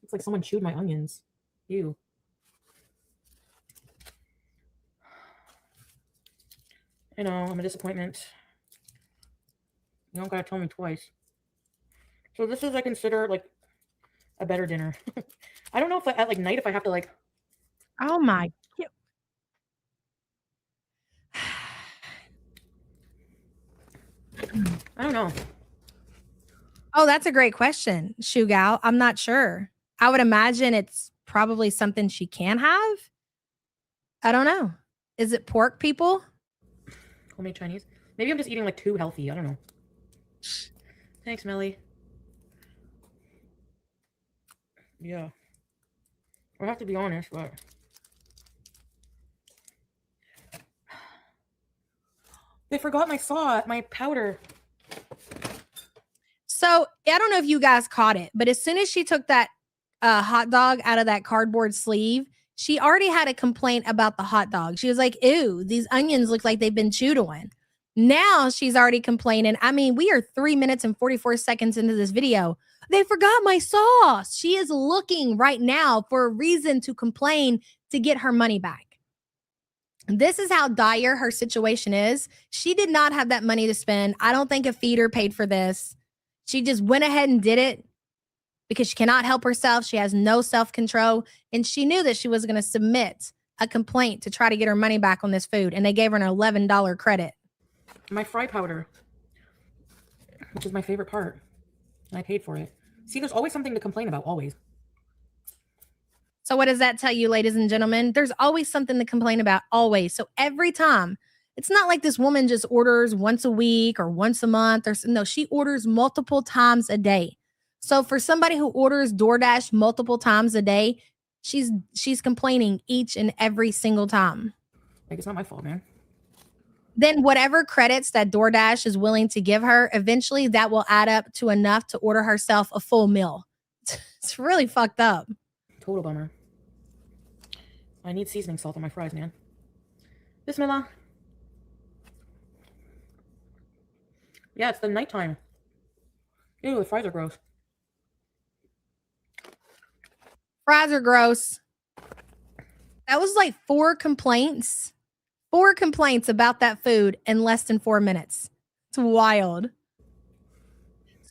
Speaker 2: It's like someone chewed my onions. Ew. I know, I'm a disappointment. You don't gotta tell me twice. So this is, I consider, like, a better dinner. I don't know if at, like, night, if I have to, like...
Speaker 5: Oh, my...
Speaker 2: I don't know.
Speaker 5: Oh, that's a great question, Shugal. I'm not sure. I would imagine it's probably something she can have. I don't know. Is it pork, people?
Speaker 2: Homemade Chinese. Maybe I'm just eating like too healthy. I don't know. Thanks, Melly. Yeah. I have to be honest, but they forgot my powder.
Speaker 5: So I don't know if you guys caught it, but as soon as she took that hot dog out of that cardboard sleeve, she already had a complaint about the hot dog. She was like, ew, these onions look like they've been chewed on. Now she's already complaining. I mean, we are 3 minutes and 44 seconds into this video. They forgot my sauce. She is looking right now for a reason to complain to get her money back. This is how dire her situation is. She did not have that money to spend. I don't think a feeder paid for this. She just went ahead and did it because she cannot help herself. She has no self-control. And she knew that she was going to submit a complaint to try to get her money back on this food. And they gave her an $11 credit.
Speaker 2: My fry powder, which is my favorite part. And I paid for it. See, there's always something to complain about, always.
Speaker 5: So what does that tell you, ladies and gentlemen? There's always something to complain about, always. So every time, it's not like this woman just orders once a week or once a month. No, she orders multiple times a day. So for somebody who orders DoorDash multiple times a day, she's complaining each and every single time.
Speaker 2: Like, it's not my fault, man.
Speaker 5: Then whatever credits that DoorDash is willing to give her, eventually that will add up to enough to order herself a full meal. It's really fucked up.
Speaker 2: Total bummer. I need seasoning salt on my fries, man. Bismillah. Yeah, it's the nighttime. Ew, the fries are gross.
Speaker 5: Fries are gross. That was like 4 complaints. 4 complaints about that food in less than 4 minutes. It's wild.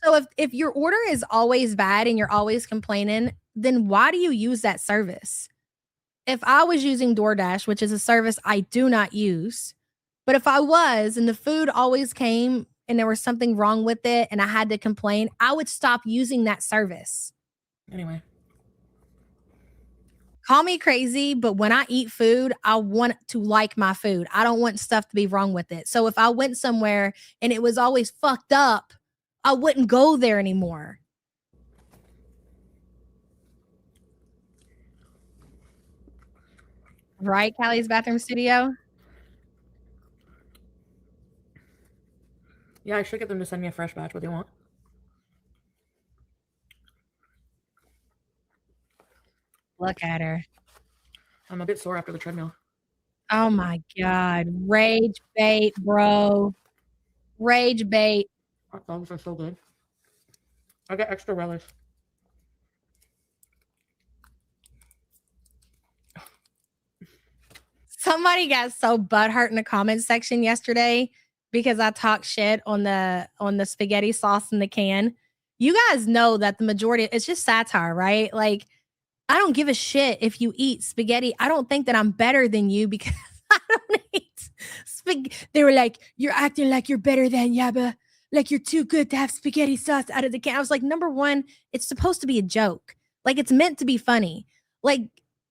Speaker 5: So if your order is always bad and you're always complaining, then why do you use that service? If I was using DoorDash, which is a service I do not use, but if I was and the food always came and there was something wrong with it and I had to complain, I would stop using that service.
Speaker 2: Anyway.
Speaker 5: Call me crazy, but when I eat food, I want to like my food. I don't want stuff to be wrong with it. So if I went somewhere and it was always fucked up, I wouldn't go there anymore. Right, Callie's bathroom studio?
Speaker 2: Yeah, I should get them to send me a fresh batch. What do you want?
Speaker 5: Look at her.
Speaker 2: I'm a bit sore after the treadmill.
Speaker 5: Oh my God. Rage bait, bro. Rage bait.
Speaker 2: Hot dogs are so good. I get extra relish.
Speaker 5: Somebody got so butthurt in the comments section yesterday because I talked shit on the spaghetti sauce in the can. You guys know that the majority, it's just satire, right? Like, I don't give a shit if you eat spaghetti. I don't think that I'm better than you because I don't eat spaghetti. They were like, you're acting like you're better than Yabba. like you're too good to have spaghetti sauce out of the can. I was like, number one, it's supposed to be a joke. Like it's meant to be funny. Like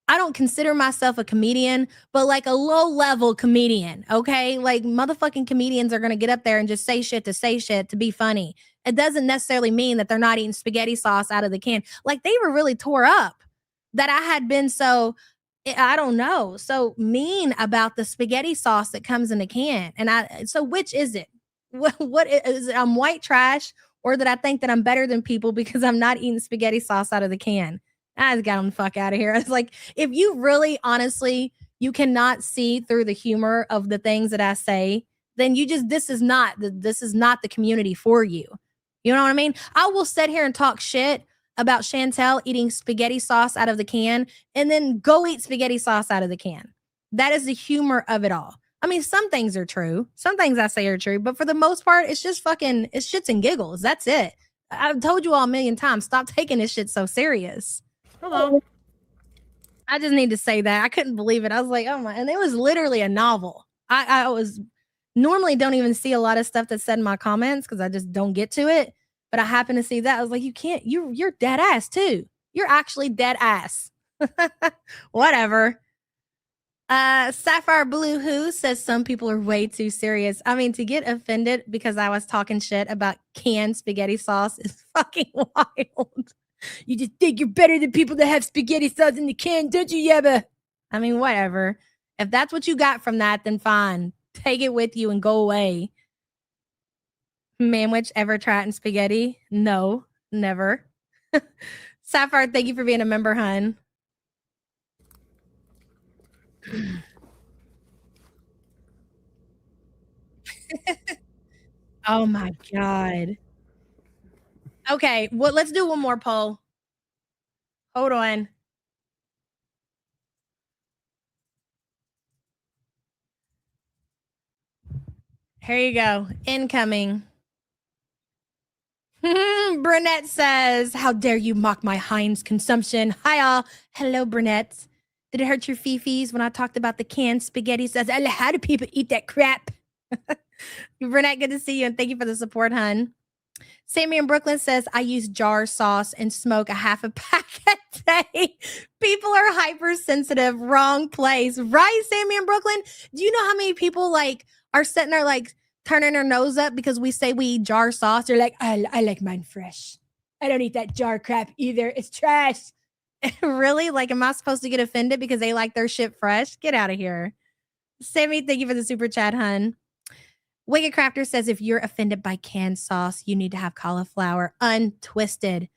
Speaker 5: I don't consider myself a comedian, but like a low level comedian. Okay. Like motherfucking comedians are going to get up there and just say shit to be funny. It doesn't necessarily mean that they're not eating spaghetti sauce out of the can. Like they were really tore up that I had been so, I don't know, so mean about the spaghetti sauce that comes in a can. And so which is it? What is it? I'm white trash, or that I think that I'm better than people because I'm not eating spaghetti sauce out of the can. I just got them the fuck out of here. It's like, if you really honestly, you cannot see through the humor of the things that I say, then this is not the community for you. You know what I mean? I will sit here and talk shit about Chantel eating spaghetti sauce out of the can and then go eat spaghetti sauce out of the can. That is the humor of it all. I mean, some things are true. Some things I say are true, but for the most part, it's just fucking, it's shits and giggles. That's it. I've told you all a million times, stop taking this shit so serious.
Speaker 2: Hello.
Speaker 5: I just need to say that. I couldn't believe it. I was like, oh my, and it was literally a novel. I was normally don't even see a lot of stuff that's said in my comments because I just don't get to it. But I happened to see that. I was like, you're dead ass too. You're actually dead ass. Whatever. Sapphire Blue Who says some people are way too serious. I mean, to get offended because I was talking shit about canned spaghetti sauce is fucking wild. You just think you're better than people that have spaghetti sauce in the can, don't you, Yabba? I mean, whatever. If that's what you got from that, then fine. Take it with you and go away. Manwich ever tried in spaghetti? No, never. Sapphire, thank you for being a member, hun. Oh my God. Okay, well, let's do one more poll. Hold on. Here you go. Incoming. Brunette says, how dare you mock my Heinz consumption? Hi, all. Hello, Brunette. Did it hurt your fifis when I talked about the canned spaghetti? Says, how do people eat that crap? Brunette, good to see you, and thank you for the support, hun. Sammy in Brooklyn says, I use jar sauce and smoke a half a pack a day. People are hypersensitive. Wrong place. Right, Sammy in Brooklyn? Do you know how many people like are sitting there like turning their nose up because we say we eat jar sauce? They're like, I like mine fresh. I don't eat that jar crap either. It's trash. Really? Like, am I supposed to get offended because they like their shit fresh? Get out of here. Sammy, thank you for the super chat, hun. Wicked Crafter says, if you're offended by canned sauce, you need to have cauliflower untwisted.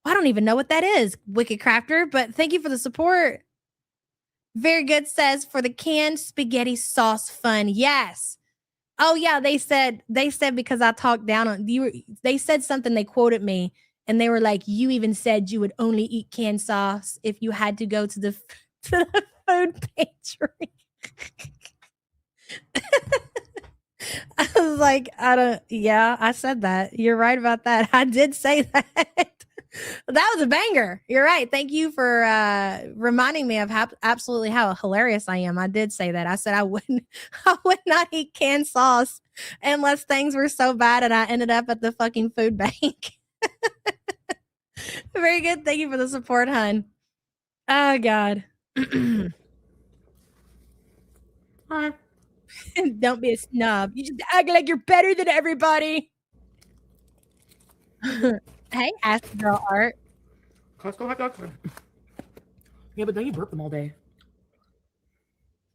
Speaker 5: I don't even know what that is, Wicked Crafter, but thank you for the support. Very Good says, for the canned spaghetti sauce fun. Yes. Oh yeah, they said because I talked down on you. They said something, they quoted me, and they were like, you even said you would only eat canned sauce if you had to go to the food pantry. I was like, I said that. You're right about that. I did say that. That was a banger. You're right. Thank you for reminding me of absolutely how hilarious I am. I did say that. I said I would not eat canned sauce unless things were so bad and I ended up at the fucking food bank. Very good. Thank you for the support, hun. Oh, God.
Speaker 2: Hi.
Speaker 5: Don't be a snub. You just act like you're better than everybody. Hey, Ask Girl Art.
Speaker 2: Costco hot dogs. Yeah, but then you burp them all day.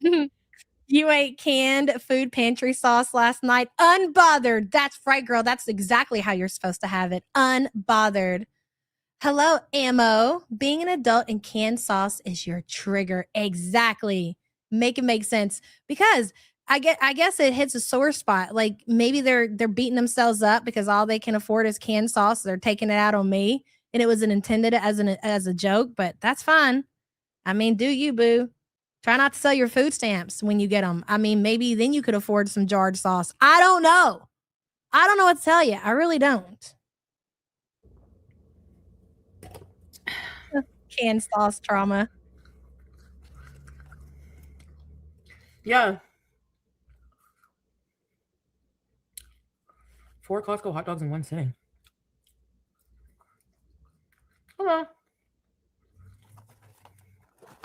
Speaker 5: You ate canned food pantry sauce last night. Unbothered. That's right, girl. That's exactly how you're supposed to have it. Unbothered. Hello, Ammo. Being an adult and canned sauce is your trigger. Exactly. Make it make sense. Because I guess it hits a sore spot. Like maybe they're beating themselves up because all they can afford is canned sauce. They're taking it out on me, and it was intended as a joke. But that's fine. I mean, do you, boo? Try not to sell your food stamps when you get them. I mean, maybe then you could afford some jarred sauce. I don't know. I don't know what to tell you. I really don't. Canned sauce trauma.
Speaker 2: Yeah. 4 Costco hot dogs in one sitting. Hello.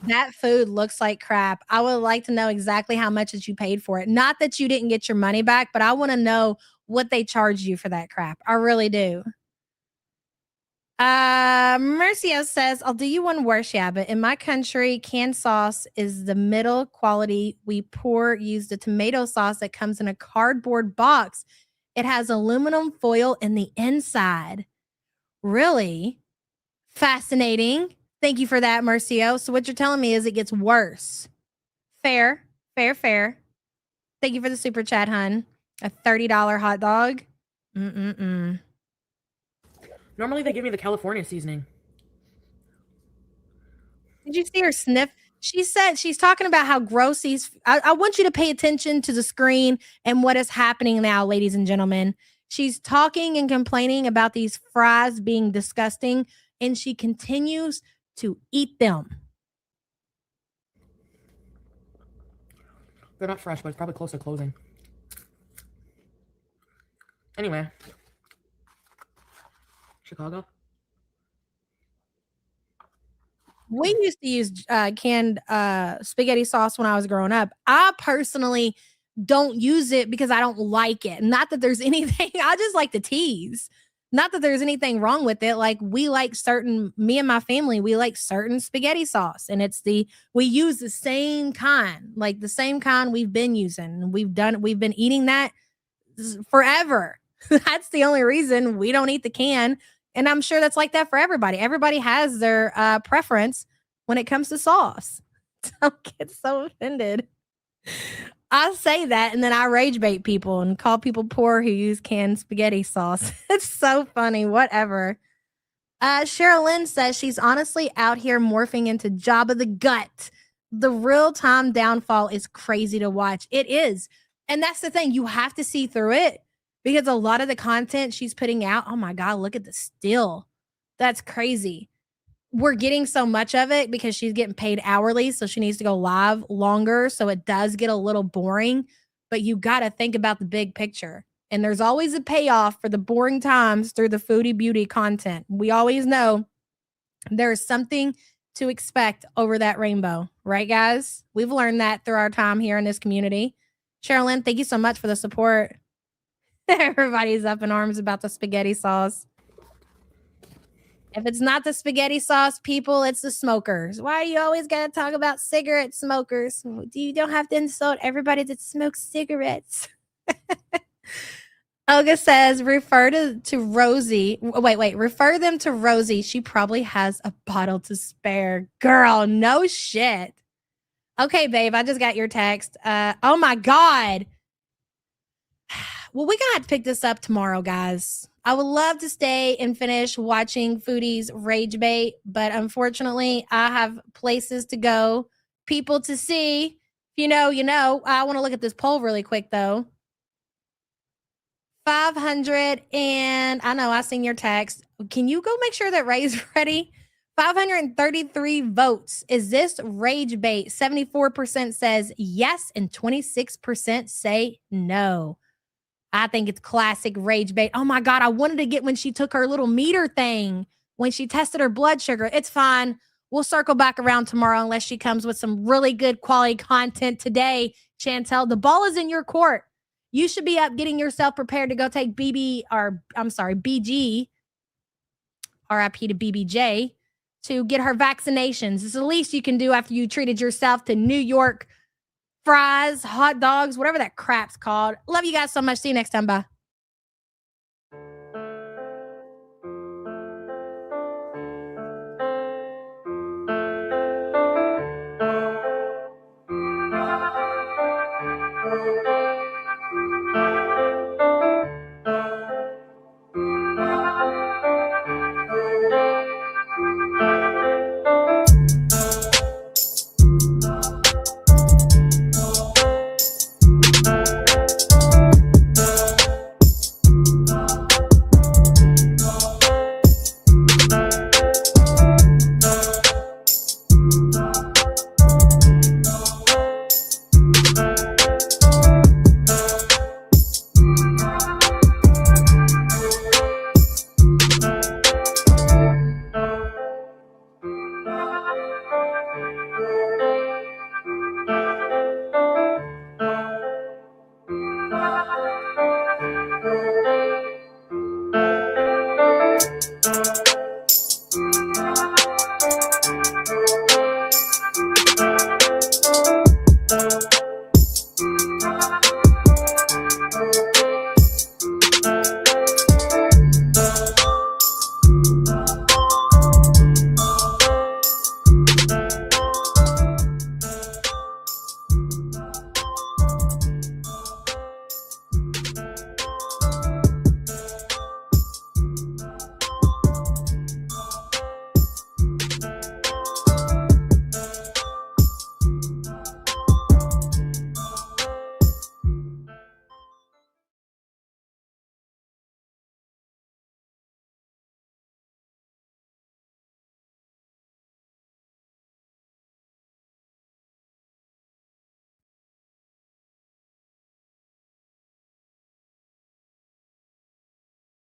Speaker 5: That food looks like crap. I would like to know exactly how much that you paid for it. Not that you didn't get your money back, but I want to know what they charged you for that crap. I really do. Mercio says, I'll do you one worse, yeah, but in my country, canned sauce is the middle quality. We use the tomato sauce that comes in a cardboard box. It has aluminum foil in the inside. Really? Fascinating. Thank you for that, Mercio. So what you're telling me is it gets worse. Fair. Thank you for the super chat, hun. A $30 hot dog. Normally
Speaker 2: they give me the California seasoning.
Speaker 5: Did you see her sniff? She said she's talking about how gross these. I want you to pay attention to the screen and what is happening now, ladies and gentlemen. She's talking and complaining about these fries being disgusting, and she continues to eat them.
Speaker 2: They're not fresh, but it's probably close to closing. Anyway. Chicago.
Speaker 5: We used to use canned spaghetti sauce when I was growing up. I personally don't use it because I don't like it. Not that there's anything, I just like to tease. Not that there's anything wrong with it. Like me and my family, we like certain spaghetti sauce. And we use the same kind, like the same kind we've been using. We've been eating that forever. That's the only reason we don't eat the can. And I'm sure that's like that for everybody. Everybody has their preference when it comes to sauce. Don't get so offended. I say that and then I rage bait people and call people poor who use canned spaghetti sauce. It's so funny. Whatever. Cheryl Lynn says she's honestly out here morphing into Jabba the Gut. The real-time downfall is crazy to watch. It is. And that's the thing. You have to see through it because a lot of the content she's putting out, oh my God, look at the still. That's crazy. We're getting so much of it because she's getting paid hourly, so she needs to go live longer, so it does get a little boring, but you got to think about the big picture. And there's always a payoff for the boring times through the foodie beauty content. We always know there's something to expect over that rainbow, right, guys? We've learned that through our time here in this community. Sherilyn, thank you so much for the support. Everybody's up in arms about the spaghetti sauce. If it's not the spaghetti sauce, people, it's the smokers. Why you always got to talk about cigarette smokers? You don't have to insult everybody that smokes cigarettes. Olga says, refer to Rosie. Wait. Refer them to Rosie. She probably has a bottle to spare. Girl, no shit. Okay, babe, I just got your text. Oh, my God. Well, we're going to have to pick this up tomorrow, guys. I would love to stay and finish watching Foodie's Rage Bait, but unfortunately, I have places to go, people to see. If you know. I want to look at this poll really quick, though. 500, and I know I seen your text. Can you go make sure that Ray's ready? 533 votes. Is this Rage Bait? 74% says yes, and 26% say no. I think it's classic Rage Bait. Oh my God, I wanted to get when she took her little meter thing, when she tested her blood sugar. It's fine. We'll circle back around tomorrow unless she comes with some really good quality content today. Chantel, the ball is in your court. You should be up getting yourself prepared to go take BG, RIP to BBJ, to get her vaccinations. It's the least you can do after you treated yourself to New York fries, hot dogs, whatever that crap's called. Love you guys so much. See you next time. Bye.